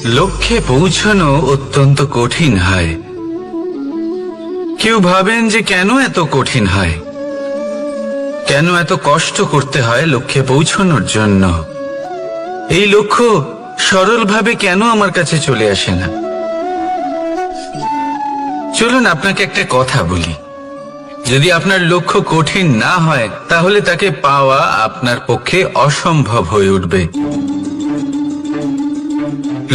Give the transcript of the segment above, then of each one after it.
লক্ষ্যে পৌঁছানো অত্যন্ত কঠিন হয়। কেউ ভাবেন যে কেন এত কঠিন হয়, কেন এত কষ্ট করতে হয় লক্ষ্যে পৌঁছানোর জন্য। এই লক্ষ্য সরলভাবে কেন আমার কাছে চলে আসে না। চলুন আপনাকে একটা কথা বলি, যদি আপনার লক্ষ্য কঠিন না হয় তাহলে তাকে পাওয়া আপনার পক্ষে অসম্ভব হয়ে উঠবে।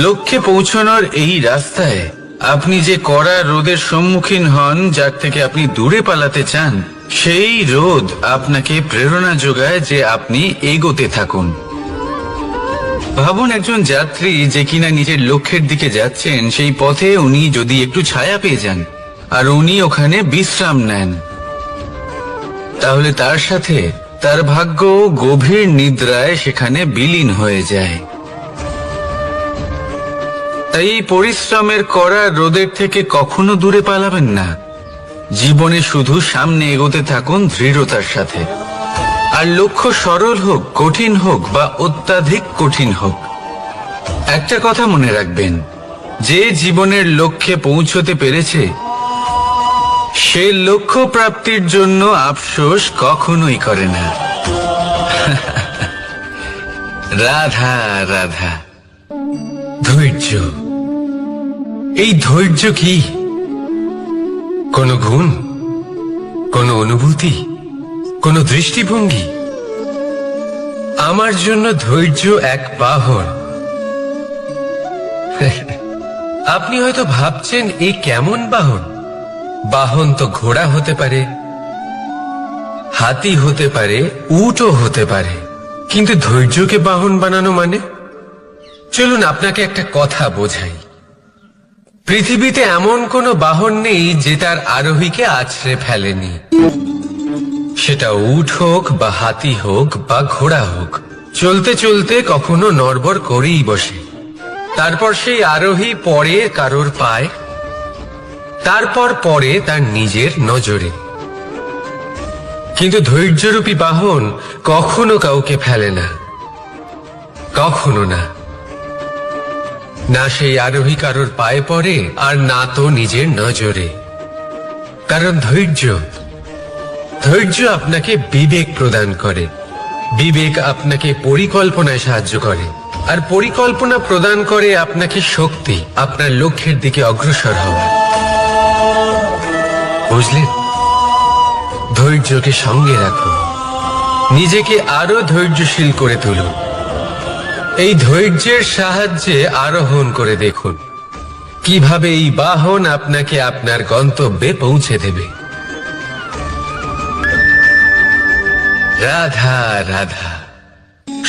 লক্ষ্যে পৌঁছানোর এই রাস্তায় আপনি যে কড়া রোদের সম্মুখীন হন, যার থেকে আপনি দূরে পালাতে চান, সেই রোদ আপনাকে প্রেরণা যোগায় যে আপনি এগোতে থাকুন। ভাবুন একজন যাত্রী যে কিনা নিজের লক্ষ্যের দিকে যাচ্ছেন, সেই পথে উনি যদি একটু ছায়া পেয়ে যান আর উনি ওখানে বিশ্রাম নেন, তাহলে তার সাথে তার ভাগ্য গভীর নিদ্রায় সেখানে বিলীন হয়ে যায়। তাই এই পরিশ্রমের কড়া রোদের থেকে কখনো দূরে পালাবেন না। জীবনে শুধু সামনে এগোতে থাকুন দৃঢ়তার সাথে। আর লক্ষ্য সরল হোক, কঠিন হোক বা অত্যাধিক কঠিন হোক, একটা কথা মনে রাখবেন, যে জীবনের লক্ষ্যে পৌঁছতে পেরেছে সে লক্ষ্য প্রাপ্তির জন্য আফসোস কখনোই করে না। রাধা রাধা। ধৈর্য, এই ধৈর্য কি কোনো গুণ, কোনো অনুভূতি, কোনো দৃষ্টিভঙ্গি? আমার জন্য ধৈর্য এক বাহন। আপনি হয়তো ভাবছেন এই কেমন বাহন? বাহন তো ঘোড়া হতে পারে, হাতি হতে পারে, উটও হতে পারে, কিন্তু ধৈর্যকে বাহন বানানো মানে? চলুন আপনাকে একটা কথা বোঝাই। পৃথিবীতে এমন কোনো বাহন নেই যে তার আরোহীকে আছড়ে ফেলেনি। সেটা উট হোক বা হাতি হোক বা ঘোড়া হোক, চলতে চলতে কখনো নড়বড় করেই বসে। তারপর সেই আরোহী পড়ে কারোর পায়, তারপর পড়ে তার নিজের নজরে। কিন্তু ধৈর্যরূপী বাহন কখনো কাউকে ফেলে না, কখনো না। না সেই আরোহী কারোর পায়ে পড়ে আর না তো নিজের নজরে। কারণ ধৈর্য আপনাকে বিবেক প্রদান করে, বিবেক আপনাকে পরিকল্পনায় সাহায্য করে, আর পরিকল্পনা প্রদান করে আপনাকে শক্তি আপনার লক্ষ্যের দিকে অগ্রসর হওয়ার। বুঝলেন? ধৈর্যকে সঙ্গে রাখুন, নিজেকে আরো ধৈর্যশীল করে তুলুন। এই ধৈর্যের সাহায্যে আরোহণ করে দেখুন কিভাবে এই বাহন আপনাকে আপনার গন্তব্যে পৌঁছে দেবে। রাধা রাধা।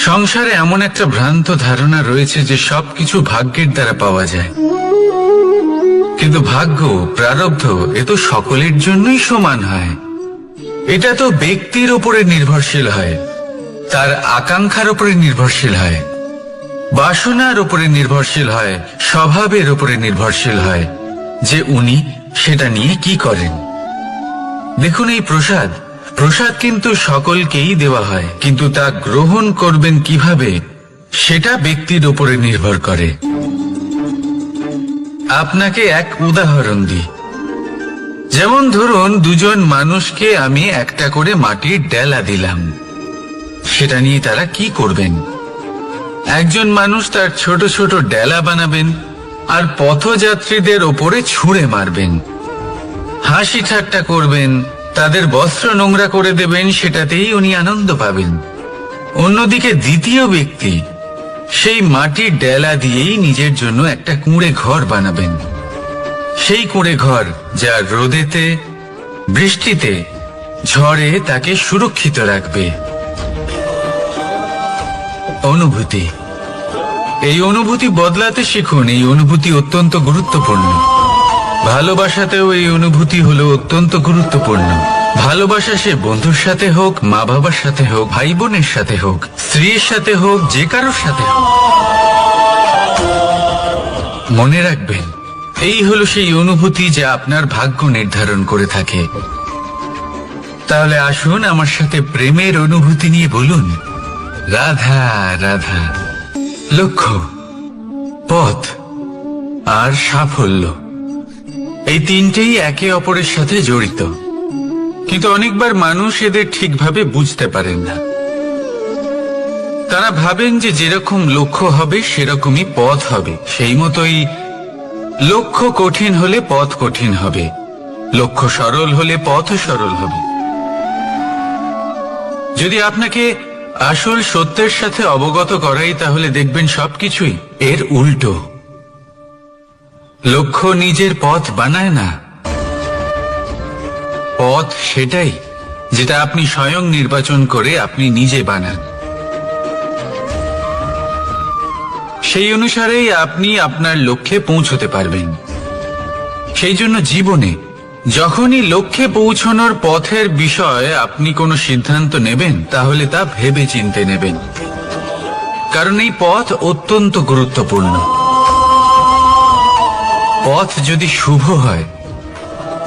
সংসারে এমন একটা ভ্রান্ত ধারণা রয়েছে যে সবকিছু ভাগ্যের দ্বারা পাওয়া যায়, কিন্তু ভাগ্য, প্রারব্ধ এ তো সকলের জন্যই সমান হয়। এটা তো ব্যক্তির উপরে নির্ভরশীল হয়, তার আকাঙ্ক্ষার উপরে নির্ভরশীল হয়, বাসনার উপরে নির্ভরশীল হয়, স্বভাবের উপরে নির্ভরশীল হয় যে উনি সেটা নিয়ে কি করেন। দেখুন, এই প্রসাদ কিন্তু সকলকেই দেওয়া হয়, কিন্তু তা গ্রহণ করবেন কিভাবে সেটা ব্যক্তির উপরে নির্ভর করে। আপনাকে এক উদাহরণ দিই। যেমন ধরুন, দুজন মানুষকে আমি একটা করে মাটির ডেলা দিলাম, সেটা নিয়ে তারা কি করবেন? একজন মানুষ তার ছোট ছোট ডেলা বানাবেন আর পথযাত্রীদের ওপরে ছুঁড়ে মারবেন, হাসি ঠাট্টা করবেন, তাদের বস্ত্র নোংরা করে দেবেন, সেটাতেই উনি আনন্দ পাবেন। অন্যদিকে দ্বিতীয় ব্যক্তি সেই মাটির ডেলা দিয়েই নিজের জন্য একটা কুঁড়ে ঘর বানাবেন। সেই কুঁড়ে ঘর যা রোদেতে, বৃষ্টিতে, ঝড়ে তাকে সুরক্ষিত রাখবে। অনুভূতি, এই অনুভূতি বদলাতে শিখুন। এই অনুভূতি অত্যন্ত গুরুত্বপূর্ণ। ভালোবাসাতেও এই অনুভূতি হলো অত্যন্ত গুরুত্বপূর্ণ। ভালোবাসা সে বন্ধুর সাথে হোক, মা বাবার সাথে হোক, ভাই বোনের সাথে হোক, স্ত্রীর সাথে হোক, যে কারোর সাথে হোক, মনে রাখবেন এই হলো সেই অনুভূতি যা আপনার ভাগ্য নির্ধারণ করে থাকে। তাহলে আসুন আমার সাথে প্রেমের অনুভূতি নিয়ে বলুন, রাধা রাধা। লক্ষ্য, পথ, আর সাফল্য, এই তিনটেই একে অপরের সাথে জড়িত। কিন্তু অনেকবার মানুষ এদের ঠিকভাবে বুঝতে পারেন না। তারা ভাবেন যে যেরকম লক্ষ্য হবে সেরকমই পথ হবে, সেই মতোই লক্ষ্য কঠিন হলে পথ কঠিন হবে, লক্ষ্য সরল হলে পথও সরল হবে। যদি আপনাকে আসল সত্যের সাথে অবগত করাই, তাহলে দেখবেন সবকিছুই এর উল্টো। লক্ষ্য নিজের পথ বানায় না, পথ সেটাই যেটা আপনি স্বয়ং নির্বাচন করে আপনি নিজে বানান। সেই অনুসারেই আপনি আপনার লক্ষ্যে পৌঁছতে পারবেন। সেই জন্য জীবনে যখনই লক্ষ্যে পৌঁছানোর পথের বিষয়ে আপনি কোনো সিদ্ধান্ত নেবেন, তাহলে তা ভেবে চিন্তে নেবেন, কারণ এই পথ অত্যন্ত গুরুত্বপূর্ণ। পথ যদি শুভ হয়,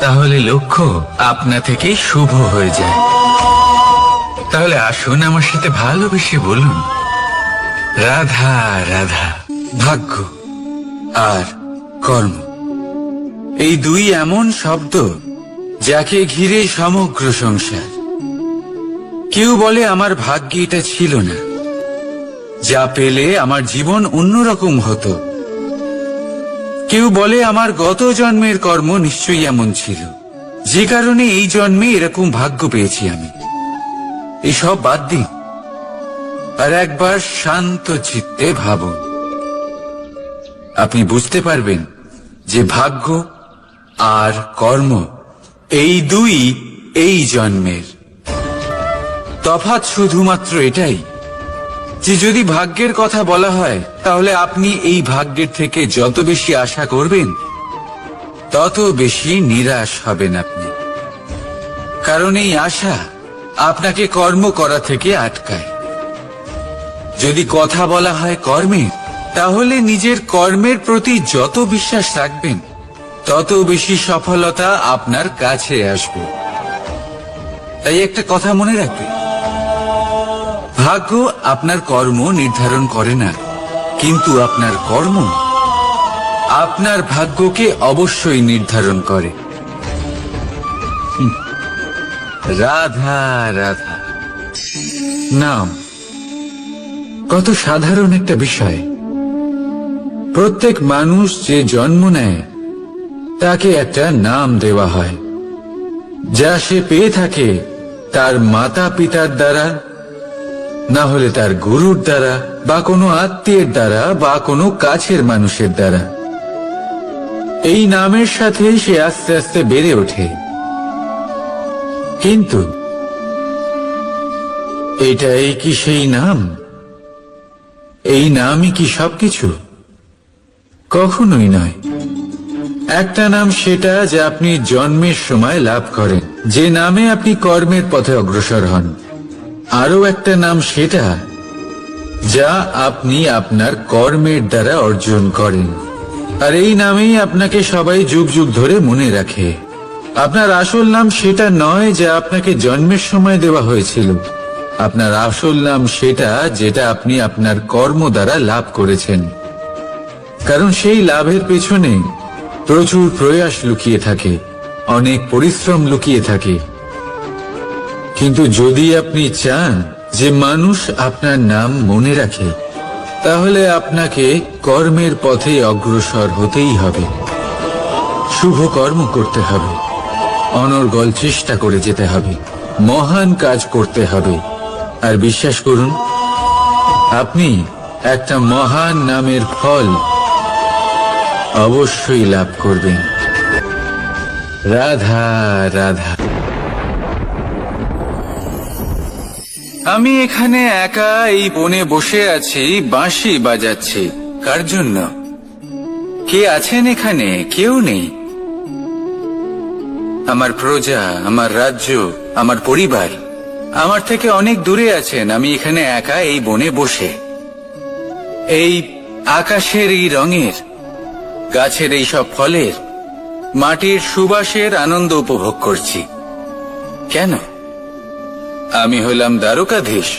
তাহলে লক্ষ্য আপনা থেকেই শুভ হয়ে যায়। তাহলে আসুন আমার সাথে ভালোবেসে বলুন, রাধা রাধা। ভাগ্য আর কর্ম, এই দুই এমন শব্দ যাকে ঘিরে সমগ্র সংসার। কেউ বলে আমার ভাগ্যে এটা ছিল না, যা পেলে আমার জীবন অন্যরকম হতো। কেউ বলে আমার গত জন্মের কর্ম নিশ্চয়ই এমন ছিল, যে কারণে এই জন্মে এরকম ভাগ্য পেয়েছি আমি। এসব বাদ দিন আর একবার শান্ত চিত্তে ভাবুন। আপনি বুঝতে পারবেন যে ভাগ্য আর কর্ম এই দুই এই জন্মের। তফাৎ শুধুমাত্র এটাই যে যদি ভাগ্যের কথা বলা হয়, তাহলে আপনি এই ভাগ্যের থেকে যত বেশি আশা করবেন, তত বেশি নিরাশ হবেন আপনি। কারণ এই আশা আপনাকে কর্ম করা থেকে আটকায়। যদি কথা বলা হয় কর্মের, তাহলে নিজের কর্মের প্রতি যত বিশ্বাস রাখবেন, তত বেশি সফলতা আপনার কাছে আসবে। তাই একটা কথা মনে রাখবেন, ভাগ্য আপনার কর্ম নির্ধারণ করে না, কিন্তু আপনার কর্ম আপনার ভাগ্যকে অবশ্যই নির্ধারণ করে। রাধা রাধা নাম কত সাধারণ একটা বিষয়। প্রত্যেক মানুষ যে জন্ম নেয়, তাকে একটা নাম দেওয়া হয়, যা সে পেয়ে থাকে তার মাতা পিতার দ্বারা, না হলে তার গুরুর দ্বারা, বা কোনো আত্মীয়ের দ্বারা, বা কোনো কাছের মানুষের দ্বারা। এই নামের সাথে সে আস্তে আস্তে বেড়ে ওঠে। কিন্তু এটাই কি সেই নাম? এই নামই কি সবকিছু? কখনোই নয়। একটা নাম সেটা যা আপনি জন্মের সময় লাভ করেন, যে নামে আপনি কর্মের পথে অগ্রসর হন। আরো একটা নাম সেটা যা আপনি আপনার কর্মের দ্বারা অর্জন করেন। আর এই নামেই আপনাকে সবাই যুগ যুগ ধরে মনে রাখে। আপনার আসল নাম সেটা নয় যা আপনাকে জন্মের সময় দেওয়া হয়েছিল। আপনার আসল নাম সেটা যেটা আপনি আপনার কর্ম দ্বারা লাভ করেছেন। কারণ সেই লাভের পেছনে প্রচুর প্রয়াস লুকিয়ে থাকে, অনেক পরিশ্রম লুকিয়ে থাকে। কিন্তু যদি আপনি চান যে মানুষ আপনার নাম মনে রাখে, তাহলে আপনাকে কর্মের পথে অগ্রসর হতেই হবে। শুভ কর্ম করতে হবে, অনর্গল চেষ্টা করে যেতে হবে, মহান কাজ করতে হবে। আর বিশ্বাস করুন, আপনি একটা মহান নামের ফল অবশ্যই লাভ করবেন। রাধা রাধা। আমি এখানে একা এই বনে বসে আছি, বাঁশি বাজাচ্ছি। কার জন্য? কে আছেন এখানে? কেউ নেই। আমার প্রজা, আমার রাজ্য, আমার পরিবার আমার থেকে অনেক দূরে আছেন। আমি এখানে একা এই বনে বসে এই আকাশের এই রঙের, গাছের এই সব ফলের, মাটির সুবাসের আনন্দ উপভোগ করছি। কেন? আমি হলাম দ্বারকাধীশ।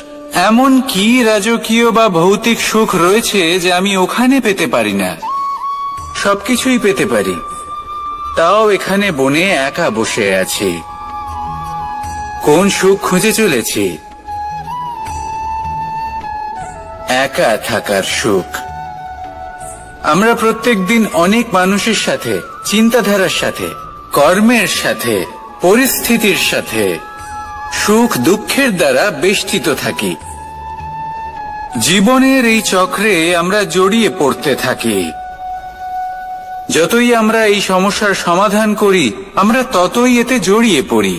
এমন কি রাজকীয় বা ভৌতিক সুখ রয়েছে যে আমি ওখানে পেতে পারি না? সবকিছুই পেতে পারি, তাও এখানে বনে একা বসে আছি। কোন সুখ খুঁজে চলেছি? একা থাকার সুখ। আমরা প্রত্যেকদিন অনেক মানুষের সাথে, চিন্তাধারার সাথে, কর্মের সাথে, পরিস্থিতির সাথে, সুখ দুঃখের দ্বারা বেষ্টিত থাকি। জীবনের এই চক্রে আমরা জড়িয়ে পড়তে থাকি। যতই আমরা এই সমস্যার সমাধান করি, আমরা ততই এতে জড়িয়ে পড়ি।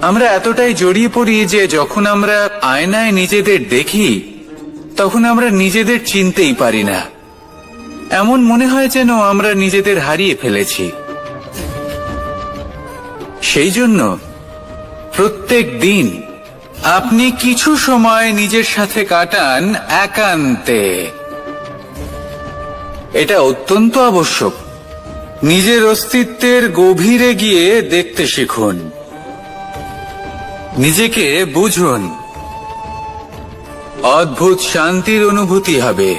আমরা এতটাই জড়িয়ে পড়ি যে যখন আমরা আয়নায় নিজেদের দেখি, তখন আমরা নিজেদের চিনতেই পারি না। এমন মনে হয় যেন আমরা নিজেদের হারিয়ে ফেলেছি। সেই জন্য প্রত্যেক দিন আপনি কিছু সময় নিজের সাথে কাটান একান্তে। এটা অত্যন্ত আবশ্যক। নিজের অস্তিত্বের গভীরে গিয়ে দেখতে শিখুন, নিজেকে বুঝুন। অদ্ভুত শান্তির অনুভূতি হবে।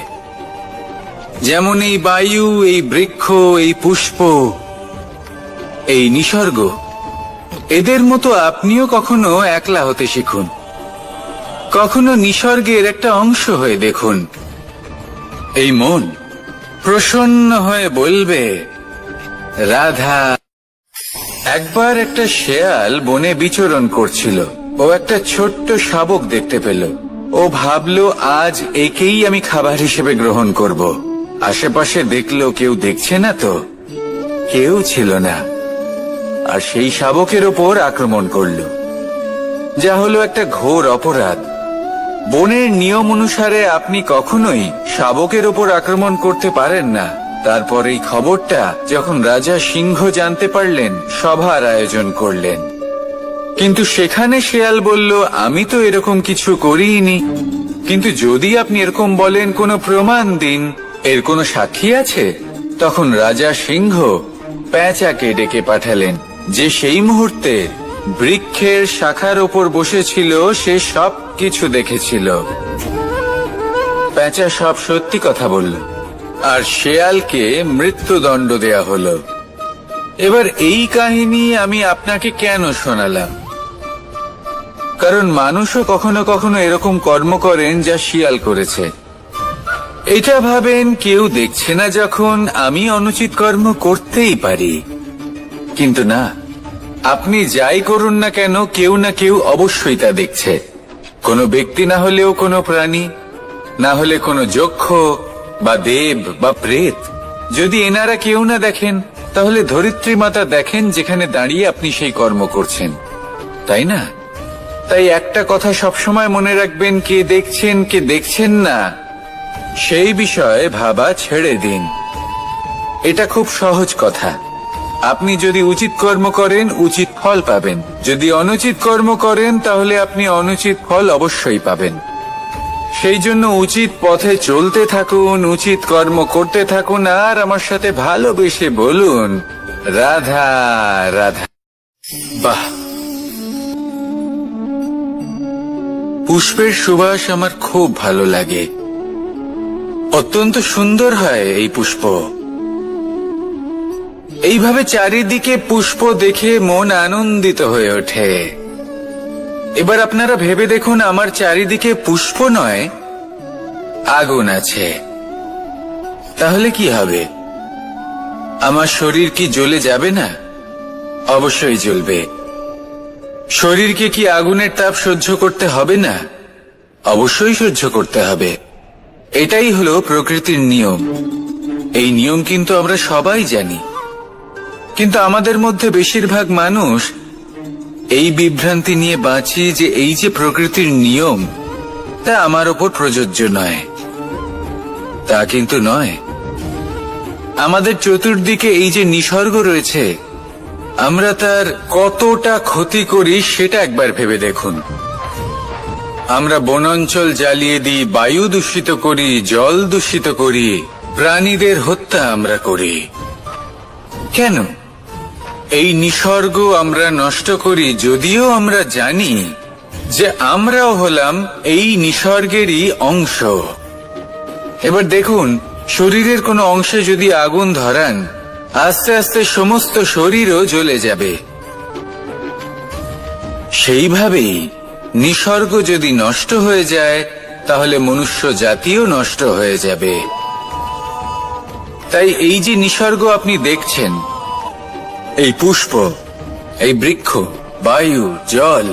যেমন এই বায়ু, এই বৃক্ষ, এই পুষ্প, এই নিসর্গ, এদের মতো আপনিও কখনো একলা হতে শিখুন। কখনো নিসর্গের একটা অংশ হয়ে দেখুন। এই মন প্রসন্ন হয়ে বলবে, রাধা। একবার একটা শেয়াল বনে বিচরণ করছিল। ও একটা ছোট্ট শাবক দেখতে পেল। ও ভাবলো, আজ একেই আমি খাবার হিসেবে গ্রহণ করব। আশেপাশে দেখলো, কেউ দেখছে না তো? কেউ ছিল না। আর সেই শাবকের ওপর আক্রমণ করল, যা হলো একটা ঘোর অপরাধ। বনের নিয়ম অনুসারে আপনি কখনোই শাবকের ওপর আক্রমণ করতে পারেন না। তারপর এই খবরটা যখন রাজা সিংহ জানতে পারলেন, সভার আয়োজন করলেন। কিন্তু সেখানে শেয়াল বলল, আমি তো এরকম কিছু করিনি। কিন্তু যদি আপনি এরকম বলেন, কোনো প্রমাণ দিন, এর কোনো সাক্ষী আছে? তখন রাজা সিংহ পেঁচাকে ডেকে পাঠালেন, যে সেই মুহূর্তে বৃক্ষের শাখার ওপর বসেছিল। সে সব কিছু দেখেছিল। পেঁচা সব সত্যি কথা বলল, আর শেয়ালকে মৃত্যুদণ্ড দেয়া হলো। এবার এই কাহিনী আমি আপনাকে কেন শোনালাম? কারণ মানুষও কখনো কখনো এরকম কর্ম করেন যা শিয়াল করেছে। এটা ভাবেন, কেউ দেখছে না যখন, আমি অনুচিত কর্ম করতেই পারি। কিন্তু না, আপনি যাই করুন না কেন, কেউ না কেউ অবশ্যই তা দেখছে। কোনো ব্যক্তি না হলেও কোনো প্রাণী, না হলে কোনো যক্ষ বা দেব বা প্রেত। যদি এনারা কেউ না দেখেন, তাহলে ধরিত্রী মাতা দেখেন, যেখানে দাঁড়িয়ে আপনি সেই কর্ম করছেন, তাই না? তাই একটা কথা সবসময় মনে রাখবেন, কে দেখছেন কে দেখছেন না, সেই বিষয়ে ভাবা ছেড়ে দিন। এটা খুব সহজ কথা। আপনি যদি উচিত কর্ম করেন, উচিত ফল পাবেন। যদি অনুচিত কর্ম করেন, তাহলে আপনি অনুচিত ফল অবশ্যই পাবেন। সেই জন্য উচিত পথে চলতে থাকুন, উচিত কর্ম করতে থাকুন, আর আমার সাথে ভালোবেসে বলুন, রাধা রাধা। বাহ! পুষ্পের সুবাস আমার খুব ভালো লাগে। অত্যন্ত সুন্দর হয় এই পুষ্প। এইভাবে চারিদিকে পুষ্প দেখে মন আনন্দিত হয়ে ওঠে। এবার আপনারা ভেবে দেখুন, আমার চারিদিকে পুষ্প নয়, আগুন আছে। তাহলে কি হবে? আমার শরীর কি জ্বলে যাবে না? অবশ্যই জ্বলবে। শরীরকে কি আগুনের তাপ সহ্য করতে হবে না? অবশ্যই সহ্য করতে হবে। এটাই হলো প্রকৃতির নিয়ম। এই নিয়ম কিন্তু আমরা সবাই জানি, কিন্তু আমাদের মধ্যে বেশিরভাগ মানুষ এই বিভ্রান্তি নিয়ে বাঁচি যে এই যে প্রকৃতির নিয়ম, তা আমার ওপর প্রযোজ্য নয়। তা কিন্তু নয়। আমাদের চতুর্দিকে এই যে নিসর্গ রয়েছে, আমরা তার কতটা ক্ষতি করি সেটা একবার ভেবে দেখুন। আমরা বনাঞ্চল জ্বালিয়ে দিই, বায়ু দূষিত করি, জল দূষিত করি, প্রাণীদের হত্যা আমরা করি। কেন? এই নিসর্গ আমরা নষ্ট করি, যদিও আমরা জানি যে আমরাও হলাম এই নিসর্গেরই অংশ। এবার দেখুন, শরীরের কোনো অংশে যদি আগুন ধরান, আস্তে আস্তে সমস্ত শরীরও জ্বলে যাবে। সেইভাবেই নিসর্গ যদি নষ্ট হয়ে যায়, তাহলে মনুষ্য জাতিও নষ্ট হয়ে যাবে। তাই এই যে নিসর্গ আপনি দেখছেন, এই পুষ্প, এই বৃক্ষ, বায়ু, জল,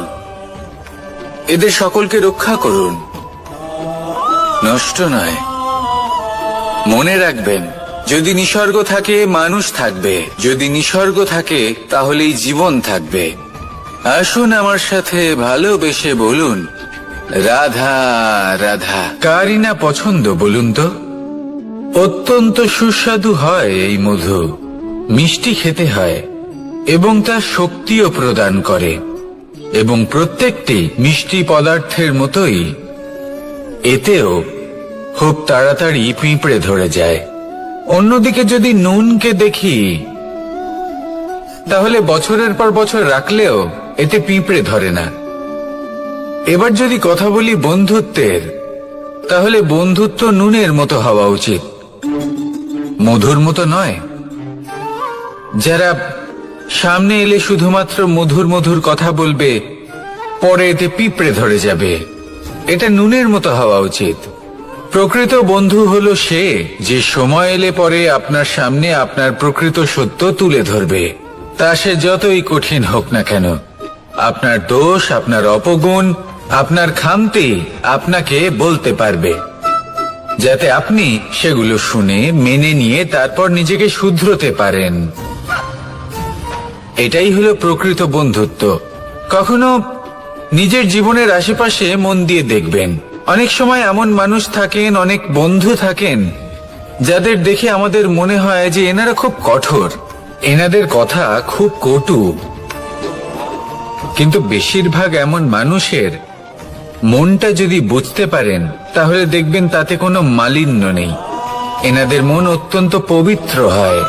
এদের সকলকে রক্ষা করুন, নষ্ট নয়। মনে রাখবেন, যদি নিসর্গ থাকে মানুষ থাকবে, যদি নিসর্গ থাকে তাহলেই জীবন থাকবে। আসুন আমার সাথে ভালোবেসে বলুন, রাধা রাধা। কারই না পছন্দ বলুন তো? অত্যন্ত সুস্বাদু হয় এই মধু, মিষ্টি খেতে হয় এবং তা শক্তিও প্রদান করে। এবং প্রত্যেকটি মিষ্টি পদার্থের মতোই এতেও খুব তাড়াতাড়ি পিঁপড়ে ধরে যায়। অন্যদিকে যদি নুনকে দেখি, তাহলে বছরের পর বছর রাখলেও এতে পিঁপড়ে ধরে না। এবার যদি কথা বলি বন্ধুত্বের, তাহলে বন্ধুত্ব নুনের মতো হওয়া উচিত, মধুর মতো নয়। যারা সামনে এলে শুধুমাত্র মধুর মধুর কথা বলবে, পরে এতে পিঁপড়ে ধরে যাবে, এটা নুনের মতো হওয়া উচিত। প্রকৃত বন্ধু হলো সে, যে সময় এলে পরে আপনার সামনে আপনার প্রকৃত সত্য তুলে ধরবে, তা সে যতই কঠিন হোক না কেন। আপনার দোষ, আপনার অপগুণ, আপনার খামতি আপনাকে বলতে পারবে, যাতে আপনি সেগুলো শুনে মেনে নিয়ে তারপর নিজেকে শুধরোতে পারেন। এটাই হলো প্রকৃত বন্ধুত্ব। কখনো নিজের জীবনের আশেপাশে মন দিয়ে দেখবেন, অনেক সময় এমন মানুষ থাকেন, অনেক বন্ধু থাকেন, যাদের দেখে আমাদের মনে হয় যে এনারা খুব কঠোর, এনাদের কথা খুব কটু। কিন্তু বেশিরভাগ এমন মানুষের মনটা যদি বুঝতে পারেন, তাহলে দেখবেন তাতে কোনো মালিন্য নেই, এনাদের মন অত্যন্ত পবিত্র হয়।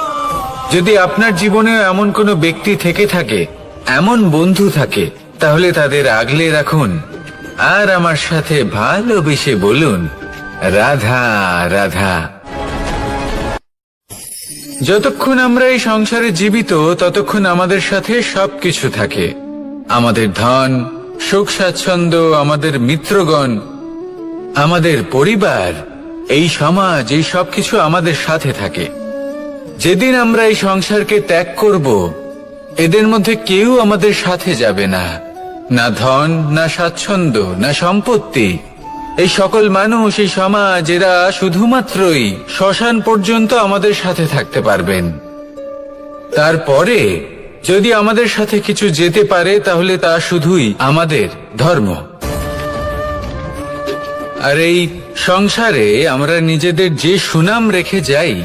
যদি আপনার জীবনেও এমন কোনো ব্যক্তি থেকে থাকে, এমন বন্ধু থাকে, তাহলে তাদের আগলে রাখুন আর আমার সাথে ভালোবেসে বলুন, রাধা রাধা। যতক্ষণ আমরা এই সংসারে জীবিত, ততক্ষণ আমাদের সাথে সবকিছু থাকে, আমাদের ধন, সুখ স্বাচ্ছন্দ্য, আমাদের মিত্রগণ, আমাদের পরিবার, এই সমাজ, এই সবকিছু আমাদের সাথে থাকে। যেদিন আমরা এই সংসারকে ত্যাগ করব, এদের মধ্যে কেউ আমাদের সাথে যাবে না, না ধন, না স্বাচ্ছন্দ্য, না সম্পত্তি। এই সকল মানুষ, এই সমাজ, এরা শুধুমাত্রই শ্মশান পর্যন্ত আমাদের সাথে থাকতে পারবেন। তারপরে যদি আমাদের সাথে কিছু যেতে পারে, তাহলে তা শুধুই আমাদের ধর্ম। আর এই সংসারে আমরা নিজেদের যে সুনাম রেখে যাই,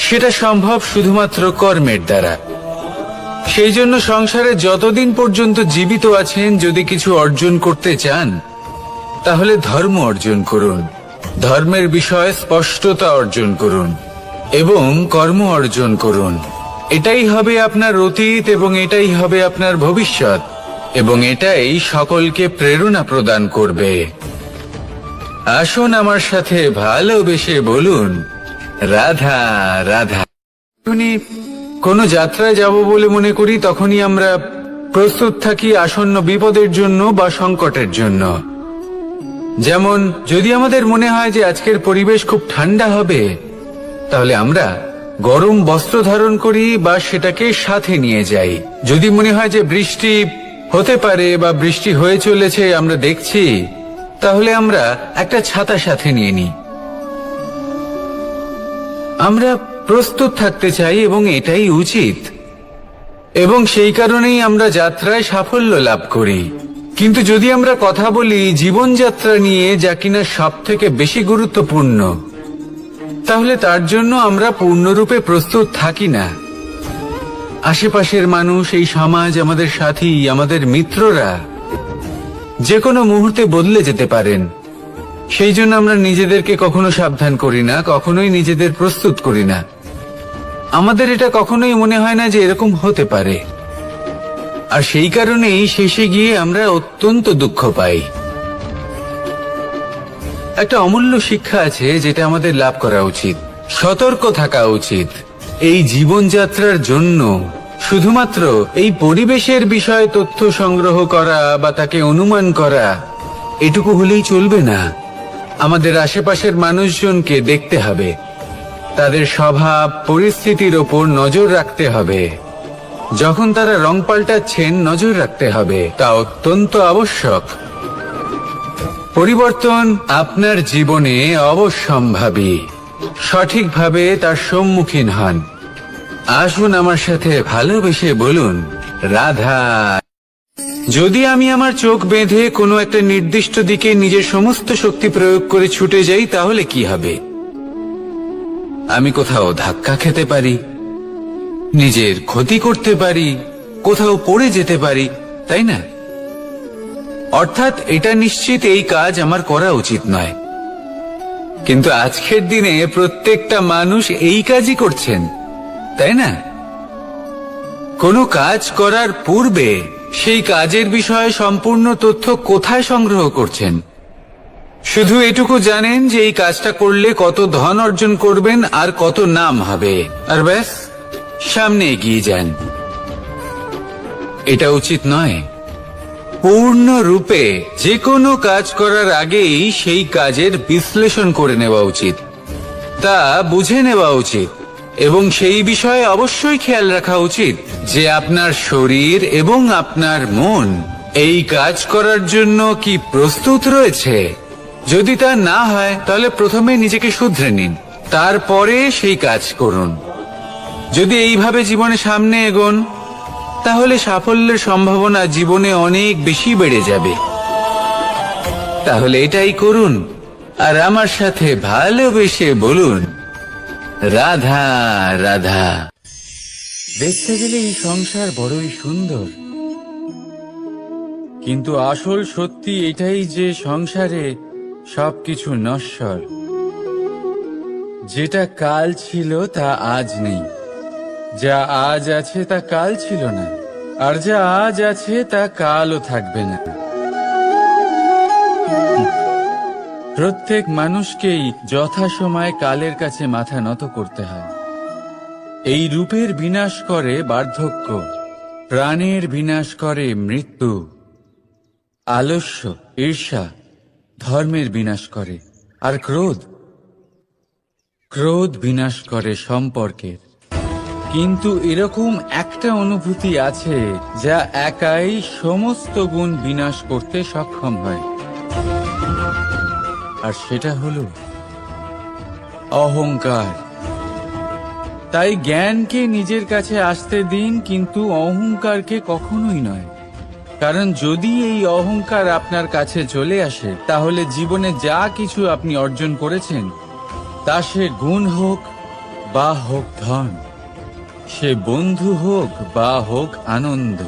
সেটা সম্ভব শুধুমাত্র কর্মের দ্বারা। সেই জন্য সংসারে যতদিন পর্যন্ত জীবিত আছেন, যদি কিছু অর্জন করতে চান, তাহলে ধর্ম অর্জন করুন, ধর্মের বিষয়ে স্পষ্টতা অর্জন করুন এবং কর্ম অর্জন করুন। এটাই হবে আপনার অতীত এবং এটাই হবে আপনার ভবিষ্যৎ, এবং এটাই সকলকে প্রেরণা প্রদান করবে। আসুন আমার সাথে ভালোবেসে বলুন, রাধা রাধা। কোনো যাত্রায় যাব বলে মনে করি, তখনই আমরা প্রস্তুত থাকি আসন্ন বিপদের জন্য বা সংকটের জন্য। যেমন যদি আমাদের মনে হয় যে আজকের পরিবেশ খুব ঠান্ডা হবে, তাহলে আমরা গরম বস্ত্র ধারণ করি বা সেটাকে সাথে নিয়ে যাই। যদি মনে হয় যে বৃষ্টি হতে পারে বা বৃষ্টি হয়ে চলেছে, আমরা দেখছি, তাহলে আমরা একটা ছাতা সাথে নিয়ে নিই। আমরা প্রস্তুত থাকতে চাই এবং এটাই উচিত, এবং সেই কারণেই আমরা যাত্রায় সাফল্য লাভ করি। কিন্তু যদি আমরা কথা বলি জীবনযাত্রা নিয়ে, যা কিনা সব থেকে বেশি গুরুত্বপূর্ণ, তাহলে তার জন্য আমরা পূর্ণরূপে প্রস্তুত থাকি না। আশেপাশের মানুষ, এই সমাজ, আমাদের সাথী, আমাদের মিত্ররা যে কোনো মুহূর্তে বদলে যেতে পারেন। সেই জন্য আমরা নিজেদেরকে কখনো সাবধান করি না, কখনোই নিজেদের প্রস্তুত করি না। আমাদের এটা কখনোই মনে হয় না যে এরকম হতে পারে, আর সেই কারণেই শেষে গিয়ে আমরা অত্যন্ত দুঃখ পাই। একটা অমূল্য শিক্ষা আছে যেটা আমাদের লাভ করা উচিত। সতর্ক থাকা উচিত। এই জীবনযাত্রার জন্য শুধুমাত্র এই পরিবেশের বিষয়ে তথ্য সংগ্রহ করা বা তাকে অনুমান করা এটুকু হলেই চলবে না। আমাদের আশেপাশের মানুষজনকে দেখতে হবে, তাদের স্বভাব পরিস্থিতির ওপর নজর রাখতে হবে। যখন তারা রং পাল্টাচ্ছেন নজর রাখতে হবে, তা অত্যন্ত আবশ্যক। পরিবর্তন আপনার জীবনে অবশ্যম্ভাবী। সঠিকভাবে তার সম্মুখীন হন। আসুন আমার সাথে ভালোবেসে বলুন, রাধা। যদি আমি আমার চোখ বেঁধে কোনো একটা নির্দিষ্ট দিকে নিজের সমস্ত শক্তি প্রয়োগ করে ছুটে যাই, তাহলে কি হবে? আমি কোথাও ধাক্কা খেতে পারি, নিজের ক্ষতি করতে পারি, কোথাও পড়ে যেতে পারি, তাই না? অর্থাৎ এটা নিশ্চিত এই কাজ আমার করা উচিত নয়। কিন্তু আজকের দিনে প্রত্যেকটা মানুষ এই কাজই করছেন, তাই না? কোনো কাজ করার পূর্বে সেই কাজের বিষয়ে সম্পূর্ণ তথ্য কোথায় সংগ্রহ করছেন? শুধু এটুকু জানেন যে এই কাজটা করলে কত ধন অর্জন করবেন আর কত নাম হবে, আর ব্যাস সামনে এগিয়ে যান। এটা উচিত নয়। পূর্ণরূপে যে কোনো কাজ করার আগেই সেই কাজের বিশ্লেষণ করে নেওয়া উচিত, তা বুঝে নেওয়া উচিত, এবং সেই বিষয়ে অবশ্যই খেয়াল রাখা উচিত যে আপনার শরীর এবং আপনার মন এই কাজ করার জন্য কি প্রস্তুত রয়েছে। যদি তা না হয় তাহলে প্রথমে নিজেকে শুধরে নিন, তারপরে সেই কাজ করুন। যদি এইভাবে জীবনে সামনে এগোন, তাহলে সাফল্যের সম্ভাবনা জীবনে অনেক বেশি বেড়ে যাবে। তাহলে এটাই করুন আর আমার সাথে ভালোবেসে বলুন, রাধা রাধা। দেখতে গেলে এই সংসার বড়ই সুন্দর, কিন্তু আসল সত্যি এটাই যে সংসারে সবকিছু নশ্বর। যেটা কাল ছিল তা আজ নেই, যা আজ আছে তা কাল ছিল না, আর যা আজ আছে তা কালও থাকবে না। প্রত্যেক মানুষকেই যথাসময়ে কালের কাছে মাথা নত করতে হয়। এই রূপের বিনাশ করে বার্ধক্য, প্রাণের বিনাশ করে মৃত্যু, আলস্য, ঈর্ষা ধর্মের বিনাশ করে, আর ক্রোধ বিনাশ করে সম্পর্কের। কিন্তু এরকম একটা অনুভূতি আছে যা একাই সমস্ত গুণ বিনাশ করতে সক্ষম হয়, আর সেটা হলো অহংকার। তাই জ্ঞানকে নিজের কাছে আসতে দিন, কিন্তু অহংকারকে কখনোই নয়। কারণ যদি এই অহংকার আপনার কাছে চলে আসে, তাহলে জীবনে যা কিছু আপনি অর্জন করেছেন, তা সে গুণ হোক বা হোক ধন, সে বন্ধু হোক বা হোক আনন্দ,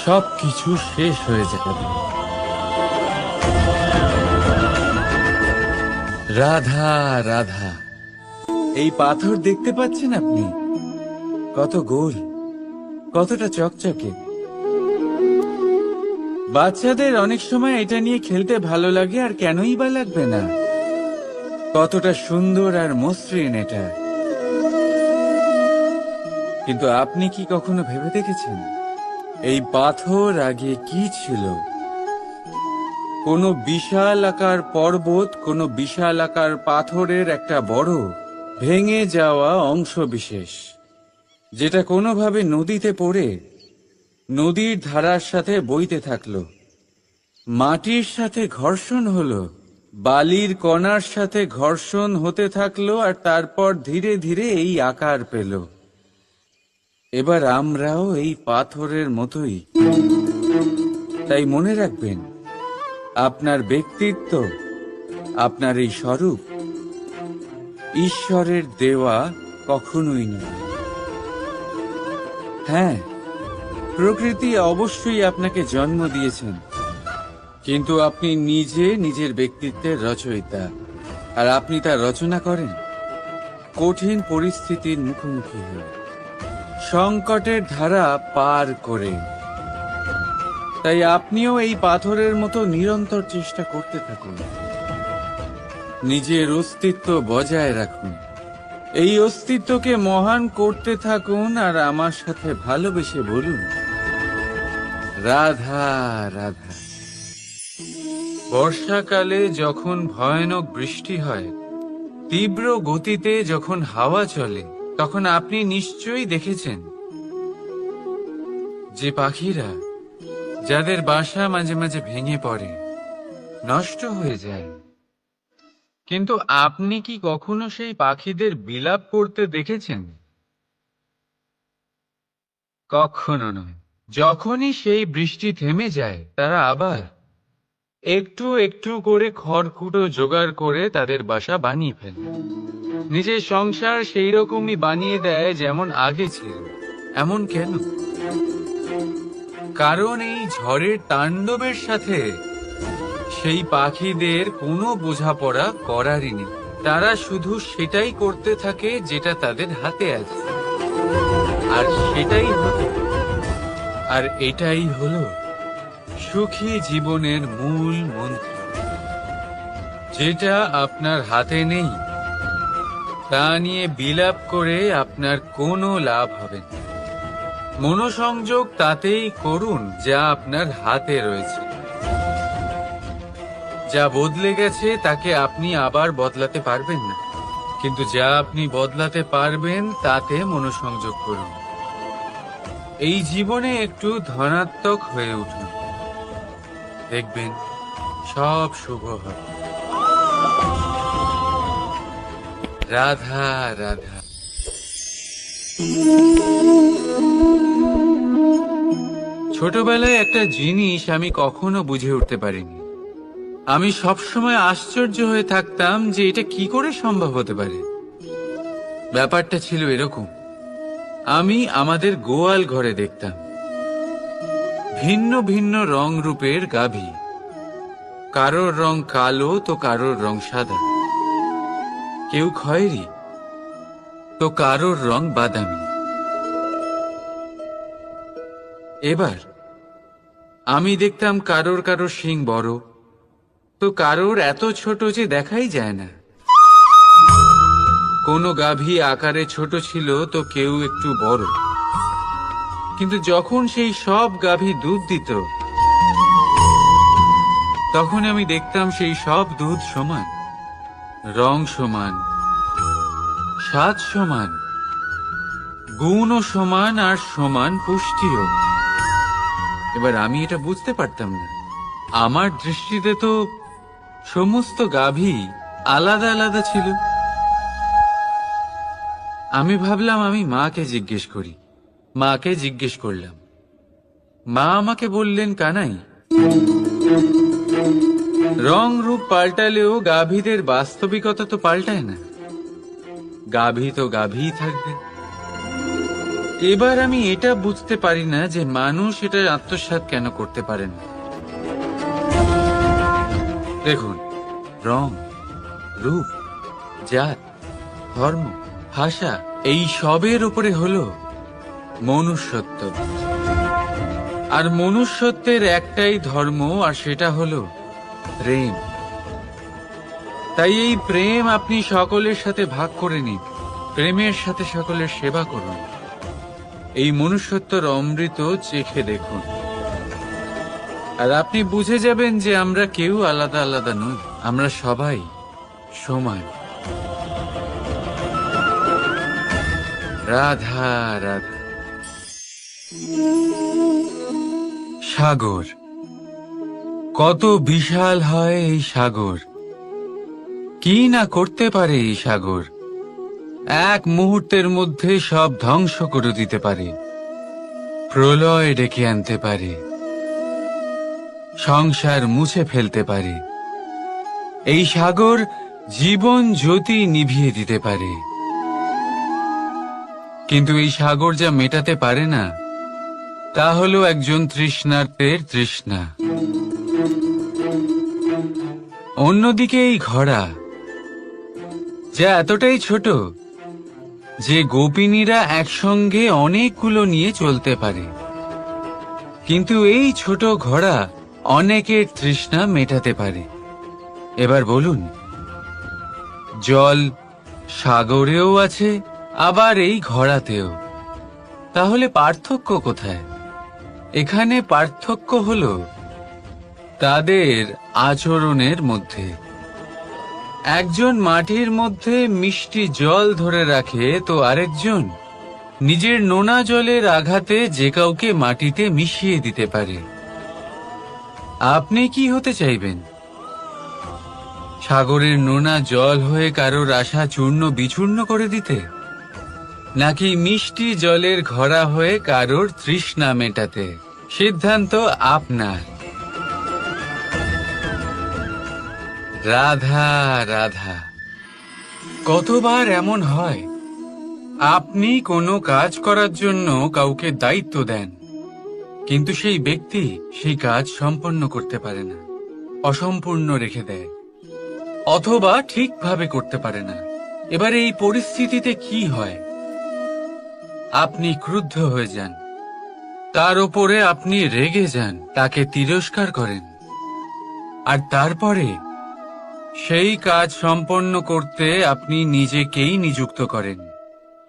সবকিছু শেষ হয়ে যাবে। রাধা রাধা। এই পাথর দেখতে পাচ্ছেন আপনি? কত গোল, কতটা চকচকে। বাচ্চাদের অনেক সময় এটা নিয়ে খেলতে ভালো লাগে, আর কেনই বা লাগবে না? কতটা সুন্দর আর মসৃণ এটা। কিন্তু আপনি কি কখনো ভেবে দেখেছেন এই পাথর আগে কি ছিল? কোনো বিশাল আকার পর্বত, কোনো বিশাল আকার পাথরের একটা বড় ভেঙে যাওয়া অংশ বিশেষ, যেটা কোনোভাবে নদীতে পড়ে নদীর ধারার সাথে বইতে থাকলো, মাটির সাথে ঘর্ষণ হলো, বালির কণার সাথে ঘর্ষণ হতে থাকলো, আর তারপর ধীরে ধীরে এই আকার পেল। এবার আমরাও এই পাথরের মতোই। তাই মনে রাখবেন, আপনার ব্যক্তিত্ব, আপনার এই স্বরূপ ঈশ্বরের দেওয়া কখনোই নয়। হ্যাঁ, প্রকৃতি অবশ্যই আপনাকে জন্ম দিয়েছেন, কিন্তু আপনি নিজে নিজের ব্যক্তিত্বের রচয়িতা, আর আপনি তা রচনা করেন কঠিন পরিস্থিতির মুখোমুখি হয়ে, সংকটের ধারা পার করে। তাই আপনিও এই পাথরের মতো নিরন্তর চেষ্টা করতে থাকুন। নিজের অস্তিত্ব বজায় রাখুন, এই অস্তিত্বকে মহান করতে থাকুন, আর আমার সাথে ভালোবেসে বলুন, রাধা রাধা। বর্ষাকালে যখন ভয়ানক বৃষ্টি হয়, তীব্র গতিতে যখন হাওয়া চলে, তখন আপনি নিশ্চয়ই দেখেছেন যে পাখিরা, যাদের বাসা মাঝে মাঝে ভেঙে পড়ে, নষ্ট হয়ে যায়। কিন্তু আপনি কি কখনো সেই পাখিদের বিলাপ করতে দেখেছেন? কখনো নয়। যখনই সেই বৃষ্টি থেমে যায়, তারা আবার একটু একটু করে খড়কুটো জোগাড় করে তাদের বাসা বানিয়ে ফেলে। নিজের সংসার সেই রকমই বানিয়ে দেয় যেমন আগে ছিল। এমন কেন? কারণ এই ঝড়ের তাণ্ডবের সাথে সেই পাখিদের কোনো বোঝাপড়া করারই নেই। তারা শুধু সেটাই করতে থাকে যেটা তাদের হাতে আছে, আর সেটাই হলো, আর এটাই হলো সুখী জীবনের মূল মন্ত্র। যেটা আপনার হাতে নেই, তা নিয়ে বিলাপ করে আপনার কোনো লাভ হবে না। মনোসংযোগ তাতেই করুন যা আপনার হাতে রয়েছে। যা বদলে গেছে তাকে আপনি আবার বদলাতে পারবেন না, কিন্তু যা আপনি বদলাতে পারবেন তাতে মনোসংযোগ করুন। এই জীবনে একটু ধনাত্মক হয়ে উঠুন, দেখবেন সব শুভ হবে। রাধা রাধা। ছোটবেলায় একটা জিনিস আমি কখনো বুঝে উঠতে পারিনি। আমি সবসময় আশ্চর্য হয়ে থাকতাম যে এটা কি করে সম্ভব হতে পারে। ব্যাপারটা ছিল এরকম, আমি আমাদের গোয়াল ঘরে দেখতাম ভিন্ন ভিন্ন রং রূপের গাভী। কারোর রং কালো তো কারোর রং সাদা, কেউ খয়েরি তো কারোর রং বাদামি। এবার আমি দেখতাম কারোর কারোর শিং বড় তো কারোর এত ছোট যে দেখাই যায় না। কোনো গাভী আকারে ছোট ছিল তো কেউ একটু বড়। কিন্তু যখন সেই সব গাভী দুধ দিত, তখন আমি দেখতাম সেই সব দুধ সমান, রং সমান, স্বাদ সমান, গুণও সমান, আর সমান পুষ্টিও। এবার আমি এটা বুঝতে পারতাম না। আমার দৃষ্টিতে তো সমস্ত গাভী আলাদা আলাদা ছিল। আমি ভাবলাম আমি মাকে জিজ্ঞেস করি। মাকে জিজ্ঞেস করলাম। মা আমাকে বললেন, কানাই, রং রূপ পাল্টালেও গাভীদের বাস্তবিকতা তো পাল্টায় না। গাভী তো গাভীই থাকবে। এবার আমি এটা বুঝতে পারি না যে মানুষ এটা আত্মসাৎ কেন করতে পারে না। দেখুন, রং, রূপ, জাত, ধর্ম, ভাষা, এই সবের উপরে হলো মনুষ্যত্ব। আর মনুষ্যত্বের একটাই ধর্ম, আর সেটা হলো প্রেম। তাই এই প্রেম আপনি সকলের সাথে ভাগ করে নিন। প্রেমের সাথে সকলের সেবা করুন। এই মনুষ্যত্বর অমৃত চেখে দেখুন, আর আপনি বুঝে যাবেন যে আমরা কেউ আলাদা আলাদা নই, আমরা সবাই সমান। রাধা রাধা। সাগর, কত বিশাল হয় এই সাগর! কি না করতে পারে এই সাগর! এক মুহূর্তের মধ্যে সব ধ্বংস করে দিতে পারে, প্রলয় ডেকে আনতে পারে, সংসার মুছে ফেলতে পারে। এই সাগর জীবন জ্যোতি নিভিয়ে দিতে পারে। কিন্তু এই সাগর যা মেটাতে পারে না, তা হলো একজন তৃষ্ণার্তের তৃষ্ণা। অন্যদিকে এই ঘোড়া, যা এতটাই ছোট যে গোপিনীরা একসঙ্গে অনেকগুলো নিয়ে চলতে পারে, কিন্তু এই ছোট ঘোড়া অনেকের তৃষ্ণা মেটাতে পারে। এবার বলুন, জল সাগরেও আছে, আবার এই ঘড়াতেও। তাহলে পার্থক্য কোথায়? এখানে পার্থক্য হলো তাদের আচরণের মধ্যে। একজন মাটির মধ্যে মিষ্টি জল ধরে রাখে, তো আরেকজন নিজের নোনা জলের আঘাতে যে কাউকে মাটিতে মিশিয়ে দিতে পারে। আপনি কি হতে চাইবেন? সাগরের নোনা জল হয়ে কারোর আশা চূর্ণ বিচূর্ণ করে দিতে, নাকি মিষ্টি জলের ঘড়া হয়ে কারোর তৃষ্ণা মেটাতে? সিদ্ধান্ত আপনার। রাধা রাধা। কতবার এমন হয়, আপনি কোনো কাজ করার জন্য কাউকে দায়িত্ব দেন, কিন্তু সেই ব্যক্তি সেই কাজ সম্পন্ন করতে পারে না, অসম্পূর্ণ রেখে দেয়, অথবা ঠিকভাবে করতে পারে না। এবার এই পরিস্থিতিতে কি হয়? আপনি ক্রুদ্ধ হয়ে যান, তার উপরে আপনি রেগে যান, তাকে তিরস্কার করেন, আর তারপরে সেই কাজ সম্পন্ন করতে আপনি নিজেকেই নিযুক্ত করেন,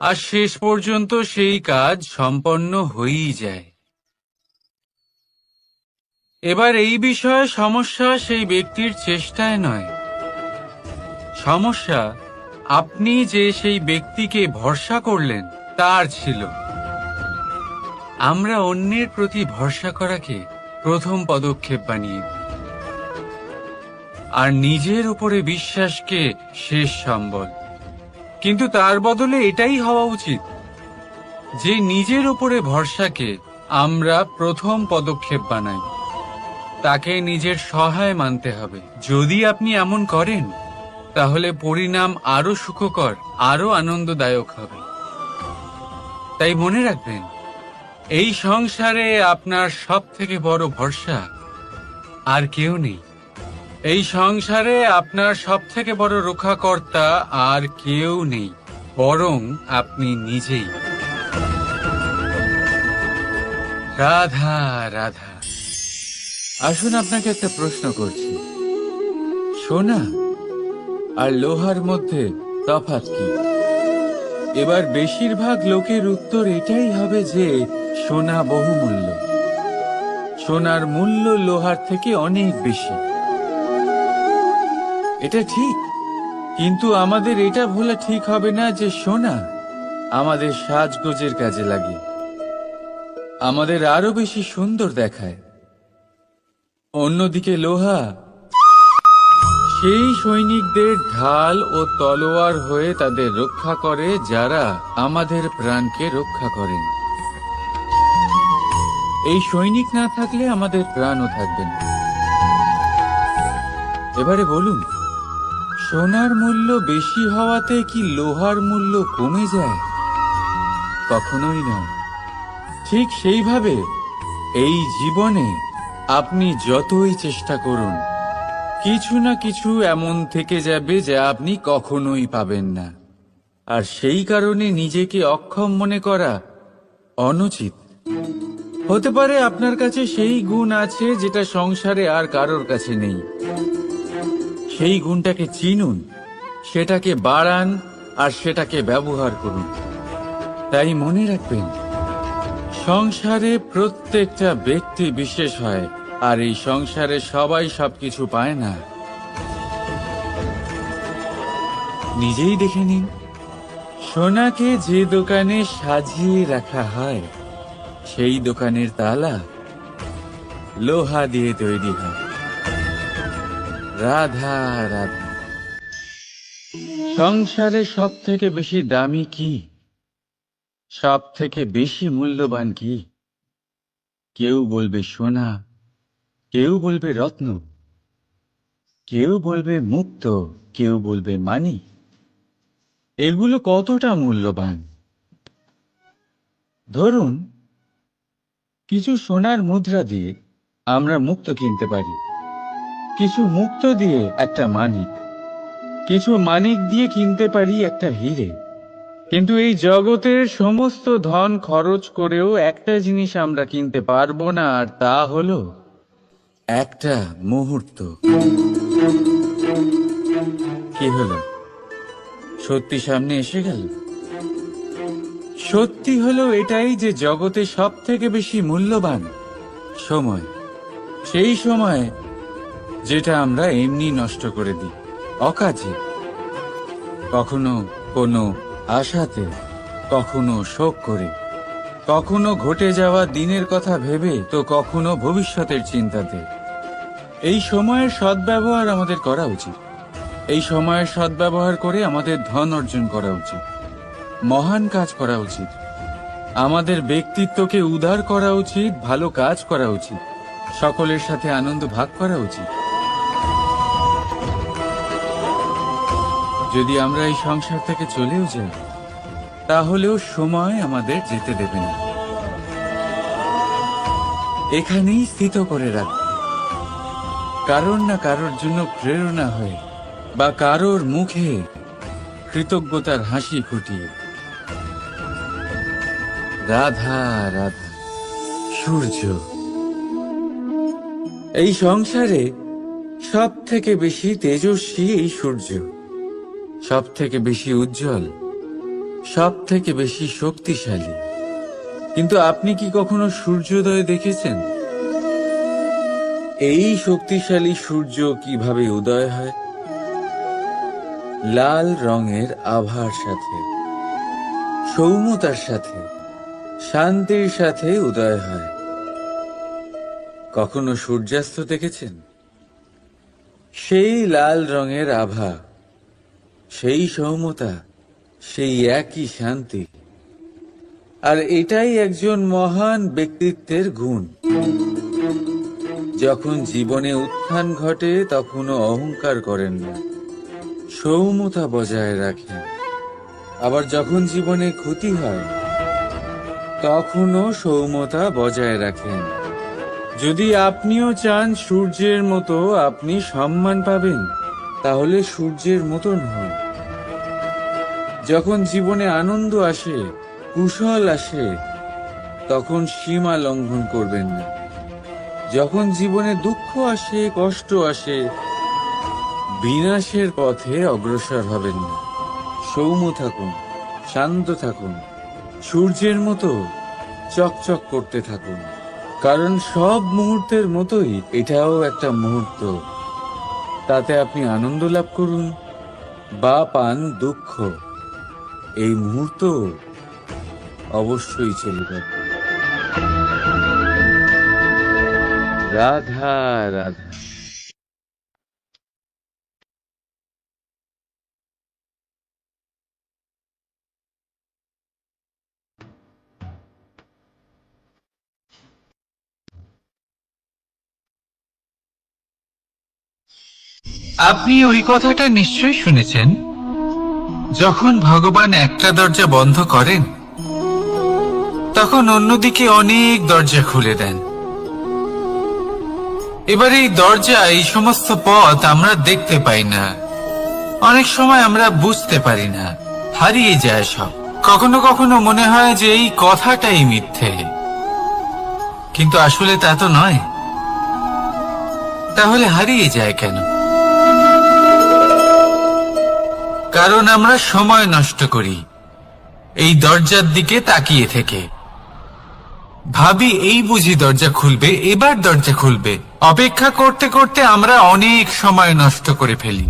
আর শেষ পর্যন্ত সেই কাজ সম্পন্ন হয়েই যায়। এবার এই বিষয়ে সমস্যা সেই ব্যক্তির চেষ্টায় নয়, সমস্যা আপনি যে সেই ব্যক্তিকে ভরসা করলেন তার ছিল। আমরা অন্যের প্রতি ভরসা করাকে প্রথম পদক্ষেপ বানিয়ে দিই, আর নিজের উপরে বিশ্বাসকে শেষ সম্বল। কিন্তু তার বদলে এটাই হওয়া উচিত যে নিজের উপরে ভরসাকে আমরা প্রথম পদক্ষেপ বানাই, তাকে নিজের সহায় মানতে হবে। যদি আপনি এমন করেন, তাহলে পরিণাম আরো সুখকর, আরো আনন্দদায়ক হবে। তাই মনে রাখবেন, এই সংসারে আপনার সবথেকে বড় ভরসা আর কেউ নেই। এই সংসারে আপনার সবথেকে বড় রক্ষাকর্তা আর কেউ নেই, বরং আপনি নিজেই। রাধা রাধা। আসুন আপনাকে একটা প্রশ্ন করছি, সোনা আর লোহার মধ্যে তফাৎ কি? এবার বেশিরভাগ লোকের উত্তর এটাই হবে যে সোনা বহুমূল্য, সোনার মূল্য লোহার থেকে অনেক বেশি। এটা ঠিক, কিন্তু আমাদের এটা ভোলা ঠিক হবে না যে সোনা আমাদের সাজগোজের কাজে লাগে, আমাদের আরো বেশি সুন্দর দেখায়। অন্যদিকে লোহা সেই সৈনিকদের ঢাল ও তলোয়ার হয়ে তাদের রক্ষা করে, যারা আমাদের প্রাণকে রক্ষা করেন। এই সৈনিক না থাকলে আমাদের প্রাণও থাকবে না। এবারে বলুন, সোনার মূল্য বেশি হওয়াতে কি লোহার মূল্য কমে যায়? কখনোই না। ঠিক সেইভাবে এই জীবনে আপনি যতই চেষ্টা করুন, কিছু না কিছু এমন থেকে যাবে যা আপনি কখনোই পাবেন না, আর সেই কারণে নিজেকে অক্ষম মনে করা অনুচিত। হতে পারে আপনার কাছে সেই গুণ আছে যেটা সংসারে আর কারোর কাছে নেই। সেই গুণটাকে চিনুন, সেটাকে বাড়ান, আর সেটাকে ব্যবহার করুন। তাই মনে রাখবেন, সংসারে প্রত্যেকটা ব্যক্তি বিশেষ হয়, আর এই সংসারে সবাই সবকিছু পায় না। নিজেই দেখে নিন, সোনাকে যে দোকানে সাজিয়ে রাখা হয়, সেই দোকানের তালা লোহা দিয়ে তৈরি হয়। রাধা রাধা। সংসারে সব থেকে বেশি দামি কি, সব থেকে বেশি মূল্যবান কি? কেউ বলবে সোনা, কেউ বলবে রত্ন, কেউ বলবে মুক্ত, কেউ বলবে মানি। এগুলো কতটা মূল্যবান? ধরুন, কিছু সোনার মুদ্রা দিয়ে আমরা মুক্ত কিনতে পারি, কিছু মুক্ত দিয়ে একটা মানিক, কিছু মানিক দিয়ে কিনতে পারি একটা হিরে। কিন্তু এই জগতের সমস্ত ধন খরচ করেও একটা জিনিস আমরা কিনতে পারবো না, আর তা হলো একটা মুহূর্ত। কি হলো, সত্যি সামনে এসে গেল। সত্যি হলো এটাই যে জগতে সব থেকে বেশি মূল্যবান সময় সেই সময় যেটা আমরা এমনি নষ্ট করে দিই অকাজে, কখনো কোনো আশাতে, কখনো শোক করে, কখনো ঘটে যাওয়া দিনের কথা ভেবে, তো কখনো ভবিষ্যতের চিন্তাতে। এই সময়ের সদ্ব্যবহার আমাদের করা উচিত। এই সময়ের সদ্ব্যবহার করে আমাদের ধন অর্জন করা উচিত, মহান কাজ করা উচিত, আমাদের ব্যক্তিত্বকে উদার করা উচিত, ভালো কাজ করা উচিত, সকলের সাথে আনন্দ ভাগ করা উচিত। যদি আমরা এই সংসার থেকে চলেও যাই, তাহলেও সময় আমাদের যেতে দেবে না, এখানেই স্থিত করে রাখবে। কারোর না কারোর জন্য প্রেরণা হয়ে বা কারোর মুখে কৃতজ্ঞতার হাসি ফুটিয়ে। রাধা রাধা। সূর্য এই সংসারে সব থেকে বেশি তেজস্বী, এই সূর্য সব থেকে বেশি উজ্জ্বল, সব থেকে বেশি শক্তিশালী। কিন্তু আপনি কি কখনো সূর্যোদয় দেখেছেন? এই শক্তিশালী সূর্য কিভাবে উদয় হয়? লাল রঙের আভার সাথে, সৌম্যতার সাথে, শান্তির সাথে উদয় হয়। কখনো সূর্যাস্ত দেখেছেন? সেই লাল রঙের আভা, সেই সৌম্যতা, সেই একই শান্তি। আর এটাই একজন মহান ব্যক্তিত্বের গুণ। যখন জীবনে উত্থান ঘটে তখনও অহংকার করেন না, সৌম্যতা বজায় রাখেন। আবার যখন জীবনে ক্ষতি হয় তখনও সৌম্যতা বজায় রাখেন। যদি আপনিও চান সূর্যের মতো আপনি সম্মান পাবেন, তাহলে সূর্যের মতন হন। যখন জীবনে আনন্দ আসে, কুশল আসে, তখন সীমা লঙ্ঘন করবেন না। যখন জীবনে দুঃখ আসে, কষ্ট আসে, বিনাশের পথে অগ্রসর হবেন না। সৌম্য থাকুন, শান্ত থাকুন, সূর্যের মতো চকচক করতে থাকুন। কারণ সব মুহূর্তের মতোই এটাও একটা মুহূর্ত। তাতে আপনি আনন্দ লাভ করুন বা পান দুঃখ, এই মুহূর্ত অবশ্যই চলে যাবে। রাধা রাধা। আপনি ওই কথাটা নিশ্চয়ই শুনেছেন, যখন ভগবান একটা দরজা বন্ধ করেন তখন অন্যদিকে অনেক দরজা খুলে দেন। এবার এই দরজা, এই সমস্ত পথ আমরা দেখতে পাই না, অনেক সময় আমরা বুঝতে পারি না, হারিয়ে যায় সব। কখনো কখনো মনে হয় যে এই কথাটাই মিথ্যে, কিন্তু আসলে তা তো নয়। তাহলে হারিয়ে যায় কেন? কারণ আমরা সময় নষ্ট করি এই দরজার দিকে তাকিয়ে থেকে। ভাবি এই বুঝি দরজা খুলবে, এবার দরজা খুলবে। অপেক্ষা করতে করতে আমরা অনেক সময় নষ্ট করে ফেলি।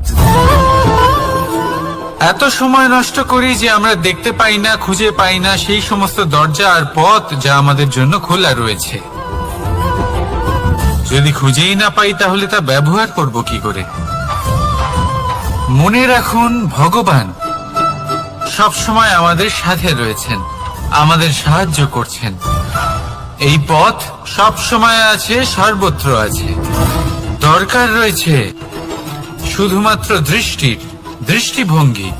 এত সময় নষ্ট করি যে আমরা দেখতে পাই না, খুঁজে পাই না সেই সমস্ত দরজা আর পথ যা আমাদের জন্য খোলা রয়েছে। যদি খুঁজেই না পাই তাহলে তা ব্যবহার করব কি করে? মনে রাখুন, ভগবান সব সময় আমাদের সাথে রয়েছেন, আমাদের সাহায্য করছেন। এই পথ সব সময় আছে, সর্বত্র আছে। দরকার রয়েছে শুধুমাত্র দৃষ্টির, দৃষ্টিভঙ্গি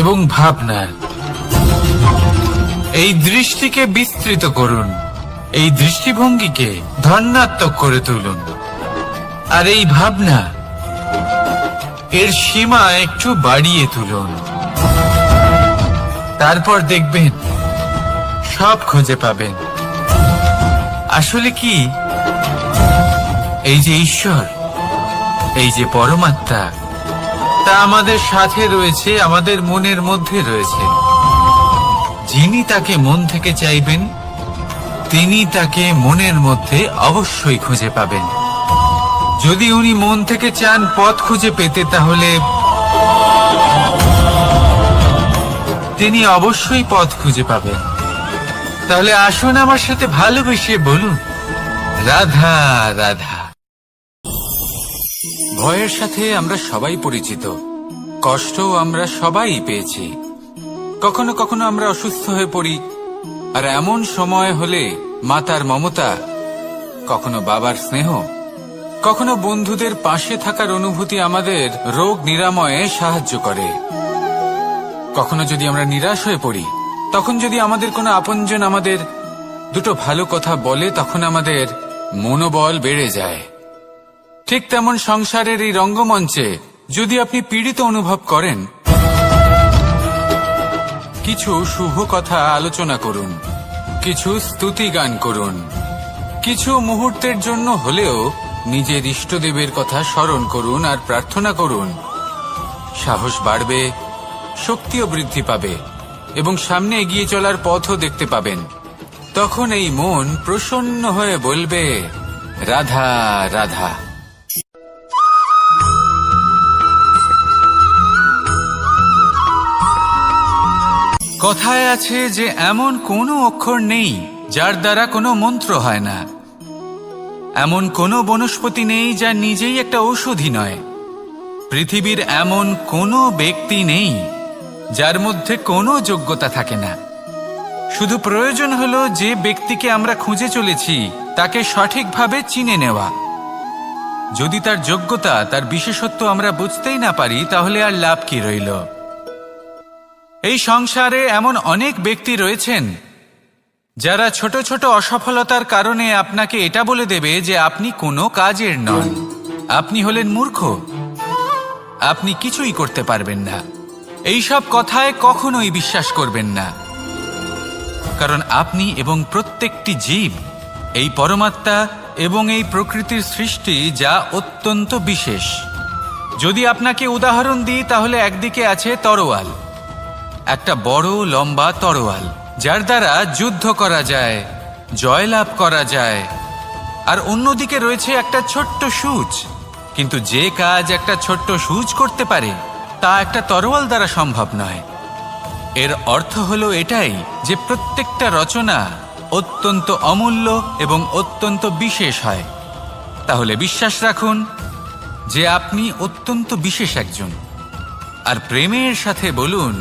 এবং ভাবনার। এই দৃষ্টিকে বিস্তৃত করুন, এই দৃষ্টিভঙ্গিকে ধনাত্মক করে তুলুন, আর এই ভাবনা, এর সীমা একটু বাড়িয়ে তুলুন। তারপর দেখবেন সব খুঁজে পাবেন। আসলে কি, এই যে ঈশ্বর, এই যে পরমাত্মা, তা আমাদের সাথে রয়েছে, আমাদের মনের মধ্যে রয়েছে। যিনি তাকে মন থেকে চাইবেন তিনি তাকে মনের মধ্যে অবশ্যই খুঁজে পাবেন। যদি উনি মন থেকে চান পথ খুঁজে পেতে, তাহলে তিনি অবশ্যই পথ খুঁজে পাবেন। তাহলে আসুন আমার সাথে ভালোবেসে বলুন, রাধা রাধা। ভয়ের সাথে আমরা সবাই পরিচিত, কষ্টও আমরা সবাই পেয়েছি। কখনো কখনো আমরা অসুস্থ হয়ে পড়ি, আর এমন সময় হলে মাতার মমতা, কখনো বাবার স্নেহ, কখনো বন্ধুদের পাশে থাকার অনুভূতি আমাদের রোগ নিরাময়ে সাহায্য করে। কখনো যদি আমরা নিরাশ হয়ে পড়ি, তখন যদি আমাদের কোনো আপনজন আমাদের দুটো ভালো কথা বলে, তখন আমাদের মনোবল বেড়ে যায়। ঠিক তেমন সংসারের এই রঙ্গমঞ্চে যদি আপনি পীড়িত অনুভব করেন, কিছু শুভ কথা আলোচনা করুন, কিছু স্তুতি গান করুন, কিছু মুহূর্তের জন্য হলেও নিজের ইষ্টদেবের কথা স্মরণ করুন আর প্রার্থনা করুন। সাহস বাড়বে, শক্তিও বৃদ্ধি পাবে এবং সামনে এগিয়ে চলার পথও দেখতে পাবেন। তখন এই মন প্রসন্ন হয়ে বলবে, রাধা রাধা। কথায় আছে যে এমন কোনো অক্ষর নেই যার দ্বারা কোনো মন্ত্র হয় না। এমন কোনো বনস্পতি নেই যা নিজেই একটা ঔষধি নয়। পৃথিবীর এমন কোনো ব্যক্তি নেই যার মধ্যে কোনো যোগ্যতা থাকে না। শুধু প্রয়োজন হলো যে ব্যক্তিকে আমরা খুঁজে চলেছি তাকে সঠিকভাবে চিনে নেওয়া। যদি তার যোগ্যতা, তার বিশেষত্ব আমরা বুঝতেই না পারি, তাহলে আর লাভ কি রইল? এই সংসারে এমন অনেক ব্যক্তি রয়েছেন যারা ছোট ছোট অসফলতার কারণে আপনাকে এটা বলে দেবে যে আপনি কোনো কাজের নন, আপনি হলেন মূর্খ, আপনি কিছুই করতে পারবেন না। এইসব কথায় কখনোই বিশ্বাস করবেন না, কারণ আপনি এবং প্রত্যেকটি জীব এই পরমাত্মা এবং এই প্রকৃতির সৃষ্টি, যা অত্যন্ত বিশেষ। যদি আপনাকে উদাহরণ দিই, তাহলে একদিকে আছে তরোয়াল, একটা বড় লম্বা তরোয়াল, যার দ্বারা যুদ্ধ করা যায়, জয়লাভ করা যায়। আর অন্যদিকে রয়েছে একটা ছোট্ট সূচ, কিন্তু যে কাজ একটা ছোট্ট সূচ করতে পারে তা একটা তরোয়াল দ্বারা সম্ভব নয়। এর অর্থ হলো এটাই যে প্রত্যেকটা রচনা অত্যন্ত অমূল্য এবং অত্যন্ত বিশেষ হয়। তাহলে বিশ্বাস রাখুন যে আপনি অত্যন্ত বিশেষ একজন, আর প্রেমের সাথে বলুন,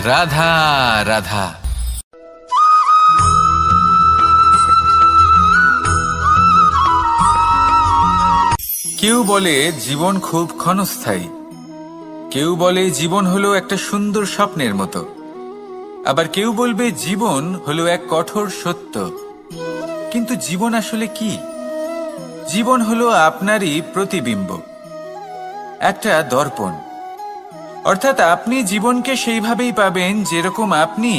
রাধা রাধা। কেউ বলে জীবন খুব ক্ষণস্থায়ী, কেউ বলে জীবন হলো একটা সুন্দর স্বপ্নের মতো, আবার কেউ বলবে জীবন হলো এক কঠোর সত্য। কিন্তু জীবন আসলে কি? জীবন হলো আপনারই প্রতিবিম্ব, একটা দর্পণ। অর্থাৎ আপনি জীবনকে সেইভাবেই পাবেন যেরকম আপনি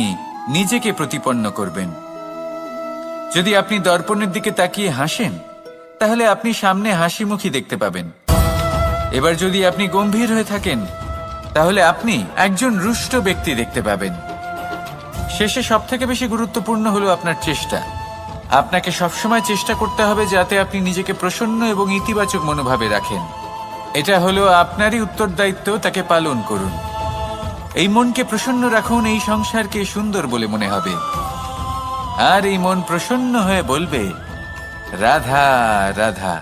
নিজেকে প্রতিপন্ন করবেন। যদি আপনি দর্পণের দিকে তাকিয়ে হাসেন, তাহলে আপনি সামনে হাসি মুখী দেখতে পাবেন। এবার যদি আপনি গম্ভীর হয়ে থাকেন, তাহলে আপনি একজন রুষ্ট ব্যক্তি দেখতে পাবেন। শেষে সবথেকে বেশি গুরুত্বপূর্ণ হলো আপনার চেষ্টা। আপনাকে সবসময় চেষ্টা করতে হবে যাতে আপনি নিজেকে প্রসন্ন এবং ইতিবাচক মনোভাবে রাখেন। এটা হলো আপনারই উত্তরদায়িত্ব, তাকে পালন করুন। এই মনকে প্রসন্ন রাখুন, এই সংসারকে সুন্দর বলে মনে হবে। আর এই মন প্রসন্ন হয়ে বলবে, রাধা রাধা।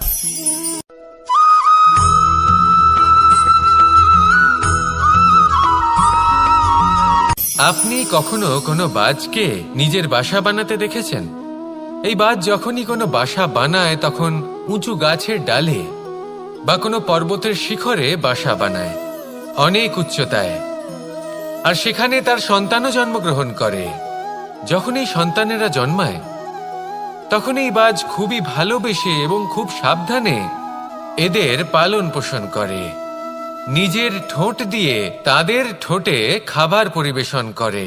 আপনি কখনো কোনো বাজকে নিজের বাসা বানাতে দেখেছেন? এই বাজ যখনই কোনো বাসা বানায়, তখন উঁচু গাছের ডালে বা কোনো পর্বতের শিখরে বাসা বানায়, অনেক উচ্চতায়। আর সেখানে তার সন্তানও জন্মগ্রহণ করে। যখন এই সন্তানেরা জন্মায়, তখন এই বাজ খুবই ভালোবেসে এবং খুব সাবধানে এদের পালন পোষণ করে। নিজের ঠোঁট দিয়ে তাদের ঠোঁটে খাবার পরিবেশন করে।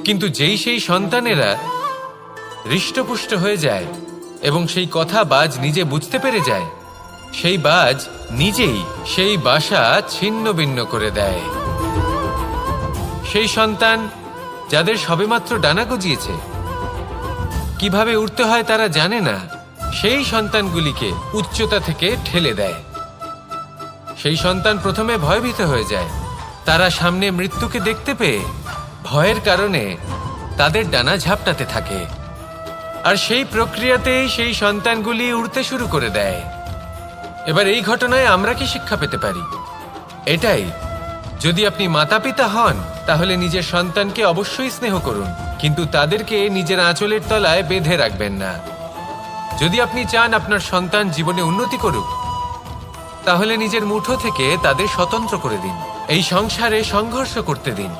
কিন্তু যেই সেই সন্তানেরা হৃষ্টপুষ্ট হয়ে যায় এবং সেই কথা বাজ নিজে বুঝতে পেরে যায়, সেই বাজ নিজেই সেই বাসা ছিন্ন ভিন্ন করে দেয়। সেই সন্তান যাদের সবেমাত্র ডানা গজিয়েছে, কিভাবে উড়তে হয় তারা জানে না, সেই সন্তানগুলিকে উচ্চতা থেকে ঠেলে দেয়। সেই সন্তান প্রথমে ভয়ভীত হয়ে যায়। তারা সামনে মৃত্যুকে দেখতে পেয়ে ভয়ের কারণে তাদের ডানা ঝাপটাতে থাকে, আর সেই প্রক্রিয়াতেই সেই সন্তানগুলি উড়তে শুরু করে দেয়। এবার এই ঘটনায় আমরা কি শিক্ষা পেতে পারি? এটাই, যদি আপনি মাতা পিতা হন তাহলে নিজের সন্তানকে অবশ্যই স্নেহ করুন, কিন্তু তাদেরকে নিজের আঁচলের তলায় বেঁধে রাখবেন না। যদি আপনি চান আপনার সন্তান জীবনে উন্নতি করুক, তাহলে নিজের মুঠো থেকে তাদের স্বতন্ত্র করে দিন। এই সংসারে সংঘর্ষ করতে দিন।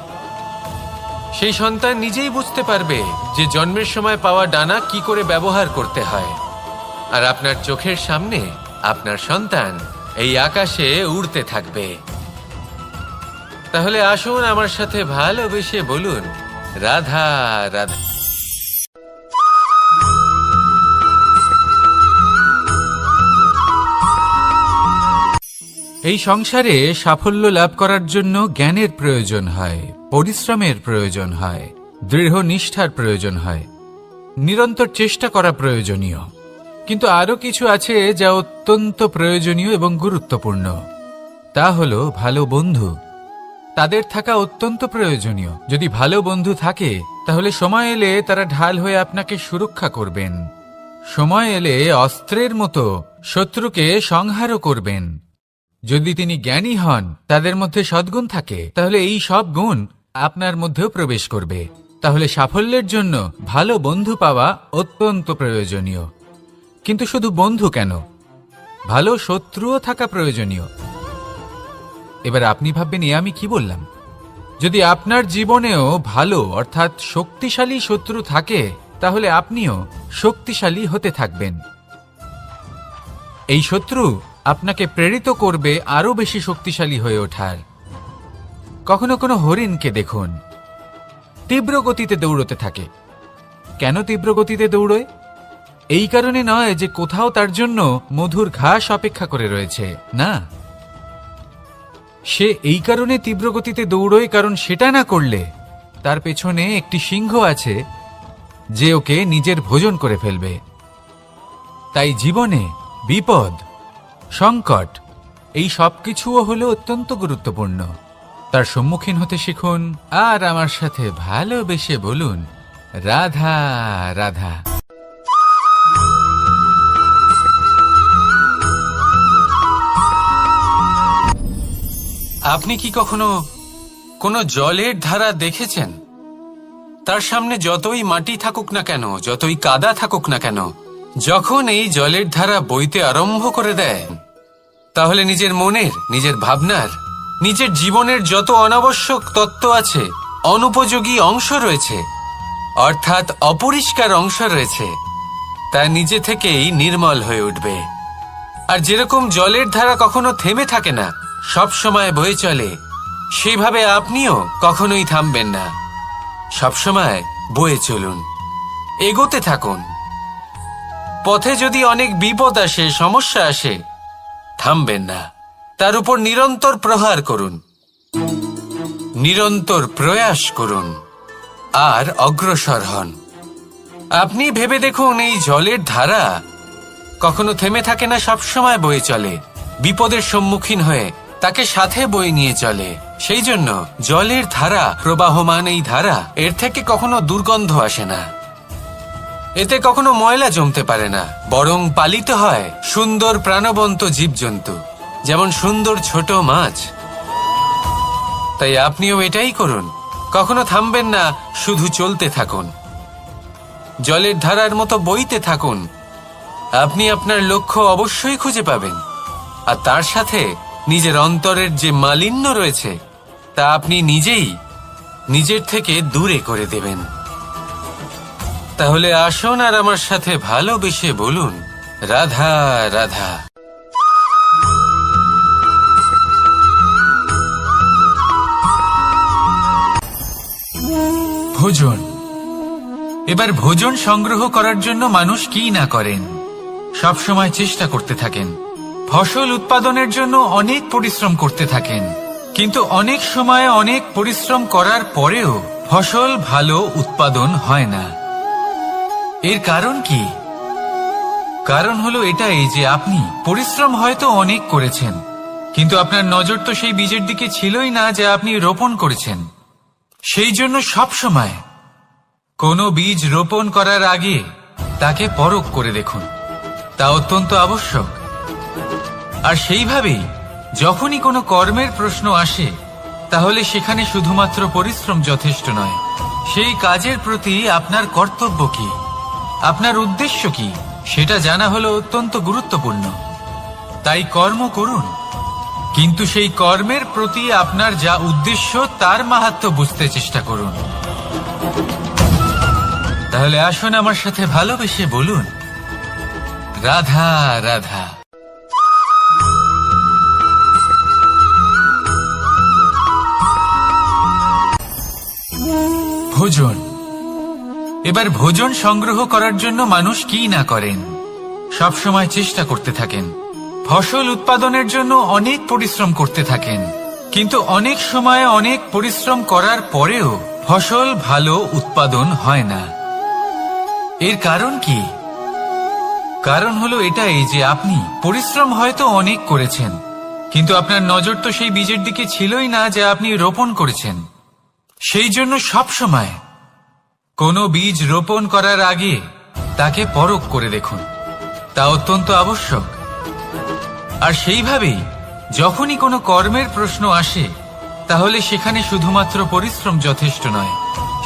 সেই সন্তান নিজেই বুঝতে পারবে যে জন্মের সময় পাওয়া ডানা কি করে ব্যবহার করতে হয়। আর আপনার চোখের সামনে আপনার সন্তান এই আকাশে উড়তে থাকবে। তাহলে আসুন আমার সাথে ভালোবেসে বলুন, রাধা রাধা। এই সংসারে সাফল্য লাভ করার জন্য জ্ঞানের প্রয়োজন হয়, পরিশ্রমের প্রয়োজন হয়, দৃঢ় নিষ্ঠার প্রয়োজন হয়, নিরন্তর চেষ্টা করা প্রয়োজনীয়। কিন্তু আরো কিছু আছে যা অত্যন্ত প্রয়োজনীয় এবং গুরুত্বপূর্ণ। তা হলো ভালো বন্ধু। তাদের থাকা অত্যন্ত প্রয়োজনীয়। যদি ভালো বন্ধু থাকে তাহলে সময় এলে তারা ঢাল হয়ে আপনাকে সুরক্ষা করবেন। সময় এলে অস্ত্রের মতো শত্রুকে সংহারও করবেন। যদি তিনি জ্ঞানী হন, তাদের মধ্যে সদ্গুণ থাকে, তাহলে এই সব গুণ আপনার মধ্যেও প্রবেশ করবে। তাহলে সাফল্যের জন্য ভালো বন্ধু পাওয়া অত্যন্ত প্রয়োজনীয়। কিন্তু শুধু বন্ধু কেন, ভালো শত্রুও থাকা প্রয়োজনীয়। এবার আপনি ভাববেন, এ আমি কি বললাম? যদি আপনার জীবনেও ভালো অর্থাৎ শক্তিশালী শত্রু থাকে, তাহলে আপনিও শক্তিশালী হতে থাকবেন। এই শত্রু আপনাকে প্রেরিত করবে আরো বেশি শক্তিশালী হয়ে ওঠার। কখনো কোনো হরিণকে দেখুন, তীব্র গতিতে দৌড়তে থাকে। কেন তীব্র গতিতে দৌড়য়? এই কারণে নয় যে কোথাও তার জন্য মধুর ঘাস অপেক্ষা করে রয়েছে, না। সে এই কারণে তীব্র গতিতে দৌড়য় কারণ সেটা না করলে তার পেছনে একটি সিংহ আছে যে ওকে নিজের ভোজন করে ফেলবে। তাই জীবনে বিপদ, সংকট, এই সবকিছুও হলো অত্যন্ত গুরুত্বপূর্ণ। তার সম্মুখীন হতে শিখুন আর আমার সাথে ভালোবেসে বলুন, রাধা রাধা। আপনি কি কখনো কোনো জলের ধারা দেখেছেন? তার সামনে যতই মাটি থাকুক না কেন, যতই কাদা থাকুক না কেন, যখন এই জলের ধারা বইতে আরম্ভ করে দেয়, তাহলে নিজের মনের, নিজের ভাবনার, নিজের জীবনের যত অনাবশ্যক তত্ত্ব আছে, অনুপযোগী অংশ রয়েছে, অর্থাৎ অপরিষ্কার অংশ রয়েছে, তা নিজে থেকেই নির্মল হয়ে উঠবে। আর যেরকম জলের ধারা কখনো থেমে থাকে না, সব সময় বয়ে চলে, সেইভাবে আপনিও কখনোই থামবেন না। সবসময় বয়ে চলুন, এগোতে থাকুন। পথে যদি অনেক বিপদ আসে, সমস্যা আসে, থামবেন না। তার উপর নিরন্তর প্রহার করুন, নিরন্তর প্রয়াস করুন আর অগ্রসর হন। আপনি ভেবে দেখুন, এই জলের ধারা কখনো থেমে থাকে না, সবসময় বয়ে চলে, বিপদের সম্মুখীন হয়ে তাকে সাথে বয়ে নিয়ে চলে। সেই জন্য জলের ধারা, প্রবাহমান এই ধারা, এর থেকে কখনো দুর্গন্ধ আসে না, এতে কখনো ময়লা জমতে পারে না, বরং পালিত হয় সুন্দর প্রাণবন্ত জীবজন্তু, যেমন সুন্দর ছোট মাছ। তাই আপনিও এটাই করুন, কখনো থামবেন না, শুধু চলতে থাকুন, জলের ধারার মতো বইতে থাকুন। আপনি আপনার লক্ষ্য অবশ্যই খুঁজে পাবেন, আর তার সাথে নিজের অন্তরের যে মালিন্য রয়েছে তা আপনি নিজেই নিজের থেকে দূরে করে দেবেন। তাহলে আসুন আর আমার সাথে ভালোবেসে বলুন, রাধা রাধা। ভোজন। এবার ভোজন সংগ্রহ করার জন্য মানুষ কি না করেন, সব সময় চেষ্টা করতে থাকেন। ফসল উৎপাদনের জন্য অনেক পরিশ্রম করতে থাকেন, কিন্তু অনেক সময় অনেক পরিশ্রম করার পরেও ফসল ভালো উৎপাদন হয় না। এর কারণ কি? কারণ হলো এটাই যে আপনি পরিশ্রম হয়তো অনেক করেছেন, কিন্তু আপনার নজর তো সেই বীজের দিকে ছিলই না যা আপনি রোপণ করেছেন। সেই জন্য সব সময় কোনো বীজ রোপণ করার আগে তাকে পরখ করে দেখুন, তা অত্যন্ত আবশ্যক। আর সেইভাবেই যখনই কোনো কর্মের প্রশ্ন আসে, তাহলে সেখানে শুধুমাত্র পরিশ্রম যথেষ্ট নয়, সেই কাজের প্রতি আপনার কর্তব্য কি, আপনার উদ্দেশ্য কি, সেটা জানা হলো অত্যন্ত গুরুত্বপূর্ণ। তাই কর্ম করুন, কিন্তু সেই কর্মের প্রতি আপনার যা উদ্দেশ্য তার মাহাত্ম্য বুঝতে চেষ্টা করুন। তাহলে আসুন আমার সাথে ভালোবেসে বলুন, রাধা রাধা। ভোজন। এবার ভোজন সংগ্রহ করার জন্য মানুষ কি না করেন, সবসময় চেষ্টা করতে থাকেন। ফসল উৎপাদনের জন্য অনেক পরিশ্রম করতে থাকেন, কিন্তু অনেক সময় অনেক পরিশ্রম করার পরেও ফসল ভালো উৎপাদন হয় না। এর কারণ কি? কারণ হলো এটাই যে আপনি পরিশ্রম হয়তো অনেক করেছেন, কিন্তু আপনার নজর তো সেই বীজের দিকে ছিলই না যা আপনি রোপণ করেছেন। সেই জন্য সব সময় কোনো বীজ রোপণ করার আগে তাকে পরখ করে দেখুন, তা অত্যন্ত আবশ্যক। আর সেইভাবেই যখনই কোনো কর্মের প্রশ্ন আসে, তাহলে সেখানে শুধুমাত্র পরিশ্রম যথেষ্ট নয়,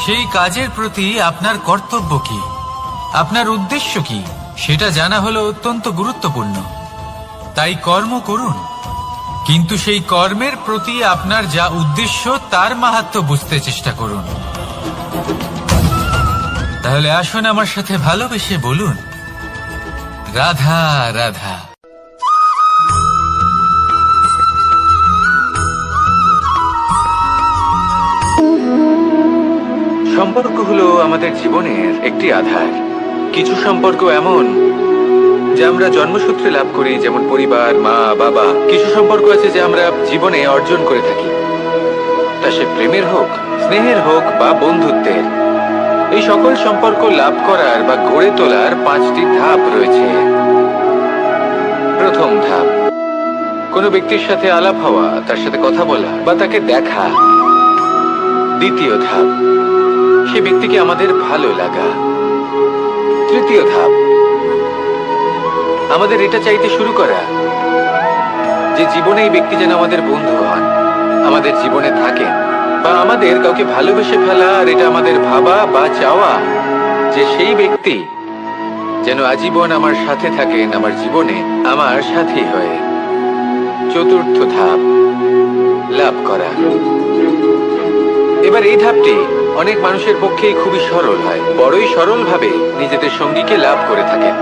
সেই কাজের প্রতি আপনার কর্তব্য কি, আপনার উদ্দেশ্য কি, সেটা জানা হলো অত্যন্ত গুরুত্বপূর্ণ। তাই কর্ম করুন, কিন্তু সেই কর্মের প্রতি আপনার যা উদ্দেশ্য তার মাহাত্ম্য বুঝতে চেষ্টা করুন। তাহলে আসুন আমার সাথে ভালোবেসে বলুন, রাধা রাধা। সম্পর্ক হলো আমাদের জীবনের একটি আধার। কিছু সম্পর্ক এমন যা আমরা জন্মসূত্রে লাভ করি, যেমন পরিবার, মা, বাবা। কিছু সম্পর্ক আছে যা আমরা জীবনে অর্জন করে থাকি, তা সে প্রেমের হোক, স্নেহের হোক বা বন্ধুত্বের। এই সকল সম্পর্ক লাভ করার বা গড়ে তোলার 5টি ধাপ রয়েছে। প্রথম ধাপ, কোনো ব্যক্তির সাথে আলাপ হওয়া, তার সাথে কথা বলা বা তাকে দেখা। দ্বিতীয় ধাপ, সে ব্যক্তিকে আমাদের ভালো লাগা। তৃতীয় ধাপ, আমাদের এটা চাইতে শুরু করা যে জীবনে এই ব্যক্তি যেন আমাদের বন্ধু হন, আমাদের জীবনে থাকেন, বা আমাদের কাউকে ভালোবেসে ফেলা। আর এটা আমাদের ভাবা বা চাওয়া যে সেই ব্যক্তি যেন আজীবন আমার সাথে থাকেন, আমার জীবনে আমার সাথী হয়ে। চতুর্থ ধাপ, লাভ করা। এবার এই ধাপটি অনেক মানুষের পক্ষেই খুবই সরল হয়, বড়ই সরলভাবে নিজেদের সঙ্গীকে লাভ করে থাকেন।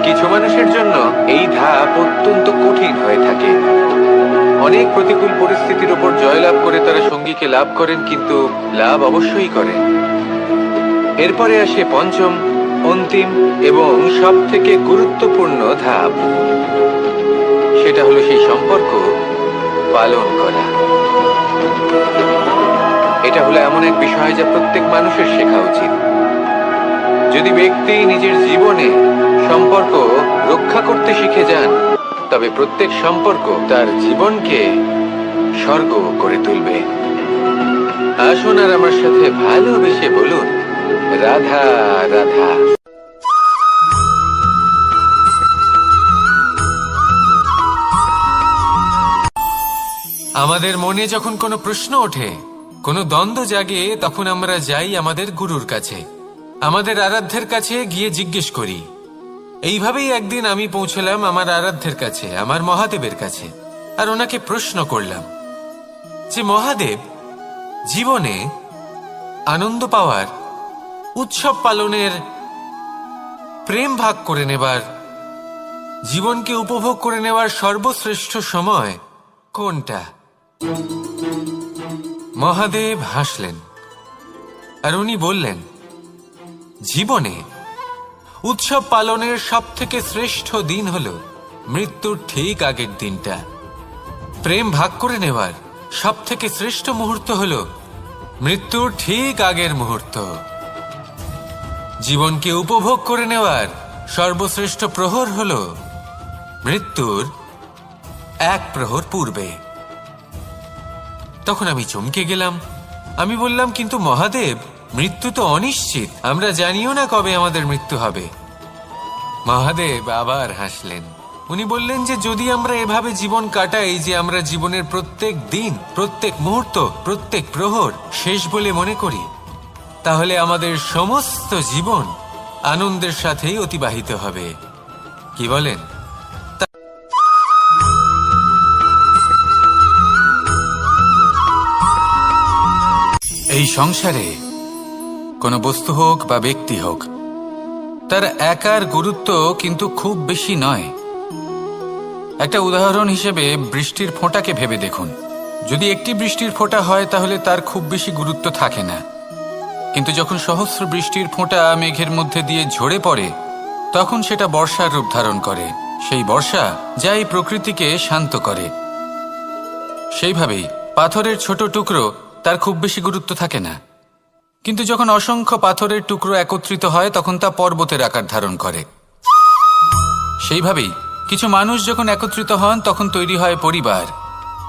কিছু মানুষের জন্য এই ধাপ অত্যন্ত কঠিন হয়ে থাকে। অনেক প্রতিকূল পরিস্থিতির উপর জয়লাভ করে তারা সঙ্গীকে লাভ করেন, কিন্তু লাভ অবশ্যই করেন। এরপরে আসে পঞ্চম, অন্তিম এবং সব থেকে গুরুত্বপূর্ণ ধাপ। সেটা হলো সেই সম্পর্ক পালন করা। এটা হলো এমন এক বিষয় যা প্রত্যেক মানুষের শেখা উচিত। যদি ব্যক্তি নিজের জীবনে সম্পর্ক রক্ষা করতে শিখে যান, তবে প্রত্যেক সম্পর্ক তার জীবনকে স্বর্গ করে তুলবে। আসুন আর আমার সাথে ভালোবেসে বলুন, রাধা রাধা। আমাদের মনে যখন কোনো প্রশ্ন ওঠে, কোনো দ্বন্দ্ব জাগে, তখন আমরা যাই আমাদের গুরুর কাছে, আমাদের আরাধ্যের কাছে গিয়ে জিজ্ঞেস করি। এইভাবেই একদিন আমি পৌঁছলাম আমার আরাধ্যের কাছে, আমার মহাদেবের কাছে, আর ওনাকে প্রশ্ন করলাম যে মহাদেব, জীবনে আনন্দ পাওয়ার, উৎসব পালনের, প্রেম ভাগ করে নেবার, জীবনকে উপভোগ করে নেওয়ার সর্বশ্রেষ্ঠ সময় কোনটা? মহাদেব হাসলেন আর উনি বললেন, জীবনে উৎসব পালনের সব থেকে শ্রেষ্ঠ দিন হল মৃত্যুর ঠিক আগের দিনটা। প্রেম ভাগ করে নেওয়ার সব থেকে শ্রেষ্ঠ মুহূর্ত হলো মৃত্যুর ঠিক আগের মুহূর্ত। জীবনকে উপভোগ করে নেওয়ার সর্বশ্রেষ্ঠ প্রহর হলো মৃত্যুর এক প্রহর পূর্বে। তখন আমি চমকে গেলাম। আমি বললাম, কিন্তু মহাদেব, মৃত্যু তো অনিশ্চিত, আমরা জানিও না কবে আমাদের মৃত্যু হবে। মহাদেব আবার হাসলেন। উনি বললেন যে যদি আমরা এভাবে জীবন কাটাই যে আমরা জীবনের প্রত্যেক দিন, প্রত্যেক মুহূর্ত, প্রত্যেক প্রহর শেষ বলে মনে করি, তাহলে আমাদের সমস্ত জীবন আনন্দের সাথেই অতিবাহিত হবে। কি বলেন? এই সংসারে কোনো বস্তু হোক বা ব্যক্তি হোক, তার একার গুরুত্ব কিন্তু খুব বেশি নয়। একটা উদাহরণ হিসেবে বৃষ্টির ফোঁটাকে ভেবে দেখুন। যদি একটি বৃষ্টির ফোঁটা হয় তাহলে তার খুব বেশি গুরুত্ব থাকে না, কিন্তু যখন সহস্র বৃষ্টির ফোঁটা মেঘের মধ্যে দিয়ে ঝরে পড়ে, তখন সেটা বর্ষার রূপ ধারণ করে। সেই বর্ষা যা এই প্রকৃতিকে শান্ত করে। সেইভাবেই পাথরের ছোট টুকরো, তার খুব বেশি গুরুত্ব থাকে না, কিন্তু যখন অসংখ্য পাথরের টুকরো একত্রিত হয় তখন তা পর্বতের আকার ধারণ করে। সেইভাবেই কিছু মানুষ যখন একত্রিত হন তখন তৈরি হয় পরিবার,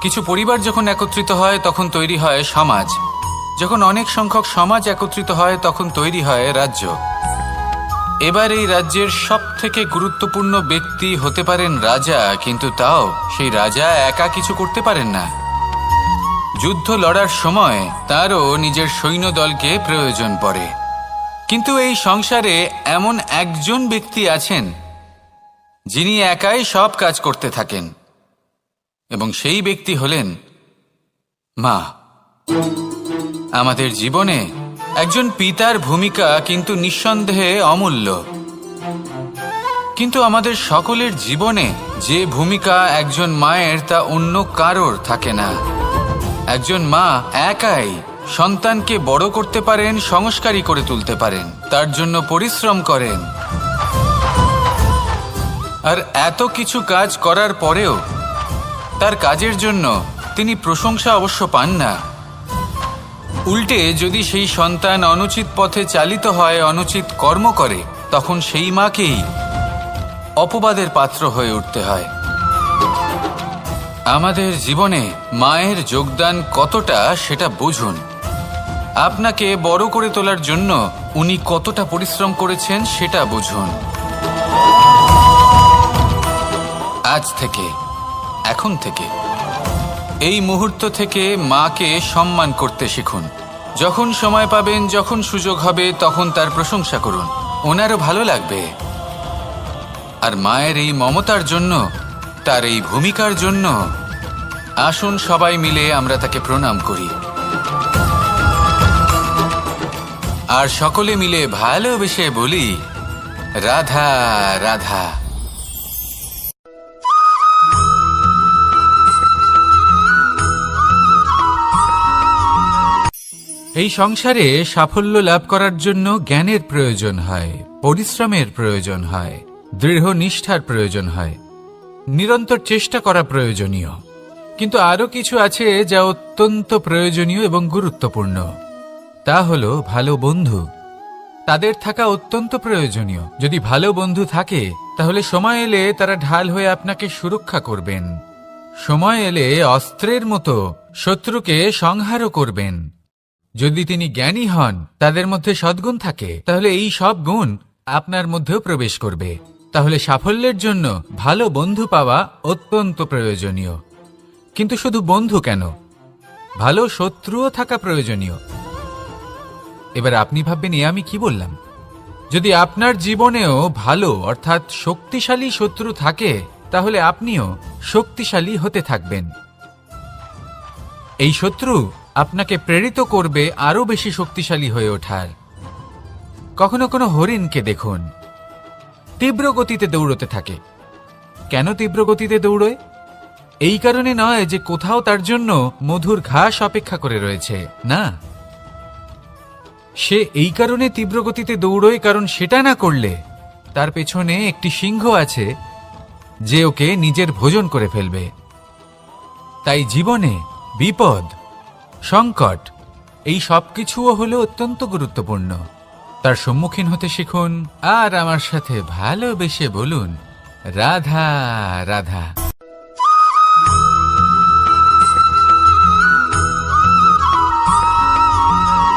কিছু পরিবার যখন একত্রিত হয় তখন তৈরি হয় সমাজ, যখন অনেক সংখ্যক সমাজ একত্রিত হয় তখন তৈরি হয় রাজ্য। এবার এই রাজ্যের সব থেকে গুরুত্বপূর্ণ ব্যক্তি হতে পারেন রাজা, কিন্তু তাও সেই রাজা একা কিছু করতে পারেন না। যুদ্ধ লড়ার সময় তারও নিজের সৈন্যদলকে প্রয়োজন পড়ে। কিন্তু এই সংসারে এমন একজন ব্যক্তি আছেন যিনি একাই সব কাজ করতে থাকেন, এবং সেই ব্যক্তি হলেন মা। আমাদের জীবনে একজন পিতার ভূমিকা কিন্তু নিঃসন্দেহে অমূল্য, কিন্তু আমাদের সকলের জীবনে যে ভূমিকা একজন মায়ের তা অন্য কারোর থাকে না। একজন মা একাই সন্তানকে বড় করতে পারেন, সংস্কারী করে তুলতে পারেন, তার জন্য পরিশ্রম করেন। আর এত কিছু কাজ করার পরেও তার কাজের জন্য তিনি প্রশংসা অবশ্য পান না। উল্টে যদি সেই সন্তান অনুচিত পথে চালিত হয়, অনুচিত কর্ম করে, তখন সেই মাকেই অপবাদের পাত্র হয়ে উঠতে হয়। আমাদের জীবনে মায়ের যোগদান কতটা সেটা বুঝুন। আপনাকে বড় করে তোলার জন্য উনি কতটা পরিশ্রম করেছেন সেটা বুঝুন। আজ থেকে, এখন থেকে, এই মুহূর্ত থেকে মাকে সম্মান করতে শিখুন। যখন সময় পাবেন, যখন সুযোগ হবে, তখন তার প্রশংসা করুন, ওনারও ভালো লাগবে। আর মায়ের এই মমতার জন্য, তার এই ভূমিকার জন্য আসুন সবাই মিলে আমরা তাকে প্রণাম করি, আর সকলে মিলে ভালোবেসে বলি, রাধা রাধা। এই সংসারে সাফল্য লাভ করার জন্য জ্ঞানের প্রয়োজন হয়, পরিশ্রমের প্রয়োজন হয়, দৃঢ় নিষ্ঠার প্রয়োজন হয়, নিরন্তর চেষ্টা করা প্রয়োজনীয়। কিন্তু আরো কিছু আছে যা অত্যন্ত প্রয়োজনীয় এবং গুরুত্বপূর্ণ। তা হলো ভালো বন্ধু। তাদের থাকা অত্যন্ত প্রয়োজনীয়। যদি ভালো বন্ধু থাকে তাহলে সময় এলে তারা ঢাল হয়ে আপনাকে সুরক্ষা করবেন। সময় এলে অস্ত্রের মতো শত্রুকে সংহারও করবেন। যদি তিনি জ্ঞানী হন, তাদের মধ্যে সদ্গুণ থাকে, তাহলে এই সব গুণ আপনার মধ্যেও প্রবেশ করবে। তাহলে সাফল্যের জন্য ভালো বন্ধু পাওয়া অত্যন্ত প্রয়োজনীয়। কিন্তু শুধু বন্ধু কেন, ভালো শত্রুও থাকা প্রয়োজনীয়। এবার আপনি ভাববেন, এ আমি কি বললাম? যদি আপনার জীবনেও ভালো অর্থাৎ শক্তিশালী শত্রু থাকে, তাহলে আপনিও শক্তিশালী হতে থাকবেন। এই শত্রু আপনাকে প্রেরিত করবে আরো বেশি শক্তিশালী হয়ে ওঠার। কখনো কোনো হরিণকে দেখুন, তীব্র গতিতে দৌড়তে থাকে। কেন তীব্র গতিতে দৌড়য়? এই কারণে নয় যে কোথাও তার জন্য মধুর ঘাস অপেক্ষা করে রয়েছে, না। সে এই কারণে তীব্র গতিতে দৌড়য় কারণ সেটা না করলে তার পেছনে একটি সিংহ আছে যে ওকে নিজের ভোজন করে ফেলবে। তাই জীবনে বিপদ, সংকট এই সবকিছুও হলো অত্যন্ত গুরুত্বপূর্ণ। তার সম্মুখীন হতে শিখুন আর আমার সাথে ভালোবেসে বলুন, রাধা রাধা।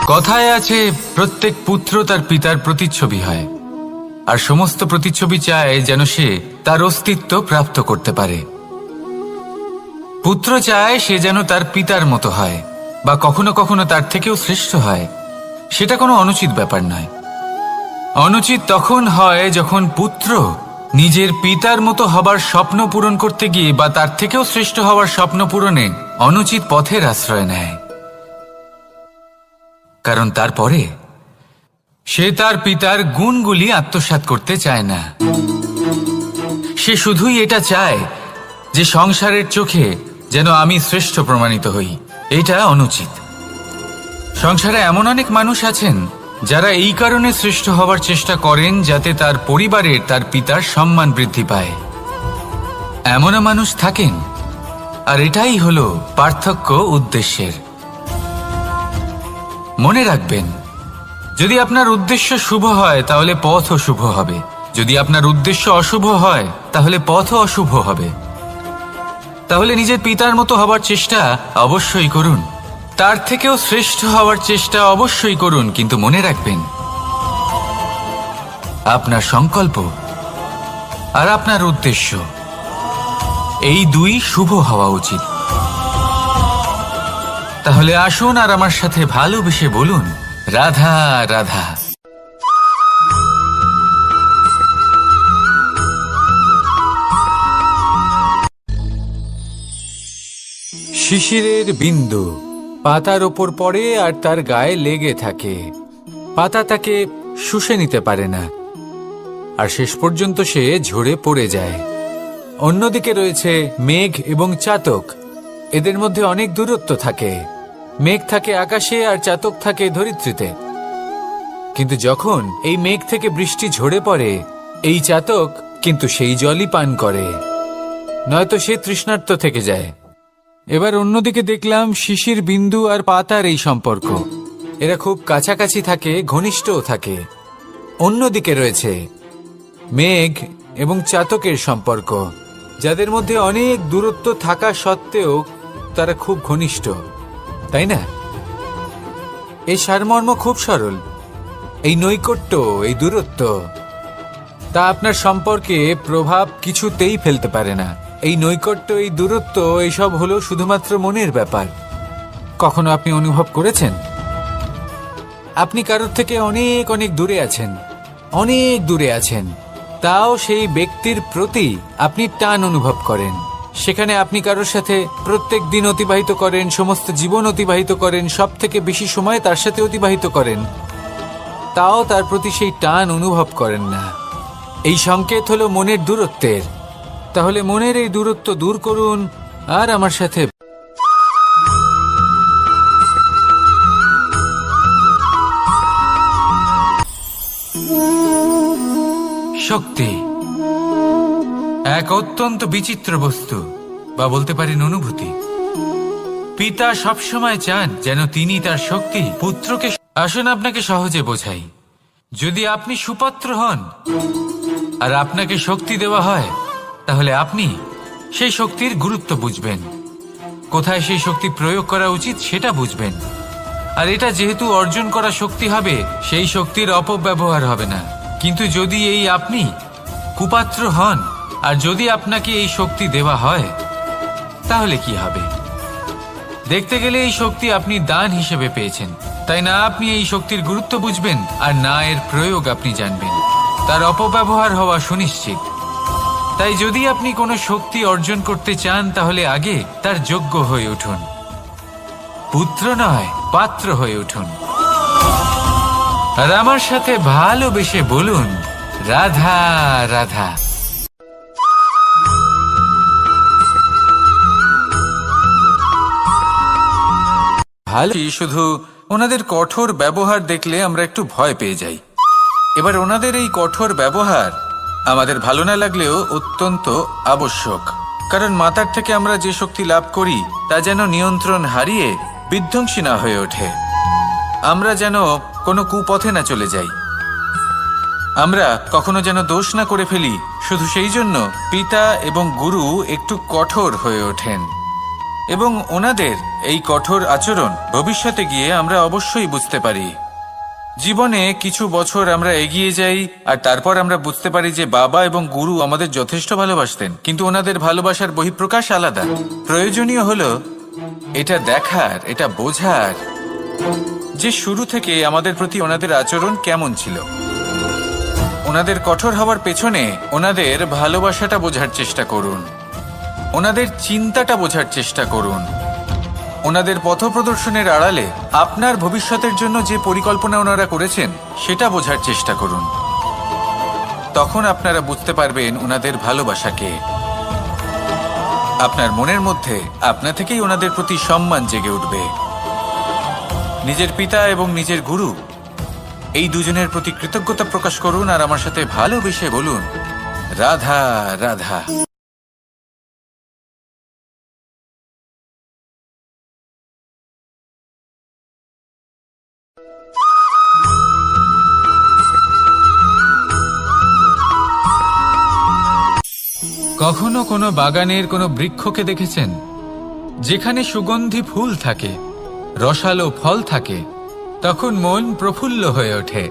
কথায় আছে, প্রত্যেক পুত্র তার পিতার প্রতিচ্ছবি হয়, আর সমস্ত প্রতিচ্ছবি চায় যেন সে তার অস্তিত্ব প্রাপ্ত করতে পারে। পুত্র চায় সে যেন তার পিতার মতো হয়, বা কখনো কখনো তার থেকেও শ্রেষ্ঠ হয়। সেটা কোনো অনুচিত ব্যাপার নয়। অনুচিত তখন হয় যখন পুত্র নিজের পিতার মতো হবার স্বপ্ন পূরণ করতে গিয়ে বা তার থেকেও শ্রেষ্ঠ হওয়ার স্বপ্ন পূরণে অনুচিত পথের আশ্রয় নেয়। কারণ তারপরে সে তার পিতার গুণগুলি আত্মসাৎ করতে চায় না। সে শুধুই এটা চায় যে সংসারের চোখে যেন আমি শ্রেষ্ঠ প্রমাণিত হই। এটা অনুচিত। সংসারে এমন অনেক মানুষ আছেন যারা এই কারণে শ্রেষ্ঠ হওয়ার চেষ্টা করেন যাতে তার পরিবারের তার পিতার সম্মান বৃদ্ধি পায়। এমনও মানুষ থাকেন, আর এটাই হলো পার্থক্য উদ্দেশ্যের। মনে রাখবেন, যদি আপনার উদ্দেশ্য শুভ হয় তাহলে পথও শুভ হবে, যদি আপনার উদ্দেশ্য অশুভ হয় তাহলে পথও অশুভ হবে। তাহলে নিজের পিতার মতো হবার চেষ্টা অবশ্যই করুন, তার থেকেও শ্রেষ্ঠ হওয়ার চেষ্টা অবশ্যই করুন, কিন্তু মনে রাখবেন আপনার সংকল্প আর আপনার উদ্দেশ্য এই দুই শুভ হওয়া উচিত। তাহলে আসুন আর আমার সাথে ভালোবেসে বলুন, রাধা রাধা। শিশিরের বিন্দু পাতার ওপর পড়ে আর তার গায়ে লেগে থাকে। পাতা তাকে শুষে নিতে পারে না, আর শেষ পর্যন্ত সে ঝরে পড়ে যায়। অন্যদিকে রয়েছে মেঘ এবং চাতক। এদের মধ্যে অনেক দূরত্ব থাকে। মেঘ থাকে আকাশে আর চাতক থাকে ধরিত্রীতে। কিন্তু যখন এই মেঘ থেকে বৃষ্টি ঝরে পড়ে, এই চাতক কিন্তু সেই জলই পান করে, নয়তো সে তৃষ্ণার্ত থেকে যায়। এবার অন্যদিকে দেখলাম শিশির বিন্দু আর পাতার এই সম্পর্ক। এরা খুব কাছাকাছি থাকে, ঘনিষ্ঠও থাকে। অন্যদিকে রয়েছে মেঘ এবং চাতকের সম্পর্ক, যাদের মধ্যে অনেক দূরত্ব থাকা সত্ত্বেও তারা খুব ঘনিষ্ঠ, তাই না? এই সারমর্ম খুব সরল। এই নৈকট্য, এই দূরত্ব, তা আপনার সম্পর্কে প্রভাব কিছুতেই ফেলতে পারে না। এই নৈকট্য, এই দূরত্ব, এইসব হলো শুধুমাত্র মনের ব্যাপার। কখনো আপনি অনুভব করেছেন আপনি কারোর থেকে অনেক অনেক দূরে আছেন, অনেক দূরে আছেন, তাও সেই ব্যক্তির প্রতি আপনি টান অনুভব করেন। সেখানে আপনি কারোর সাথে প্রত্যেক দিন অতিবাহিত করেন, সমস্ত জীবন অতিবাহিত করেন, সব থেকে বেশি সময় তার সাথে অতিবাহিত করেন, তাও তার প্রতি সেই টান অনুভব করেন না। এই সংকেত হলো মনের দূরত্বের। তাহলে মনের এই দূরত্ব দূর করুন আর আমার সাথে শক্তি এক অত্যন্ত বিচিত্র বস্তু, বা বলতে পারেন অনুভূতি। পিতা সবসময় চান যেন তিনি তার শক্তি পুত্রকে। আসুন আপনাকে সহজে বোঝাই। যদি আপনি সুপাত্র হন আর আপনাকে শক্তি দেওয়া হয়, তাহলে আপনি সেই শক্তির গুরুত্ব বুঝবেন, কোথায় সেই শক্তি প্রয়োগ করা উচিত সেটা বুঝবেন। আর এটা যেহেতু অর্জন করা শক্তি হবে, সেই শক্তির অপব্যবহার হবে না। কিন্তু যদি এই আপনি কুপাত্র হন আর যদি আপনাকে এই শক্তি দেওয়া হয়, তাহলে কি হবে? দেখতে গেলে এই শক্তি আপনি দান হিসেবে পেয়েছেন, তাই না আপনি এই শক্তির গুরুত্ব বুঝবেন আর না এর প্রয়োগ আপনি জানবেন। তার অপব্যবহার হওয়া সুনিশ্চিত। তাই যদি আপনি কোনো শক্তি অর্জন করতে চান, তাহলে আগে তার যোগ্য হয়ে উঠুন। পুত্র নয়, পাত্র হয়ে উঠুন। আর আমার সাথে ভালোবেসে বলুন, রাধা রাধা। ভালো, শুধু ওনাদের কঠোর ব্যবহার দেখলে আমরা একটু ভয় পেয়ে যাই। এবার ওনাদের এই কঠোর ব্যবহার আমাদের ভালো না লাগলেও অত্যন্ত আবশ্যক, কারণ মাতার থেকে আমরা যে শক্তি লাভ করি তা যেন নিয়ন্ত্রণ হারিয়ে বিধ্বংসী না হয়ে ওঠে, আমরা যেন কোনো কুপথে না চলে যাই, আমরা কখনো যেন দোষ না করে ফেলি। শুধু সেই জন্য পিতা এবং গুরু একটু কঠোর হয়ে ওঠেন, এবং ওনাদের এই কঠোর আচরণ ভবিষ্যতে গিয়ে আমরা অবশ্যই বুঝতে পারি। জীবনে কিছু বছর আমরা এগিয়ে যাই আর তারপর আমরা বুঝতে পারি যে বাবা এবং গুরু আমাদের যথেষ্ট ভালোবাসতেন, কিন্তু ওনাদের ভালোবাসার বহিঃপ্রকাশ আলাদা। প্রয়োজনীয় হলো এটা দেখার, এটা বোঝার যে শুরু থেকে আমাদের প্রতি ওনাদের আচরণ কেমন ছিল। ওনাদের কঠোর হওয়ার পেছনে ওনাদের ভালোবাসাটা বোঝার চেষ্টা করুন, ওনাদের চিন্তাটা বোঝার চেষ্টা করুন, ওনাদের পথপ্রদর্শনের আড়ালে আপনার ভবিষ্যতের জন্য যে পরিকল্পনা ওনারা করেছেন সেটা বোঝার চেষ্টা করুন। তখন আপনারা বুঝতে পারবেন ওনাদের ভালোবাসাকে। আপনার মনের মধ্যে আপনা থেকেই ওনাদের প্রতি সম্মান জেগে উঠবে। নিজের পিতা এবং নিজের গুরু এই দুজনের প্রতি কৃতজ্ঞতা প্রকাশ করুন আর আমার সাথে ভালোবেসে বলুন, রাধা রাধা। কখনো কোনো বাগানের কোনো বৃক্ষকে দেখেছেন যেখানে সুগন্ধি ফুল থাকে, রসালো ফল থাকে? তখন মন প্রফুল্ল হয়ে ওঠে,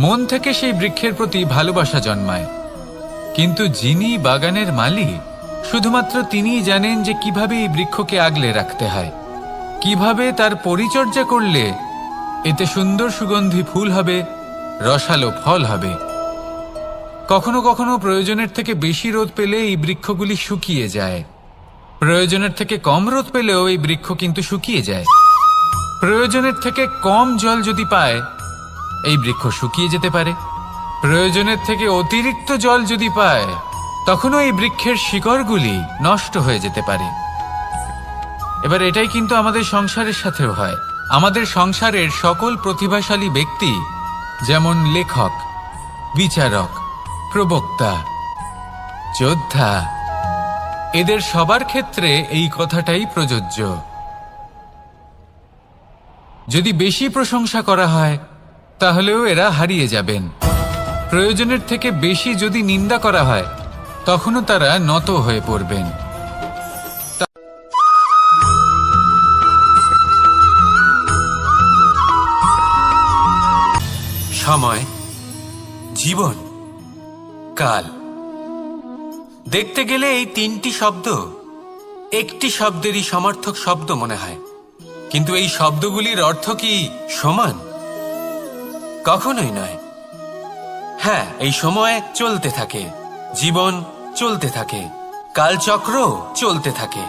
মন থেকে সেই বৃক্ষের প্রতি ভালোবাসা জন্মায়। কিন্তু যিনি বাগানের মালিক, শুধুমাত্র তিনিই জানেন যে কিভাবে এই বৃক্ষকে আগলে রাখতে হয়, কিভাবে তার পরিচর্যা করলে এতে সুন্দর সুগন্ধি ফুল হবে, রসালো ফল হবে। কখনো কখনো প্রয়োজনের থেকে বেশি রোদ পেলে এই বৃক্ষগুলি শুকিয়ে যায়, প্রয়োজনের থেকে কম রোদ পেলেও এই বৃক্ষ কিন্তু শুকিয়ে যায়। প্রয়োজনের থেকে কম জল যদি পায় এই বৃক্ষ শুকিয়ে যেতে পারে, প্রয়োজনের থেকে অতিরিক্ত জল যদি পায় তখনও এই বৃক্ষের শিকড়গুলি নষ্ট হয়ে যেতে পারে। এবার এটাই কিন্তু আমাদের সংসারের সাথেও হয়। আমাদের সংসারের সকল প্রতিভাশালী ব্যক্তি, যেমন লেখক, বিচারক, প্রবক্তা, যোদ্ধা, এদের সবার ক্ষেত্রে এই কথাটাই প্রযোজ্য। যদি বেশি প্রশংসা করা হয় তাহলেও এরা হারিয়ে যাবেন, প্রয়োজনের থেকে বেশি যদি নিন্দা করা হয় তখনও তারা নত হয়ে পড়বেন। সময়, জীবন, কাল, দেখতে গেলে এই তিনটি শব্দ একটি শব্দেরই সমার্থক শব্দ মনে হয়, কিন্তু এই শব্দগুলির অর্থ কি সমান? কখনোই নয়। হ্যাঁ, এই সময় চলতে থাকে, জীবন চলতে থাকে, কালচক্র চলতে থাকে।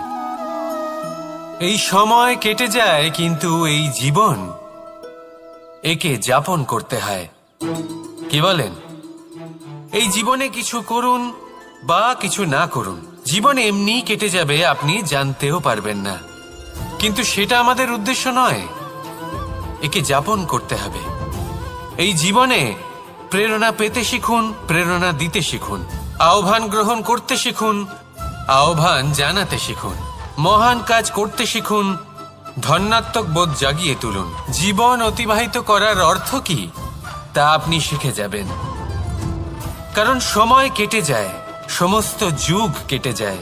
এই সময় কেটে যায়, কিন্তু এই জীবন একে যাপন করতে হয়। কি বলেন? এই জীবনে কিছু করুন বা কিছু না করুন, জীবন এমনি কেটে যাবে, আপনি জানতেও পারবেন না। কিন্তু সেটা আমাদের উদ্দেশ্য নয়, একে যাপন করতে হবে। এই জীবনে প্রেরণা পেতে শিখুন, প্রেরণা দিতে শিখুন, আহ্বান গ্রহণ করতে শিখুন, আহ্বান জানাতে শিখুন, মহান কাজ করতে শিখুন, ধন্যাত্মক বোধ জাগিয়ে তুলুন। জীবন অতিবাহিত করার অর্থ কি তা আপনি শিখে যাবেন, কারণ সময় কেটে যায়, সমস্ত যুগ কেটে যায়,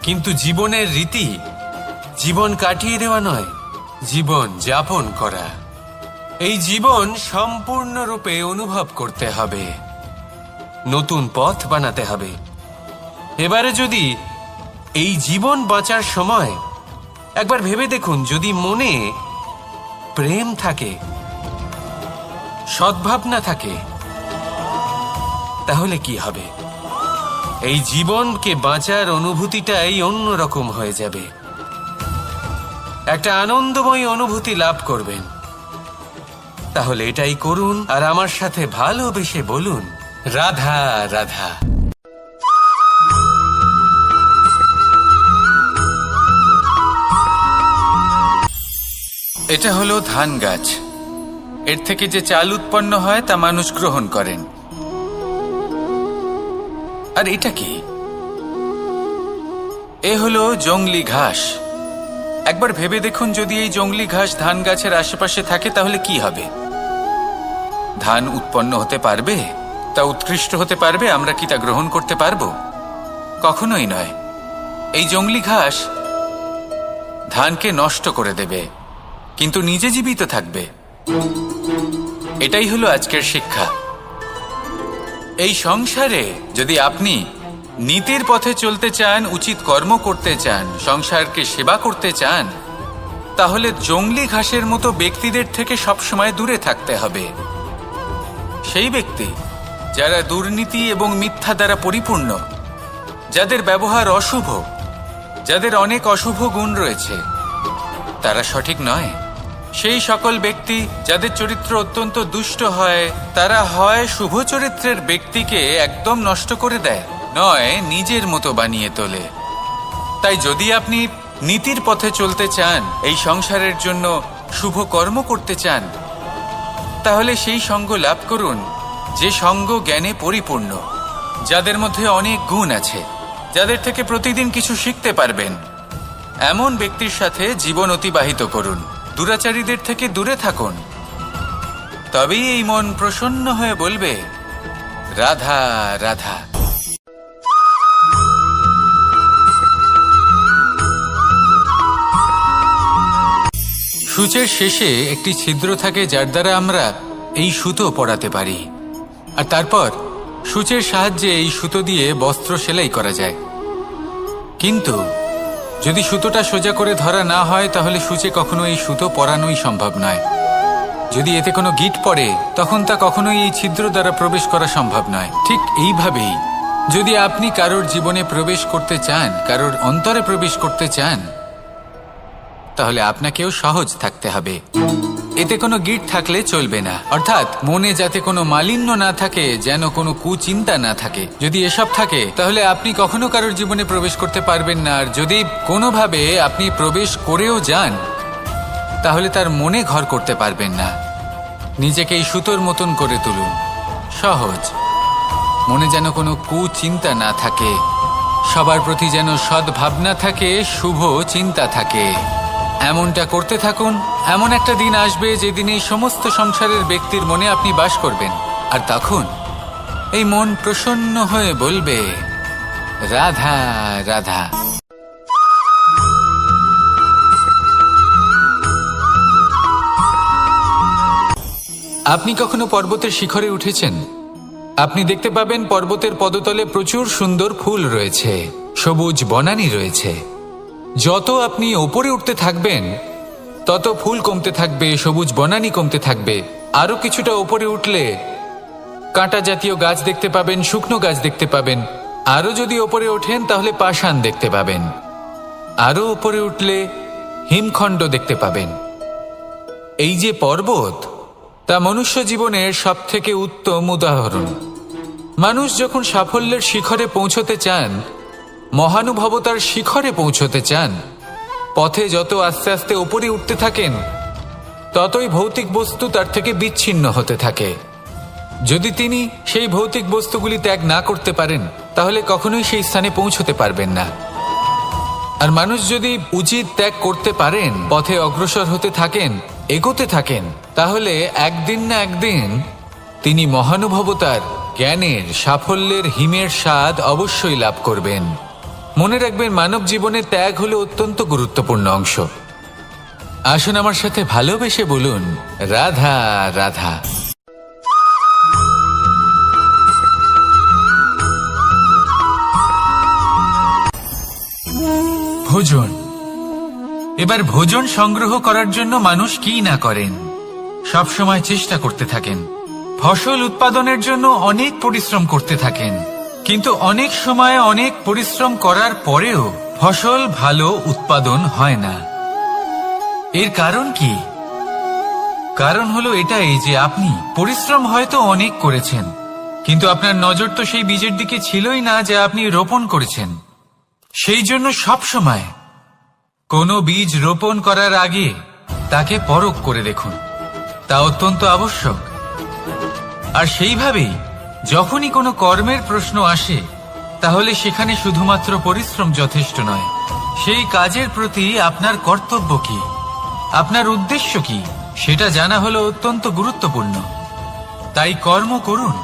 কিন্তু জীবনের রীতি জীবন কাটিয়ে দেওয়া নয়, জীবন যাপন করা। এই জীবন সম্পূর্ণরূপে অনুভব করতে হবে, নতুন পথ বানাতে হবে। এবারে যদি এই জীবন বাঁচার সময় একবার ভেবে দেখুন, যদি মনে প্রেম থাকে, সদ্ভাবনা থাকে, তাহলে কি হবে? এই জীবনকে বাঁচার অনুভূতিটাই অন্যরকম হয়ে যাবে, একটা আনন্দময় অনুভূতি লাভ করবেন। তাহলে এটাই করুন আর আমার সাথে ভালোবেসে বলুন, রাধা রাধা। এটা হলো ধান গাছ, এর থেকে যে চাল উৎপন্ন হয় তা মানুষ গ্রহণ করেন। আর এটা কি? এ হলো জংলি ঘাস। একবার ভেবে দেখুন, যদি এই জংলি ঘাস ধান গাছের আশেপাশে থাকে তাহলে কি হবে? ধান উৎপন্ন হতে পারবে? তা উৎকৃষ্ট হতে পারবে? আমরা কি তা গ্রহণ করতে পারবো? কখনোই নয়। এই জংলি ঘাস ধানকে নষ্ট করে দেবে, কিন্তু নিজে জীবিত থাকবে। এটাই হলো আজকের শিক্ষা। এই সংসারে যদি আপনি নীতির পথে চলতে চান, উচিত কর্ম করতে চান, সংসারকে সেবা করতে চান, তাহলে জংলি ঘাসের মতো ব্যক্তিদের থেকে সবসময় দূরে থাকতে হবে। সেই ব্যক্তি যারা দুর্নীতি এবং মিথ্যা দ্বারা পরিপূর্ণ, যাদের ব্যবহার অশুভ, যাদের অনেক অশুভ গুণ রয়েছে, তারা সঠিক নয়। সেই সকল ব্যক্তি যাদের চরিত্র অত্যন্ত দুষ্ট হয়, তারা হয় শুভ চরিত্রের ব্যক্তিকে একদম নষ্ট করে দেয়, নয় নিজের মতো বানিয়ে তোলে। তাই যদি আপনি নীতির পথে চলতে চান, এই সংসারের জন্য শুভ কর্ম করতে চান, তাহলে সেই সঙ্গ লাভ করুন যে সঙ্গ জ্ঞানে পরিপূর্ণ, যাদের মধ্যে অনেক গুণ আছে, যাদের থেকে প্রতিদিন কিছু শিখতে পারবেন। এমন ব্যক্তির সাথে জীবন অতিবাহিত করুন, দুরাচারীদের থেকে দূরে থাকুন। তবেই এই মন প্রসন্ন হয়ে বলবে, রাধা রাধা। সূচের শেষে একটি ছিদ্র থাকে, যার দ্বারা আমরা এই সুতো পরাতে পারি, আর তারপর সূচের সাহায্যে এই সুতো দিয়ে বস্ত্র সেলাই করা যায়। কিন্তু যদি সুতোটা সোজা করে ধরা না হয়, তাহলে সূচে কখনো এই সুতো পরানোই সম্ভব নয়। যদি এতে কোনো গিঁট পড়ে, তখন তা কখনোই এই ছিদ্র দ্বারা প্রবেশ করা সম্ভব নয়। ঠিক এইভাবেই যদি আপনি কারোর জীবনে প্রবেশ করতে চান, কারোর অন্তরে প্রবেশ করতে চান, তাহলে আপনাকেও সহজ থাকতে হবে। এতে কোনো গিঁট থাকলে চলবে না, অর্থাৎ মনে যাতে কোনো মালিন্য না থাকে, যেন কোনো কুচিন্তা না থাকে। যদি এসব থাকে, তাহলে আপনি কখনো কারোর জীবনে প্রবেশ করতে পারবেন না। আর যদি কোনোভাবে আপনি প্রবেশ করেও যান, তাহলে তার মনে ঘর করতে পারবেন না। নিজেকে এই সুতোর মতন করে তুলুন, সহজ। মনে যেন কোনো কুচিন্তা না থাকে, সবার প্রতি যেন সদ্ভাবনা থাকে, শুভ চিন্তা থাকে। এমনটা করতে থাকুন। এমন একটা দিন আসবে যেদিন এই সমস্ত সংসারের ব্যক্তির মনে আপনি বাস করবেন, আর তখন এই মন প্রসন্ন হয়ে বলবে, রাধা রাধা। আপনি কখনো পর্বতের শিখরে উঠেছেন? আপনি দেখতে পাবেন পর্বতের পদতলে প্রচুর সুন্দর ফুল রয়েছে, সবুজ বনানী রয়েছে। যত আপনি ওপরে উঠতে থাকবেন, তত ফুল কমতে থাকবে, সবুজ বনানী কমতে থাকবে। আরো কিছুটা ওপরে উঠলে কাঁটা জাতীয় গাছ দেখতে পাবেন, শুকনো গাছ দেখতে পাবেন। আরো যদি ওপরে ওঠেন, তাহলে পাষাণ দেখতে পাবেন। আরো ওপরে উঠলে হিমখণ্ড দেখতে পাবেন। এই যে পর্বত, তা মনুষ্য জীবনের সবথেকে উত্তম উদাহরণ। মানুষ যখন সাফল্যের শিখরে পৌঁছতে চান, মহানুভবতার শিখরে পৌঁছতে চান, পথে যত আস্তে আস্তে উপরে উঠতে থাকেন, ততই ভৌতিক বস্তু তার থেকে বিচ্ছিন্ন হতে থাকে। যদি তিনি সেই ভৌতিক বস্তুগুলি ত্যাগ না করতে পারেন, তাহলে কখনোই সেই স্থানে পৌঁছতে পারবেন না। আর মানুষ যদি উচিত ত্যাগ করতে পারেন, পথে অগ্রসর হতে থাকেন, এগোতে থাকেন, তাহলে একদিন না একদিন তিনি মহানুভবতার, জ্ঞানের, সাফল্যের হিমের স্বাদ অবশ্যই লাভ করবেন। মনে রাখবেন, মানব জীবনে ত্যাগ হলো অত্যন্ত গুরুত্বপূর্ণ অংশ। আসুন আমার সাথে ভালোবেসে বলুন, রাধা রাধা। ভোজন। এবার ভোজন সংগ্রহ করার জন্য মানুষ কি না করেন, সব সময় চেষ্টা করতে থাকেন। ফসল উৎপাদনের জন্য অনেক পরিশ্রম করতে থাকেন, কিন্তু অনেক সময় অনেক পরিশ্রম করার পরেও ফসল ভালো উৎপাদন হয় না। এর কারণ কি? কারণ হলো এটাই যে আপনি পরিশ্রম হয়তো অনেক করেছেন, কিন্তু আপনার নজর তো সেই বীজের দিকে ছিলই না যা আপনি রোপণ করেছেন। সেই জন্য সব সময় কোনো বীজ রোপণ করার আগে তাকে পরখ করে দেখুন, তা অত্যন্ত আবশ্যক। আর সেইভাবেই যখনই কোনো কর্মের প্রশ্ন আসে, তাহলে সেখানে শুধুমাত্র পরিশ্রম যথেষ্ট নয়। সেই কাজের প্রতি আপনার কর্তব্য কি, আপনার উদ্দেশ্য কি, সেটা জানা হলো অত্যন্ত গুরুত্বপূর্ণ। তাই কর্ম করুন,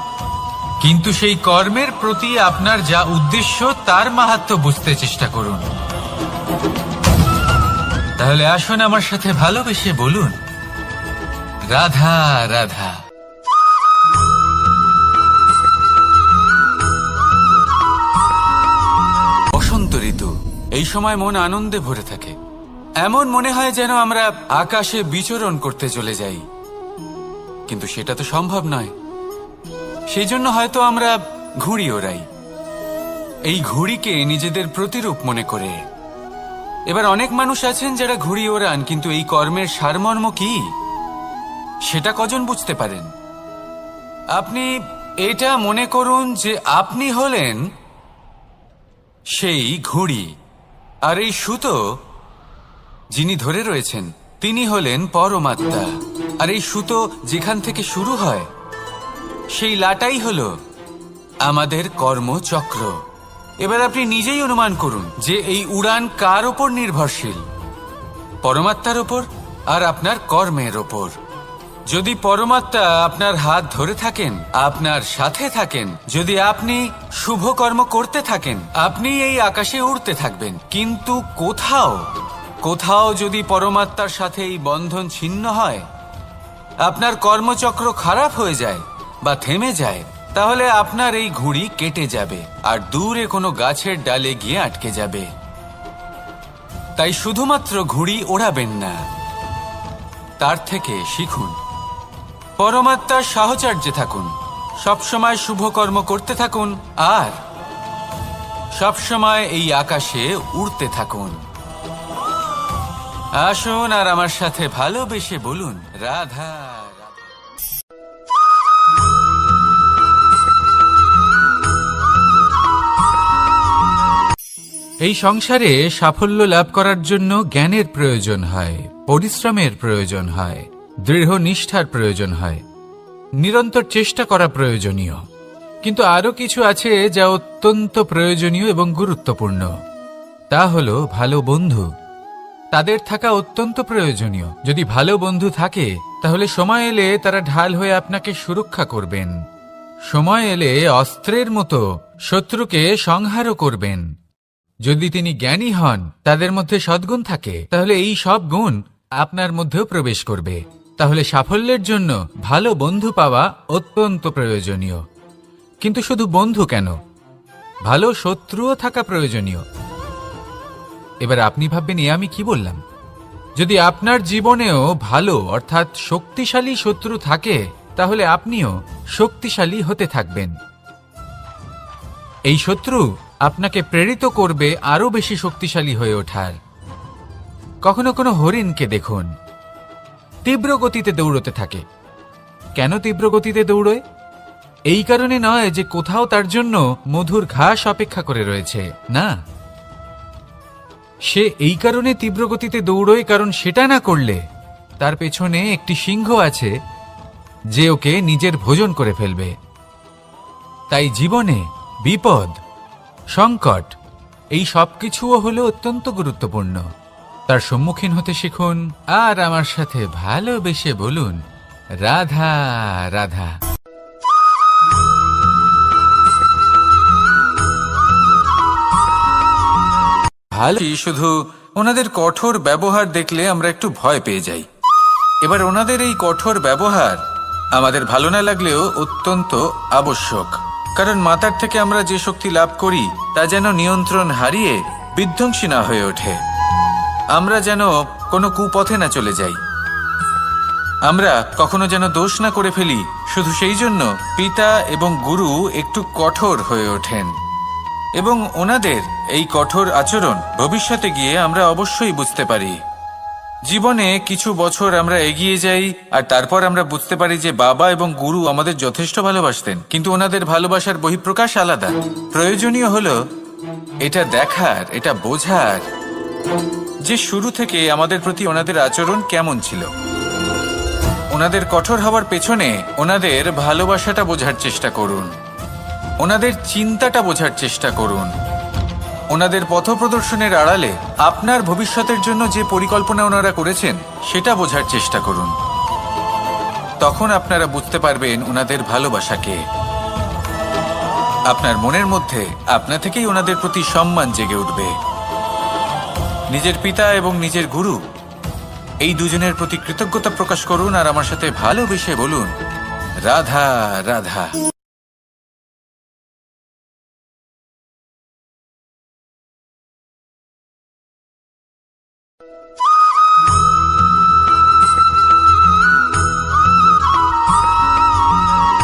কিন্তু সেই কর্মের প্রতি আপনার যা উদ্দেশ্য তার মাহাত্ম্য বুঝতে চেষ্টা করুন। তাহলে আসুন আমার সাথে ভালোবেসে বলুন, রাধা রাধা। বসন্ত ঋতু, এই সময় মন আনন্দে ভরে থাকে। এমন মনে হয় যেন আমরা আকাশে বিচরণ করতে চলে যাই, কিন্তু সেটা তো সম্ভব নয়। সেই জন্য হয়তো আমরা ঘুড়ি ওড়াই, এই ঘুড়িকে নিজেদের প্রতিরূপ মনে করে। এবার অনেক মানুষ আছেন যারা ঘুড়ি ওড়ান, কিন্তু এই কর্মের সারমর্ম কি সেটা কজন বুঝতে পারেন? আপনি এটা মনে করুন যে আপনি হলেন সেই ঘুড়ি, আর এই সুতো যিনি ধরে রয়েছেন তিনি হলেন পরমাত্মা। আর এই সুতো যেখান থেকে শুরু হয় সেই লাটাই হলো আমাদের কর্মচক্র। এবার আপনি নিজেই অনুমান করুন যে এই উড়ান কার ওপর নির্ভরশীল, পরমাত্মার ওপর আর আপনার কর্মের ওপর। যদি পরমাত্মা আপনার হাত ধরে থাকেন, আপনার সাথে থাকেন, যদি আপনি শুভ কর্ম করতে থাকেন, আপনি এই আকাশে উড়তে থাকবেন। কিন্তু কোথাও কোথাও যদি পরমাত্মার সাথে এই বন্ধন ছিন্ন হয়, আপনার কর্মচক্র খারাপ হয়ে যায় বা থেমে যায়, তাহলে আপনার এই ঘুড়ি কেটে যাবে আর দূরে কোনো গাছের ডালে গিয়ে আটকে যাবে। তাই শুধুমাত্র ঘুড়ি ওড়াবেন না, তার থেকে শিখুন, পরমাত্মার সাহচর্যে থাকুন, সবসময় শুভ কর্ম করতে থাকুন আর সবসময় এই আকাশে উড়তে থাকুন। আসুন আর আমার সাথে ভালোবেসে বলুন, রাধা রাধা। এই সংসারে সাফল্য লাভ করার জন্য জ্ঞানের প্রয়োজন হয়, পরিশ্রমের প্রয়োজন হয়, দৃঢ় নিষ্ঠার প্রয়োজন হয়, নিরন্তর চেষ্টা করা প্রয়োজনীয়। কিন্তু আরো কিছু আছে যা অত্যন্ত প্রয়োজনীয় এবং গুরুত্বপূর্ণ। তা হলো ভালো বন্ধু। তাদের থাকা অত্যন্ত প্রয়োজনীয়। যদি ভালো বন্ধু থাকে তাহলে সময় এলে তারা ঢাল হয়ে আপনাকে সুরক্ষা করবেন। সময় এলে অস্ত্রের মতো শত্রুকে সংহারও করবেন। যদি তিনি জ্ঞানী হন, তাদের মধ্যে সদ্গুণ থাকে, তাহলে এই সব গুণ আপনার মধ্যেও প্রবেশ করবে। তাহলে সাফল্যের জন্য ভালো বন্ধু পাওয়া অত্যন্ত প্রয়োজনীয়। কিন্তু শুধু বন্ধু কেন, ভালো শত্রুও থাকা প্রয়োজনীয়। এবার আপনি ভাববেন, আমি কি বললাম? যদি আপনার জীবনেও ভালো অর্থাৎ শক্তিশালী শত্রু থাকে, তাহলে আপনিও শক্তিশালী হতে থাকবেন। এই শত্রু আপনাকে প্রেরিত করবে আরো বেশি শক্তিশালী হয়ে ওঠার। কখনো কোনো হরিণকে দেখুন, তীব্র গতিতে দৌড়তে থাকে। কেন তীব্র গতিতে দৌড়য়? এই কারণে নয় যে কোথাও তার জন্য মধুর ঘাস অপেক্ষা করে রয়েছে, না। সে এই কারণে তীব্র গতিতে দৌড়য় কারণ সেটা না করলে তার পেছনে একটি সিংহ আছে যে ওকে নিজের ভোজন করে ফেলবে। তাই জীবনে বিপদ, সংকট, এই সবকিছুও হলো অত্যন্ত গুরুত্বপূর্ণ। তার সম্মুখীন হতে শিখুন আর আমার সাথে ভালোবেসে বলুন, রাধা রাধা। ভালো শুধু ওনাদের কঠোর ব্যবহার দেখলে আমরা একটু ভয় পেয়ে যাই। এবার ওনাদের এই কঠোর ব্যবহার আমাদের ভালো না লাগলেও অত্যন্ত আবশ্যক, কারণ মাতার থেকে আমরা যে শক্তি লাভ করি তা যেন নিয়ন্ত্রণ হারিয়ে বিধ্বংসী না হয়ে ওঠে। আমরা যেন কোনো কুপথে না চলে যাই, আমরা কখনো যেন দোষ না করে ফেলি। শুধু সেই জন্য পিতা এবং গুরু একটু কঠোর হয়ে ওঠেন, এবং ওনাদের এই কঠোর আচরণ ভবিষ্যতে গিয়ে আমরা অবশ্যই বুঝতে পারি। জীবনে কিছু বছর আমরা এগিয়ে যাই আর তারপর আমরা বুঝতে পারি যে বাবা এবং গুরু আমাদের যথেষ্ট ভালোবাসতেন, কিন্তু ওনাদের ভালোবাসার বহিঃপ্রকাশ আলাদা। প্রয়োজনীয় হলো এটা দেখার, এটা বোঝার যে শুরু থেকে আমাদের প্রতি ওনাদের আচরণ কেমন ছিল। ওনাদের কঠোর হওয়ার পেছনে ওনাদের ভালোবাসাটা বোঝার চেষ্টা করুন। ওনাদের চিন্তাটা বোঝার চেষ্টা করুন। ওনাদের পথপ্রদর্শনের আড়ালে আপনার ভবিষ্যতের জন্য যে পরিকল্পনা ওনারা করেছেন সেটা বোঝার চেষ্টা করুন। তখন আপনারা বুঝতে পারবেন ওনাদের ভালোবাসাকে। আপনার মনের মধ্যে আপনা থেকেই ওনাদের প্রতি সম্মান জেগে উঠবে। নিজের পিতা এবং নিজের গুরু এই দুজনের প্রতি কৃতজ্ঞতা প্রকাশ করুন আর আমার সাথে ভালোবেসে বলুন, রাধা রাধা।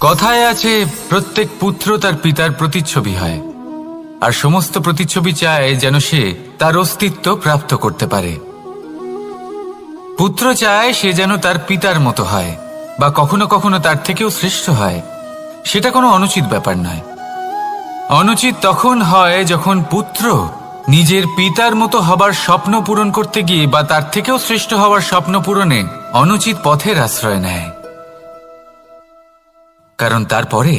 কথায় আছে, প্রত্যেক পুত্র তার পিতার প্রতিচ্ছবি হয়, আর সমস্ত প্রতিচ্ছবি চায় যেন সে তার অস্তিত্ব প্রাপ্ত করতে পারে। পুত্র চায় সে যেন তার পিতার মতো হয়, বা কখনো কখনো তার থেকেও শ্রেষ্ঠ হয়। সেটা কোনো অনুচিত ব্যাপার নয়। অনুচিত তখন হয় যখন পুত্র নিজের পিতার মতো হবার স্বপ্ন পূরণ করতে গিয়ে বা তার থেকেও শ্রেষ্ঠ হওয়ার স্বপ্ন পূরণে অনুচিত পথের আশ্রয় নেয়। কারণ তারপরে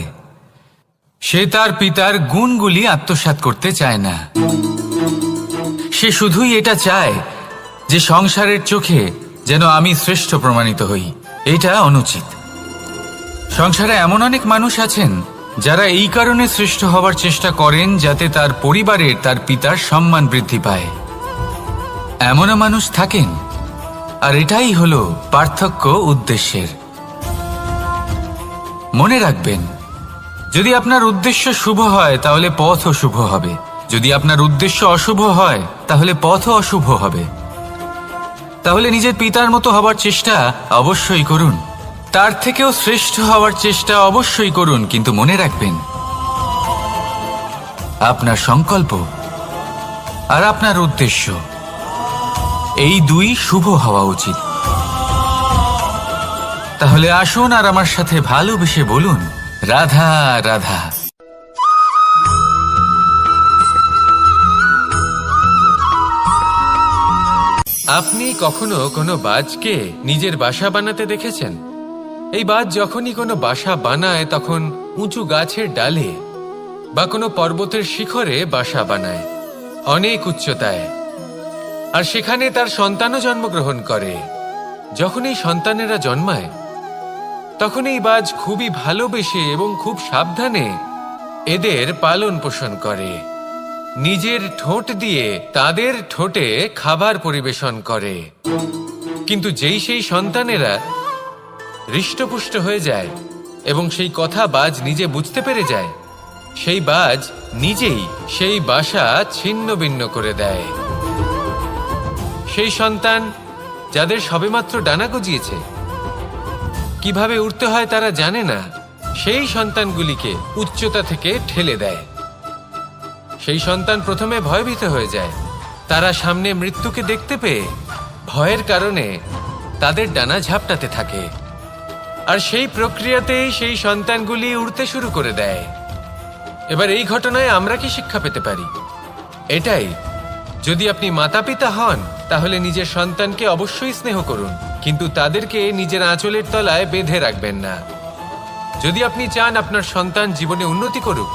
সে তার পিতার গুণগুলি আত্মসাৎ করতে চায় না। সে শুধুই এটা চায় যে সংসারের চোখে যেন আমি শ্রেষ্ঠ প্রমাণিত হই। এটা অনুচিত। সংসারে এমন অনেক মানুষ আছেন যারা এই কারণে শ্রেষ্ঠ হবার চেষ্টা করেন যাতে তার পরিবারের তার পিতার সম্মান বৃদ্ধি পায়। এমনও মানুষ থাকেন, আর এটাই হলো পার্থক্য উদ্দেশ্যের। মনে রাখবেন, যদি আপনার উদ্দেশ্য শুভ হয় তাহলে পথও শুভ হবে, যদি আপনার উদ্দেশ্য অশুভ হয় তাহলে পথও অশুভ হবে। তাহলে নিজের পিতার মতো হবার চেষ্টা অবশ্যই করুন, তার থেকেও শ্রেষ্ঠ হওয়ার চেষ্টা অবশ্যই করুন, কিন্তু মনে রাখবেন আপনার সংকল্প আর আপনার উদ্দেশ্য এই দুই শুভ হওয়া উচিত। তাহলে আসুন আর আমার সাথে ভালোবেসে বলুন, রাধা রাধা। আপনি কখনো কোনো বাজকে নিজের বাসা বানাতে দেখেছেন? এই বাজ যখনই কোনো বাসা বানায় তখন উঁচু গাছের ডালে বা কোনো পর্বতের শিখরে বাসা বানায়, অনেক উচ্চতায়, আর সেখানে তার সন্তানও জন্মগ্রহণ করে। যখন এই সন্তানেরা জন্মায় তখন এই বাজ খুবই ভালোবেসে এবং খুব সাবধানে এদের পালন পোষণ করে। নিজের ঠোঁট দিয়ে তাদের ঠোঁটে খাবার পরিবেশন করে। কিন্তু যেই সেই সন্তানেরা হৃষ্টপুষ্ট হয়ে যায় এবং সেই কথা বাজ নিজে বুঝতে পেরে যায়, সেই বাজ নিজেই সেই বাসা ছিন্ন ভিন্ন করে দেয়। সেই সন্তান যাদের সবেমাত্র ডানা গজিয়েছে, কিভাবে উড়তে হয় তারা জানে না, সেই সন্তানগুলিকে উচ্চতা থেকে ঠেলে দেয়। সেই সন্তান প্রথমে ভয়ভীত হয়ে যায়। তারা সামনে মৃত্যুকে দেখতে পেয়ে ভয়ের কারণে তাদের ডানা ঝাপটাতে থাকে, আর সেই প্রক্রিয়াতেই সেই সন্তানগুলি উড়তে শুরু করে দেয়। এবার এই ঘটনায় আমরা কি শিক্ষা পেতে পারি? এটাই, যদি আপনি মাতা পিতা হন তাহলে নিজের সন্তানকে অবশ্যই স্নেহ করুন, কিন্তু তাদেরকে নিজের আঁচলের তলায় বেঁধে রাখবেন না। যদি আপনি চান আপনার সন্তান জীবনে উন্নতি করুক,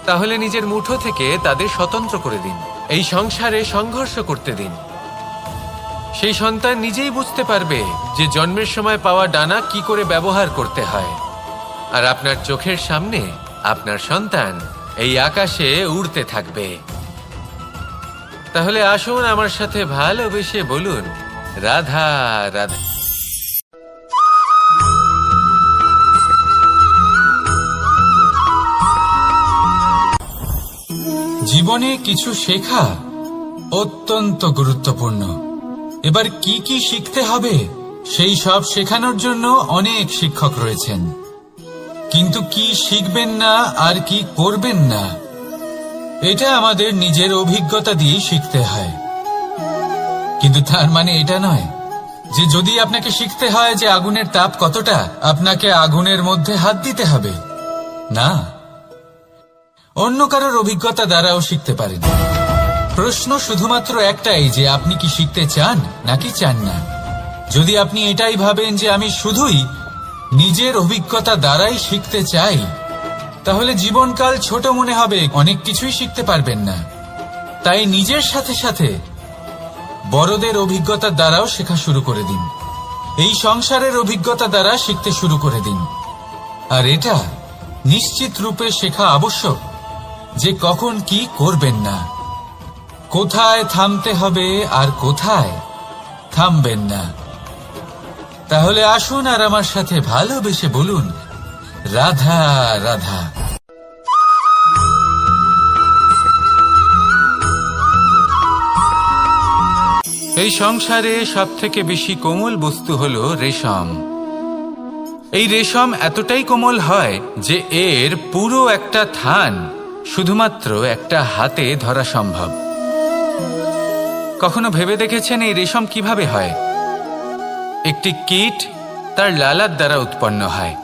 তাহলে নিজের মুঠো থেকে তাদের স্বতন্ত্র করে দিন। এই সংসারে সংঘর্ষ করতে দিন। সেই সন্তান নিজেই বুঝতে পারবে যে জন্মের সময় পাওয়া ডানা কি করে ব্যবহার করতে হয়। আর আপনার চোখের সামনে আপনার সন্তান এই আকাশে উড়তে থাকবে। তাহলে আসুন আমার সাথে ভালোবেসে বলুন, রাধা রাধা। জীবনে কিছু শেখা অত্যন্ত গুরুত্বপূর্ণ। এবার কি কি শিখতে হবে সেই সব শেখানোর জন্য অনেক শিক্ষক রয়েছেন, কিন্তু কি শিখবেন না আর কি করবেন না এটা আমাদের নিজের অভিজ্ঞতা দিয়ে শিখতে হয়। কিন্তু তার মানে এটা নয় যে যদি আপনাকে শিখতে হয় যে আগুনের তাপ কতটা, আপনাকে আগুনের মধ্যে হাত দিতে হবে। না, অন্য কারোর অভিজ্ঞতা দ্বারাও শিখতে পারেন। প্রশ্ন শুধুমাত্র একটাই যে আপনি কি শিখতে চান নাকি চান না। যদি আপনি এটাই ভাবেন যে আমি শুধুই নিজের অভিজ্ঞতা দ্বারাই শিখতে চাই, তাহলে জীবনকাল ছোট মনে হবে, অনেক কিছুই শিখতে পারবেন না। তাই নিজের সাথে সাথে বড়দের অভিজ্ঞতার দ্বারাও শেখা শুরু করে দিন। এই সংসারের অভিজ্ঞতা দ্বারা শিখতে শুরু করে দিন। আর এটা নিশ্চিত রূপে শেখা আবশ্যক যে কখন কি করবেন না, কোথায় থামতে হবে আর কোথায় থামবেন না। তাহলে আসুন আর আমার সাথে ভালোবেসে বলুন, রাধা রাধা। এই সংসারে সবথেকে বেশি কোমল বস্তু হলো রেশম। এই রেশম এতটাই কোমল হয় যে এর পুরো একটা থান শুধুমাত্র একটা হাতে ধরা সম্ভব। কখনো ভেবে দেখেছেন এই রেশম কিভাবে হয়? একটি কীট তার লালার দ্বারা উৎপন্ন হয়।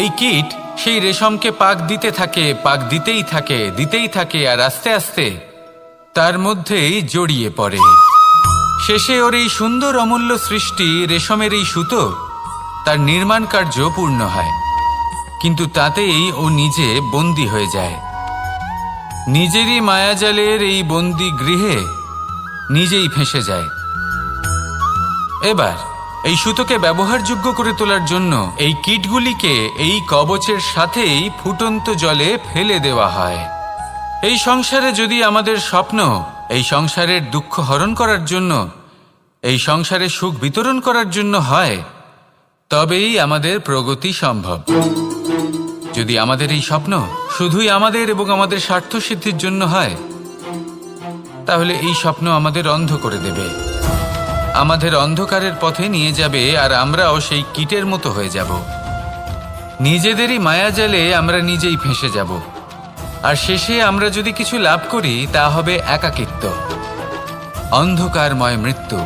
এই কীট সেই রেশমকে পাক দিতে থাকে, পাক দিতেই থাকে আর আস্তে আস্তে তার মধ্যেই জড়িয়ে পড়ে। শেষে ওর এই সুন্দর অমূল্য সৃষ্টি রেশমের এই সুতো তার নির্মাণ কার্য পূর্ণ হয়, কিন্তু তাতেই ও নিজে বন্দী হয়ে যায়। নিজেরই মায়াজালের এই বন্দী গৃহে নিজেই ফেঁসে যায়। এবার এই সুতোকে ব্যবহারযোগ্য করে তোলার জন্য এই কীটগুলিকে এই কবচের সাথেই ফুটন্ত জলে ফেলে দেওয়া হয়। এই সংসারে যদি আমাদের স্বপ্ন এই সংসারের দুঃখ হরণ করার জন্য, এই সংসারে সুখ বিতরণ করার জন্য হয়, তবেই আমাদের প্রগতি সম্ভব। যদি আমাদের এই স্বপ্ন শুধুই আমাদের এবং আমাদের স্বার্থ সিদ্ধির জন্য হয়, তাহলে এই স্বপ্ন আমাদের অন্ধ করে দেবে, আমাদের অন্ধকারের পথে নিয়ে যাবে, আর আমরাও সেই কীটের মতো হয়ে যাব। নিজেদেরই মায়াজালে আমরা নিজেই ফেঁসে যাব, আর শেষে আমরা যদি কিছু লাভ করি তা হবে একাকিত্ব, অন্ধকারময় মৃত্যু।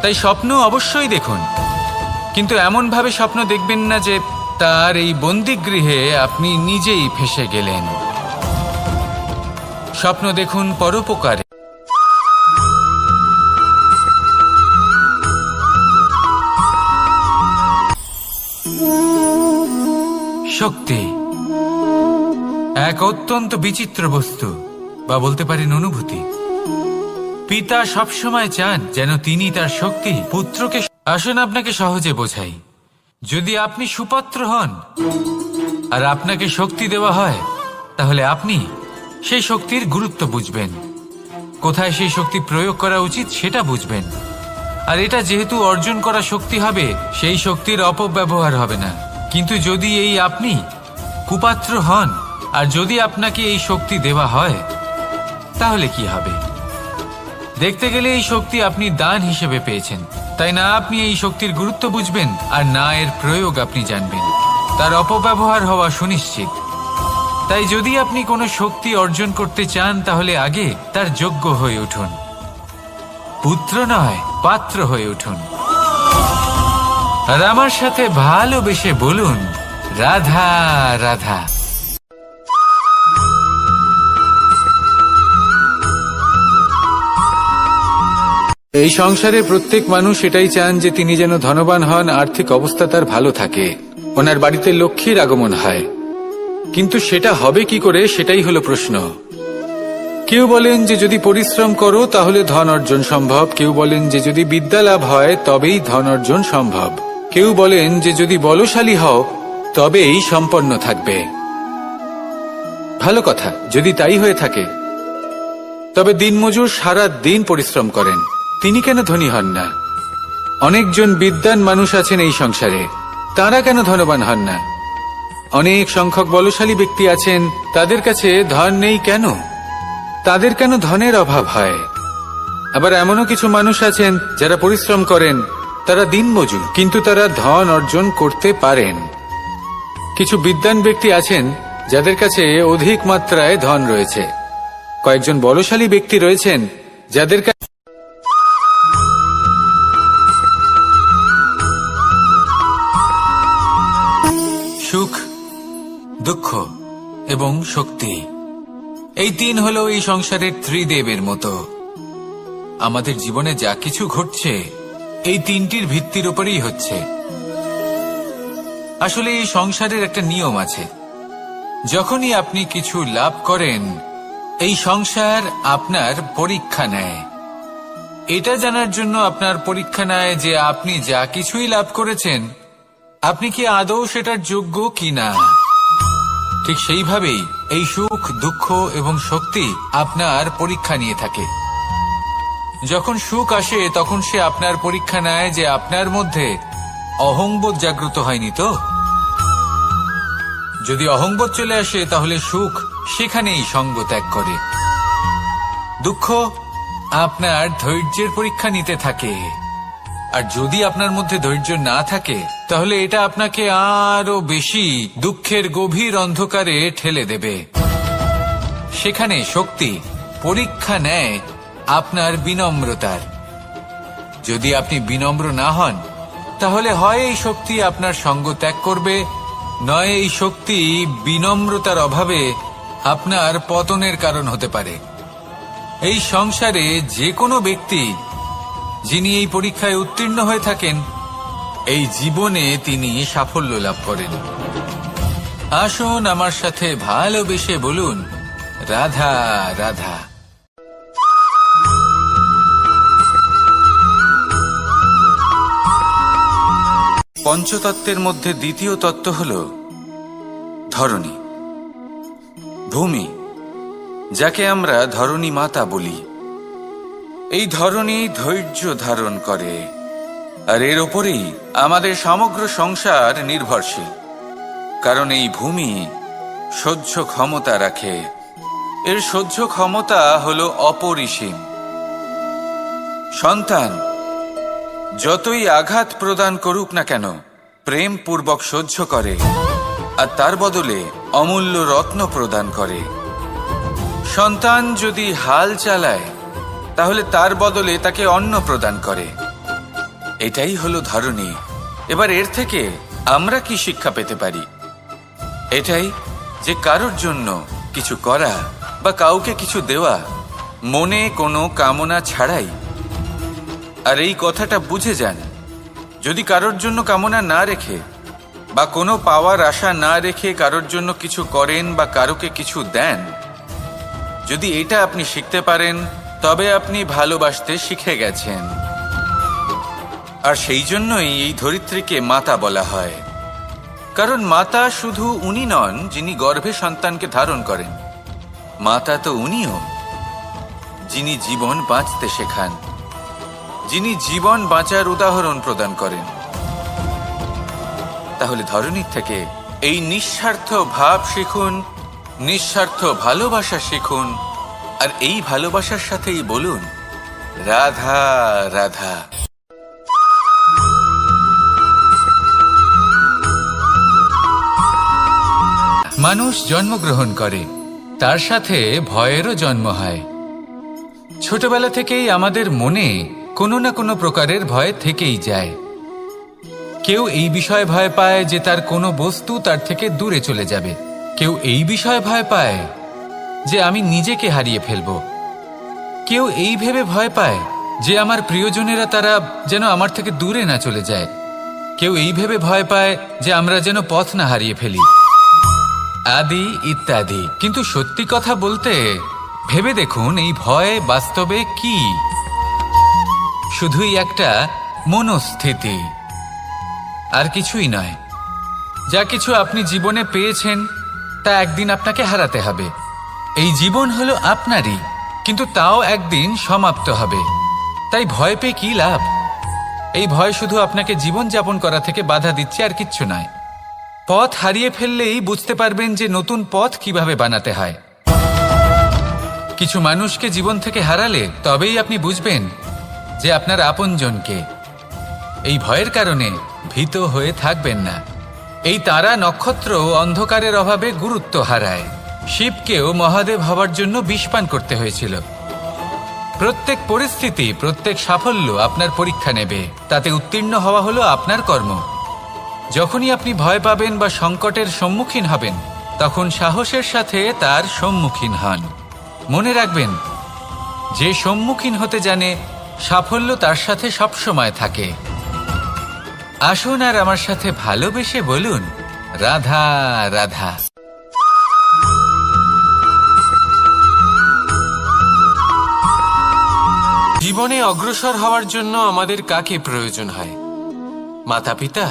তাই স্বপ্ন অবশ্যই দেখুন, কিন্তু এমনভাবে স্বপ্ন দেখবেন না যে তার এই বন্দিগৃহে আপনি নিজেই ফেঁসে গেলেন। স্বপ্ন দেখুন পরোপকারে। শক্তি এক অত্যন্ত বিচিত্র বস্তু, বা বলতে পারেন অনুভূতি। পিতা সবসময় চান যেন তিনি তার শক্তি পুত্রকে। আসুন আপনাকে সহজে বোঝাই। যদি আপনি সুপাত্র হন আর আপনাকে শক্তি দেওয়া হয়, তাহলে আপনি সেই শক্তির গুরুত্ব বুঝবেন, কোথায় সেই শক্তি প্রয়োগ করা উচিত সেটা বুঝবেন। আর এটা যেহেতু অর্জন করা শক্তি হবে, সেই শক্তির অপব্যবহার হবে না। কিন্তু যদি এই আপনি কুপাত্র হন আর যদি আপনাকে এই শক্তি দেওয়া হয়, তাহলে কি হবে? দেখতে গেলে এই শক্তি আপনি দান হিসেবে পেয়েছেন, তাই না আপনি এই শক্তির গুরুত্ব বুঝবেন আর না এর প্রয়োগ আপনি জানবেন। তার অপব্যবহার হওয়া সুনিশ্চিত। তাই যদি আপনি কোনো শক্তি অর্জন করতে চান, তাহলে আগে তার যোগ্য হয়ে উঠুন, পুত্র নয় পাত্র হয়ে উঠুন। আর আমার সাথে ভালোবেসে বলুন, রাধা রাধা। এই সংসারে প্রত্যেক মানুষ এটাই চান যে তিনি যেন ধনবান হন, আর্থিক অবস্থা তার ভালো থাকে, ওনার বাড়িতে লক্ষ্মীর আগমন হয়। কিন্তু সেটা হবে কি করে, সেটাই হলো প্রশ্ন। কেউ বলেন যে যদি পরিশ্রম করো তাহলে ধন অর্জন সম্ভব, কেউ বলেন যে যদি বিদ্যা লাভ হয় তবেই ধন অর্জন সম্ভব, কেউ বলেন যে যদি বলশালী হও তবেই সম্পন্ন থাকবে। ভালো কথা, যদি তাই হয়ে থাকে, তবে দিনমজুর সারা দিন পরিশ্রম করেন, তিনি কেন ধনী হন না? অনেকজন বিদ্বান মানুষ আছেন এই সংসারে, তারা কেন ধনবান হন না? অনেক সংখ্যক বলশালী ব্যক্তি আছেন, তাদের কাছে ধন নেই কেন? তাদের কেন ধনের অভাব হয়? আবার এমনও কিছু মানুষ আছেন যারা পরিশ্রম করেন, তারা দিনমজুর, কিন্তু তারা ধন অর্জন করতে পারেন। কিছু বিদ্বান ব্যক্তি আছেন যাদের কাছে অধিক মাত্রায় ধন রয়েছে, কয়েকজন বলশালী ব্যক্তি রয়েছেন যাদের কাছে সুখ, দুঃখ এবং শক্তি, এই তিন হলো এই সংসারের ত্রিদেবের মতো। আমাদের জীবনে যা কিছু ঘটছে এই তিনটির ভিত্তির উপরেই হচ্ছে। আসলে এই সংসারের একটা নিয়ম আছে। যখনই আপনি কিছু লাভ করেন, এই সংসার আপনার পরীক্ষা নেয়। এটা জানার জন্য আপনার পরীক্ষা নেয় যে আপনি যা কিছুই লাভ করেছেন, আপনি কি আদৌ সেটার যোগ্য কিনা। ঠিক সেইভাবেই এই সুখ, দুঃখ এবং শক্তি আপনার পরীক্ষা নিয়ে থাকে। যখন সুখ আসে তখন সে আপনার পরীক্ষা নেয় যে আপনার মধ্যে অহংবোধ জাগ্রত হয়নি তো। যদি অহংবোধ চলে আসে তাহলে সুখ সেখানেই সঙ্গ ত্যাগ করে। দুঃখ আপনার ধৈর্যের পরীক্ষা নিতে থাকে, আর যদি আপনার মধ্যে ধৈর্য না থাকে তাহলে এটা আপনাকে আরো বেশি দুঃখের গভীর অন্ধকারে ঠেলে দেবে। সেখানে শক্তি পরীক্ষা নেয় আপনার বিনম্রতার। যদি আপনি বিনম্র না হন তাহলে হয় এই শক্তি আপনার সঙ্গ ত্যাগ করবে, নয় এই শক্তি বিনম্রতার অভাবে আপনার পতনের কারণ হতে পারে। এই সংসারে যে কোনো ব্যক্তি যিনি এই পরীক্ষায় উত্তীর্ণ হয়ে থাকেন, এই জীবনে তিনি সাফল্য লাভ করেন। আসুন আমার সাথে ভালোবেসে বলুন, রাধা রাধা। পঞ্চতত্ত্বের মধ্যে দ্বিতীয় তত্ত্ব হল ধরণী, ভূমি, যাকে আমরা ধরণী মাতা বলি। এই ধরণী ধৈর্য ধারণ করে, আর এর ওপরেই আমাদের সমগ্র সংসার নির্ভরশীল। কারণ এই ভূমি সহ্য ক্ষমতা রাখে, এর সহ্য ক্ষমতা হল অপরিসীম। সন্তান যতই আঘাত প্রদান করুক না কেন, প্রেম পূর্বক সহ্য করে, আর তার বদলে অমূল্য রত্ন প্রদান করে। সন্তান যদি হাল চালায় তাহলে তার বদলে তাকে অন্ন প্রদান করে। এটাই হলো ধরণী। এবার এর থেকে আমরা কি শিক্ষা পেতে পারি? এটাই যে কারোর জন্য কিছু করা বা কাউকে কিছু দেওয়া মনে কোনো কামনা ছাড়াই। আর এই কথাটা বুঝে যান, যদি কারোর জন্য কামনা না রেখে বা কোনো পাওয়ার আশা না রেখে কারোর জন্য কিছু করেন বা কারোকে কিছু দেন, যদি এটা আপনি শিখতে পারেন তবে আপনি ভালোবাসতে শিখে গেছেন। আর সেই জন্যই এই ধরিত্রীকে মাতা বলা হয়। কারণ মাতা শুধু উনি নন যিনি গর্ভে সন্তানকে ধারণ করেন, মাতা তো উনিও যিনি জীবন বাঁচতে শেখান, যিনি জীবন বাঁচার উদাহরণ প্রদান করেন। তাহলে ধরণীর থেকে এই নিঃস্বার্থ ভাব শিখুন, নিঃস্বার্থ ভালোবাসা শিখুন, আর এই ভালোবাসার সাথেই বলুন, রাধা রাধা। মানুষ জন্মগ্রহণ করে, তার সাথে ভয়েরও জন্ম হয়। ছোটবেলা থেকেই আমাদের মনে কোনো না কোনো প্রকারের ভয় থেকেই যায়। কেউ এই বিষয়ে ভয় পায় যে তার কোনো বস্তু তার থেকে দূরে চলে যাবে, কেউ এই বিষয়ে ভয় পায় যে আমি নিজেকে হারিয়ে ফেলব, কেউ এই ভেবে ভয় পায় যে আমার প্রিয়জনেরা তারা যেন আমার থেকে দূরে না চলে যায়, কেউ এই ভেবে ভয় পায় যে আমরা যেন পথ না হারিয়ে ফেলি, আদি ইত্যাদি। কিন্তু সত্যি কথা বলতে ভেবে দেখুন, এই ভয় বাস্তবে কি? শুধুই একটা মনস্থিতি, আর কিছুই নয়। যা কিছু আপনি জীবনে পেয়েছেন তা একদিন আপনাকে হারাতে হবে। এই জীবন হলো আপনারই, কিন্তু তাও একদিন সমাপ্ত হবে। তাই ভয় পেয়ে কি লাভ? এই ভয় শুধু আপনাকে জীবন যাপন করা থেকে বাধা দিচ্ছে, আর কিচ্ছু নয়। পথ হারিয়ে ফেললেই বুঝতে পারবেন যে নতুন পথ কিভাবে বানাতে হয়। কিছু মানুষকে জীবন থেকে হারালে তবেই আপনি বুঝবেন যে আপনার আপনজনকে। এই ভয়ের কারণে ভীত হয়ে থাকবেন না। এই তারা নক্ষত্র অন্ধকারের অভাবে গুরুত্ব হারায়। শিবকেও মহাদেব হওয়ার জন্য বিষপান করতে হয়েছিল। প্রত্যেক পরিস্থিতি, প্রত্যেক সাফল্য আপনার পরীক্ষা নেবে, তাতে উত্তীর্ণ হওয়া হলো আপনার কর্ম। যখনই আপনি ভয় পাবেন বা সংকটের সম্মুখীন হবেন, তখন সাহসের সাথে তার সম্মুখীন হন। মনে রাখবেন, যে সম্মুখীন হতে জানে সাফল্য তার সাথে সবসময় থাকে। আসুন আর আমার সাথে ভালোবেসে বলুন, রাধা রাধা। জীবনে অগ্রসর হওয়ার জন্য আমাদের কাকে প্রয়োজন হয়? মাতা পিতা,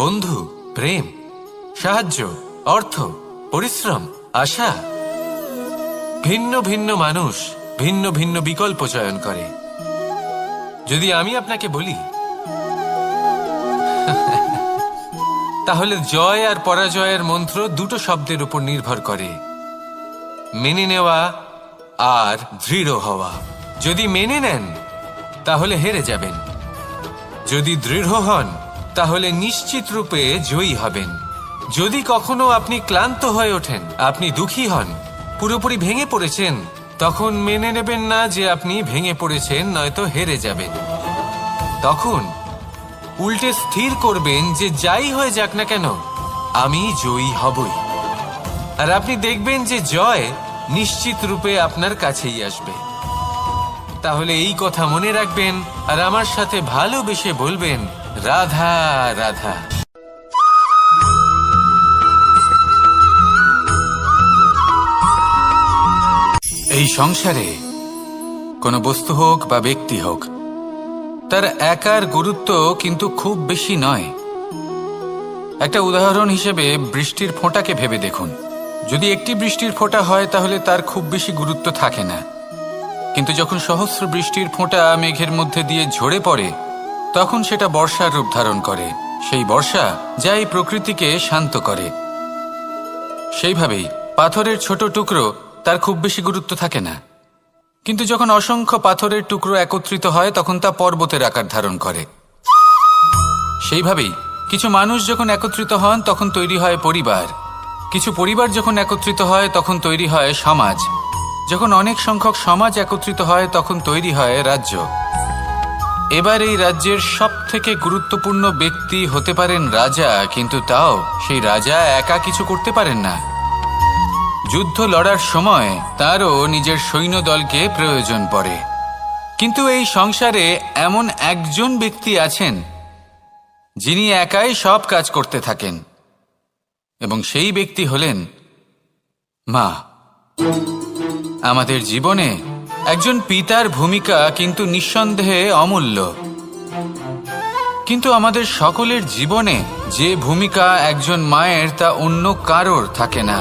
বন্ধু, প্রেম, সাহায্য, অর্থ, পরিশ্রম, আশা। ভিন্ন ভিন্ন মানুষ ভিন্ন ভিন্ন বিকল্প চয়ন করে। যদি আমি আপনাকে বলি, তাহলে জয় আর পরাজয়ের মন্ত্র দুটো শব্দের উপর নির্ভর করে, মেনে নেওয়া আর দৃঢ় হওয়া। যদি মেনে নেন তাহলে হেরে যাবেন, যদি দৃঢ় হন তাহলে নিশ্চিত রূপে জয়ী হবেন। যদি কখনো আপনি ক্লান্ত হয়ে ওঠেন, আপনি দুঃখী হন, পুরোপুরি ভেঙে পড়েছেন, তখন মেনে নেবেন না যে আপনি ভেঙে পড়েছেন, নয়তো হেরে যাবেন। তখন উল্টে স্থির করবেন যে যাই হয়ে যাক না কেন, আমি জয়ী হবই। আর আপনি দেখবেন যে জয় নিশ্চিত রূপে আপনার কাছেই আসবে। তাহলে এই কথা মনে রাখবেন আর আমার সাথে ভালোবেসে বলবেন, রাধা রাধা। এই সংসারে কোনো বস্তু হোক বা ব্যক্তি হোক, তার একার গুরুত্ব কিন্তু খুব বেশি নয়। একটা উদাহরণ হিসেবে বৃষ্টির ফোঁটাকে ভেবে দেখুন। যদি একটি বৃষ্টির ফোঁটা হয় তাহলে তার খুব বেশি গুরুত্ব থাকে না, কিন্তু যখন সহস্র বৃষ্টির ফোঁটা মেঘের মধ্যে দিয়ে ঝরে পড়ে, তখন সেটা বর্ষার রূপ ধারণ করে। সেই বর্ষা যা এই প্রকৃতিকে শান্ত করে। সেইভাবেই পাথরের ছোট টুকরো, তার খুব বেশি গুরুত্ব থাকে না, কিন্তু যখন অসংখ্য পাথরের টুকরো একত্রিত হয় তখন তা পর্বতের আকার ধারণ করে। সেইভাবেই কিছু মানুষ যখন একত্রিত হন তখন তৈরি হয় পরিবার, কিছু পরিবার যখন একত্রিত হয় তখন তৈরি হয় সমাজ, যখন অনেক সংখ্যক সমাজ একত্রিত হয় তখন তৈরি হয় রাজ্য। এবার এই রাজ্যের সবথেকে গুরুত্বপূর্ণ ব্যক্তি হতে পারেন রাজা, কিন্তু তাও সেই রাজা একা কিছু করতে পারেন না। যুদ্ধ লড়ার সময় তারও নিজের সৈন্যদলকে প্রয়োজন পড়ে। কিন্তু এই সংসারে এমন একজন ব্যক্তি আছেন যিনি একাই সব কাজ করতে থাকেন, এবং সেই ব্যক্তি হলেন মা। আমাদের জীবনে একজন পিতার ভূমিকা কিন্তু নিঃসন্দেহে অমূল্য, কিন্তু আমাদের সকলের জীবনে যে ভূমিকা একজন মায়ের তা অন্য কারোর থাকে না।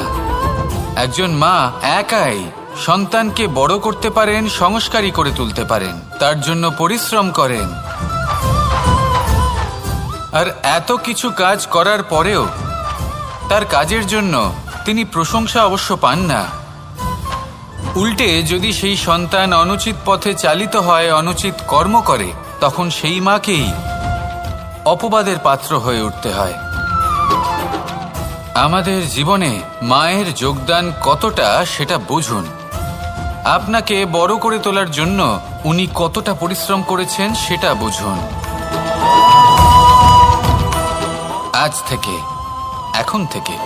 একজন মা একাই সন্তানকে বড় করতে পারেন, সংস্কারী করে তুলতে পারেন, তার জন্য পরিশ্রম করেন। আর এত কিছু কাজ করার পরেও তার কাজের জন্য তিনি প্রশংসা অবশ্য পান না। উল্টে যদি সেই সন্তান অনুচিত পথে চালিত হয়, অনুচিত কর্ম করে, তখন সেই মাকেই অপবাদের পাত্র হয়ে উঠতে হয়। আমাদের জীবনে মায়ের যোগদান কতটা সেটা বুঝুন। আপনাকে বড় করে তোলার জন্য উনি কতটা পরিশ্রম করেছেন সেটা বুঝুন। আজ থেকে, এখন থেকে,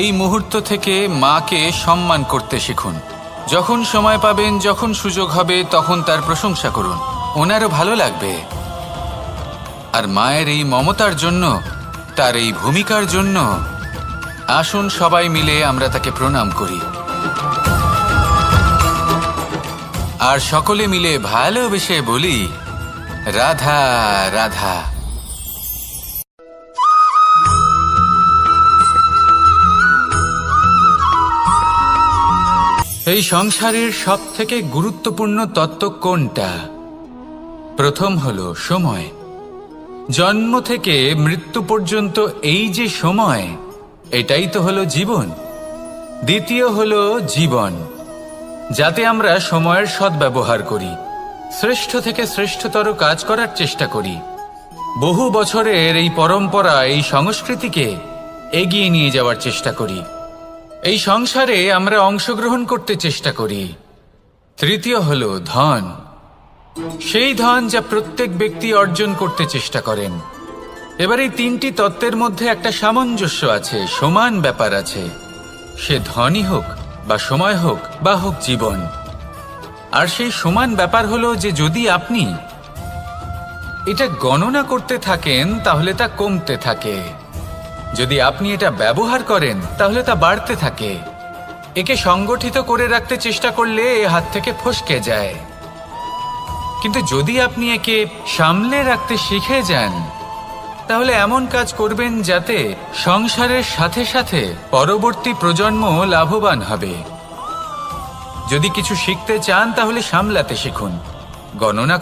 এই মুহূর্ত থেকে মাকে সম্মান করতে শিখুন। যখন সময় পাবেন, যখন সুযোগ হবে, তখন তার প্রশংসা করুন, ওনারও ভালো লাগবে। আর মায়ের এই মমতার জন্য, তার এই ভূমিকার জন্য আসুন সবাই মিলে আমরা তাকে প্রণাম করি, আর সকলে মিলে ভালোবেসে বলি, রাধা রাধা। এই সংসারের সবথেকে গুরুত্বপূর্ণ তত্ত্ব কোনটা? প্রথম হলো সময়। জন্ম থেকে মৃত্যু পর্যন্ত এই যে সময়, এটাই তো হলো জীবন। দ্বিতীয় হলো জীবন, যাতে আমরা সময়ের সদ্ব্যবহার করি, শ্রেষ্ঠ থেকে শ্রেষ্ঠতর কাজ করার চেষ্টা করি। বহু বছরের এই পরম্পরা, এই সংস্কৃতিকে এগিয়ে নিয়ে যাওয়ার চেষ্টা করি। এই সংসারে আমরা অংশগ্রহণ করতে চেষ্টা করি। তৃতীয় হলো ধন, সেই ধন যা প্রত্যেক ব্যক্তি অর্জন করতে চেষ্টা করেন। এবার এই তিনটি তত্ত্বের মধ্যে একটা সামঞ্জস্য আছে, সমান ব্যাপার আছে, সে ধনই হোক বা সময় হোক বা হোক জীবন। আর সেই সমান ব্যাপার হলো যে যদি আপনি এটা গণনা করতে থাকেন তাহলে তা কমতে থাকে, যদি আপনি এটা ব্যবহার করেন তাহলে তা বাড়তে থাকে। একে সংগঠিত করে রাখতে চেষ্টা করলে এ হাত থেকে ফসকে যায়, কিন্তু যদি আপনি একে সামলে রাখতে শিখে যান তাহলে এমন কাজ করবেন যাতে সংসারের সাথে সাথে পরবর্তী প্রজন্ম লাভবান হবে। যদি কিছু শিখতে চান তাহলে সামলাতে শিখুন, গণনা